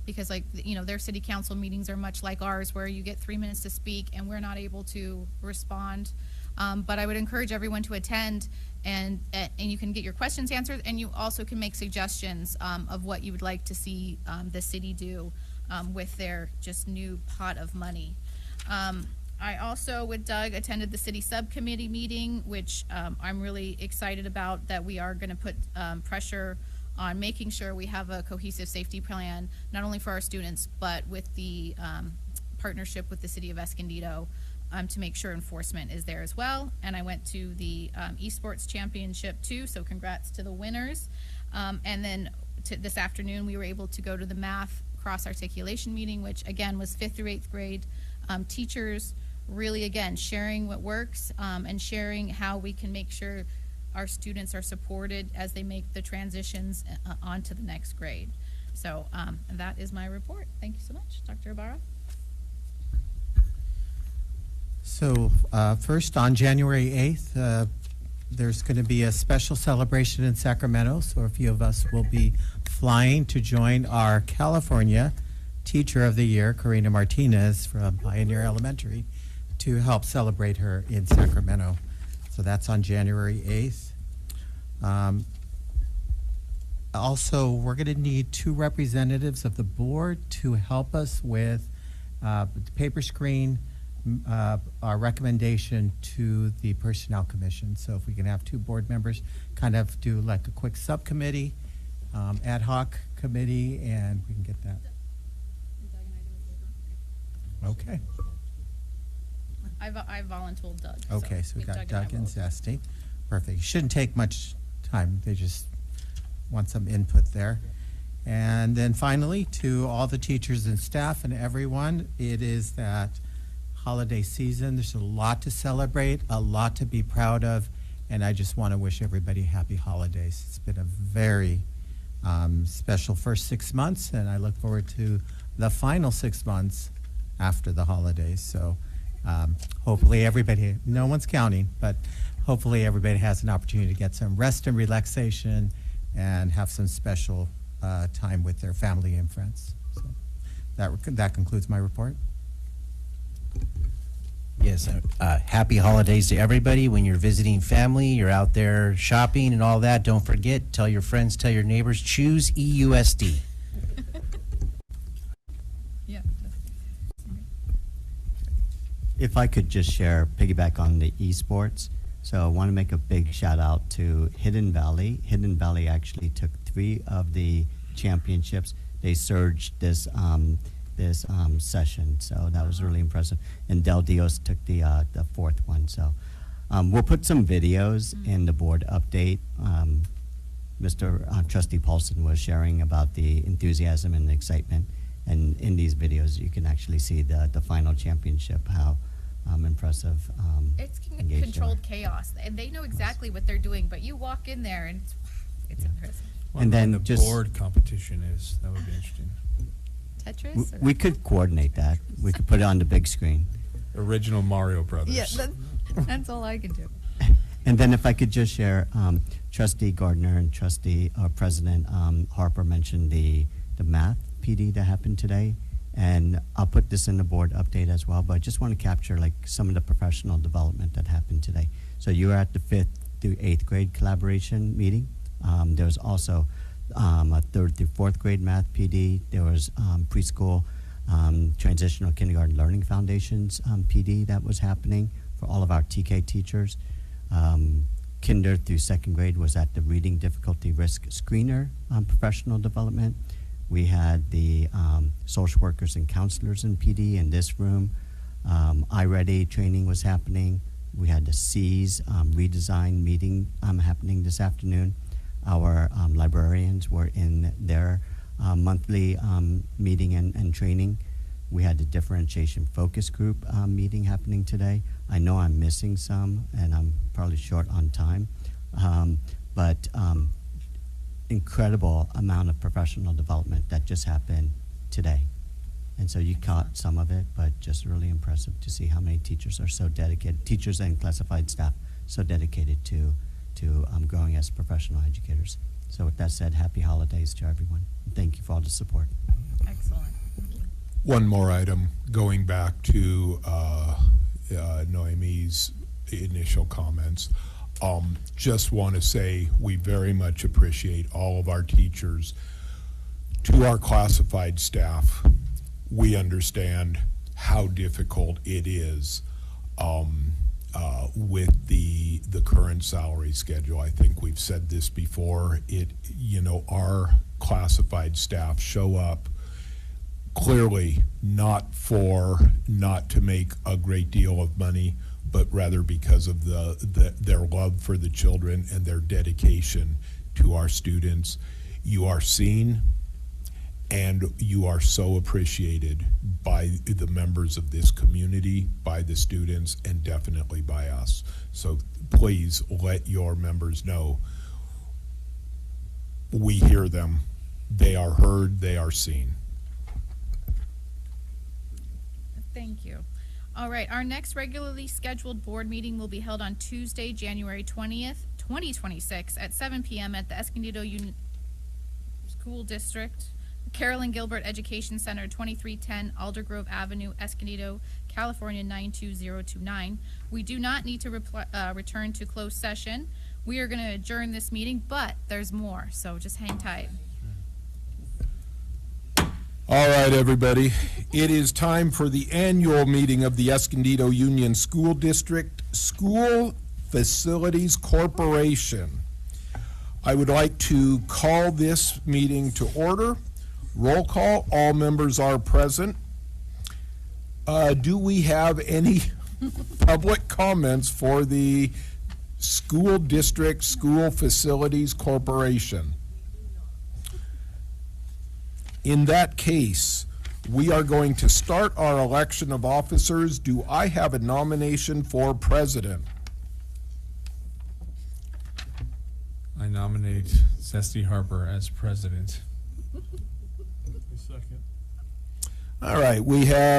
Because their city council meetings are much like ours where you get 3 minutes to speak and we're not able to respond. But I would encourage everyone to attend and you can get your questions answered, and you also can make suggestions of what you would like to see the city do with their just new pot of money. I also, with Doug, attended the city subcommittee meeting, which I'm really excited about, that we are going to put pressure on making sure we have a cohesive safety plan, not only for our students, but with the partnership with the city of Escondido to make sure enforcement is there as well. And I went to the esports championship too, so congrats to the winners. And then this afternoon, we were able to go to the math cross-articulation meeting, which again was 5th through 8th grade teachers, really again sharing what works and sharing how we can make sure our students are supported as they make the transitions onto the next grade. So that is my report. Thank you so much, Dr. Ibarra.
So first, on January 8th, there's going to be a special celebration in Sacramento. So a few of us will be flying to join our California Teacher of the Year, Karina Martinez from Pioneer Elementary, to help celebrate her in Sacramento. So that's on January 8th. Also, we're going to need 2 representatives of the board to help us with the paper screen, our recommendation to the Personnel Commission. So if we can have 2 board members kind of do like a quick subcommittee, ad hoc committee, and we can get that. Okay.
I volunteered Doug.
Okay, so we
if
got
Doug
Doug and Zesty. Perfect. Shouldn't take much time. They just want some input there. And then finally, to all the teachers and staff and everyone, it is that holiday season. There's a lot to celebrate, a lot to be proud of, and I just want to wish everybody happy holidays. It's been a very special first 6 months, and I look forward to the final 6 months after the holidays. So hopefully everybody, no one's counting, but hopefully everybody has an opportunity to get some rest and relaxation and have some special time with their family and friends. So that concludes my report.
Yes, happy holidays to everybody. When you're visiting family, you're out there shopping and all that, don't forget, tell your friends, tell your neighbors, choose EUSD.
Yeah.
If I could just share, piggyback on the esports. So I want to make a big shout out to Hidden Valley. Hidden Valley actually took 3 of the championships. They surged this session, so that was really impressive. And Del Dios took the 4th one. So we'll put some videos in the board update. Mr. Trustee Paulson was sharing about the enthusiasm and the excitement, and in these videos you can actually see the final championship, how impressive.
It's
engaged
controlled chaos, and they know exactly what they're doing, but you walk in there and it's impressive.
And then
the
just
board competition is, that would be interesting.
Tetris? Or?
we could coordinate that. We could put it on the big screen.
Original Mario Brothers.
Yeah, that's all I can do.
And then if I could just share, Trustee Gardner and Trustee President Harper mentioned the math PD that happened today. And I'll put this in the board update as well, but I just want to capture like some of the professional development that happened today. So you were at the 5th through 8th grade collaboration meeting. There was also a 3rd through 4th grade math PD. There was preschool transitional kindergarten learning foundations PD that was happening for all of our TK teachers. Kinder through 2nd grade was at the reading difficulty risk screener professional development. We had the social workers and counselors in PD in this room. iReady training was happening. We had the C's redesign meeting happening this afternoon. Our librarians were in their monthly meeting and training. We had the differentiation focus group meeting happening today. I know I'm missing some, and I'm probably short on time, but incredible amount of professional development that just happened today. And so you caught some of it, but just really impressive to see how many teachers are so dedicated, teachers and classified staff, so dedicated to growing as professional educators. So with that said, happy holidays to everyone. Thank you for all the support.
Excellent.
One more item, going back to Noemi's initial comments. Just want to say we very much appreciate all of our teachers. To our classified staff, we understand how difficult it is with the current salary schedule. I think we've said this before. Our classified staff show up clearly not to make a great deal of money, but rather because of their love for the children and their dedication to our students. You are seen, and you are so appreciated by the members of this community, by the students, and definitely by us. So please let your members know we hear them. They are heard, they are seen.
Thank you. All right, our next regularly scheduled board meeting will be held on Tuesday, January 20th, 2026 at 7 p.m. at the Escondido School District, Carolyn Gilbert Education Center, 2310 Aldergrove Avenue, Escondido, California 92029. We do not need to return to closed session. We are going to adjourn this meeting, but there's more, so just hang tight.
All right, everybody. It is time for the annual meeting of the Escondido Union School District School Facilities Corporation. I would like to call this meeting to order. Roll call. All members are present. Do we have any public comments for the School District School Facilities Corporation? In that case, we are going to start our election of officers. Do I have a nomination for president?
I nominate Zesty Harper as president.
Second.
All right, we have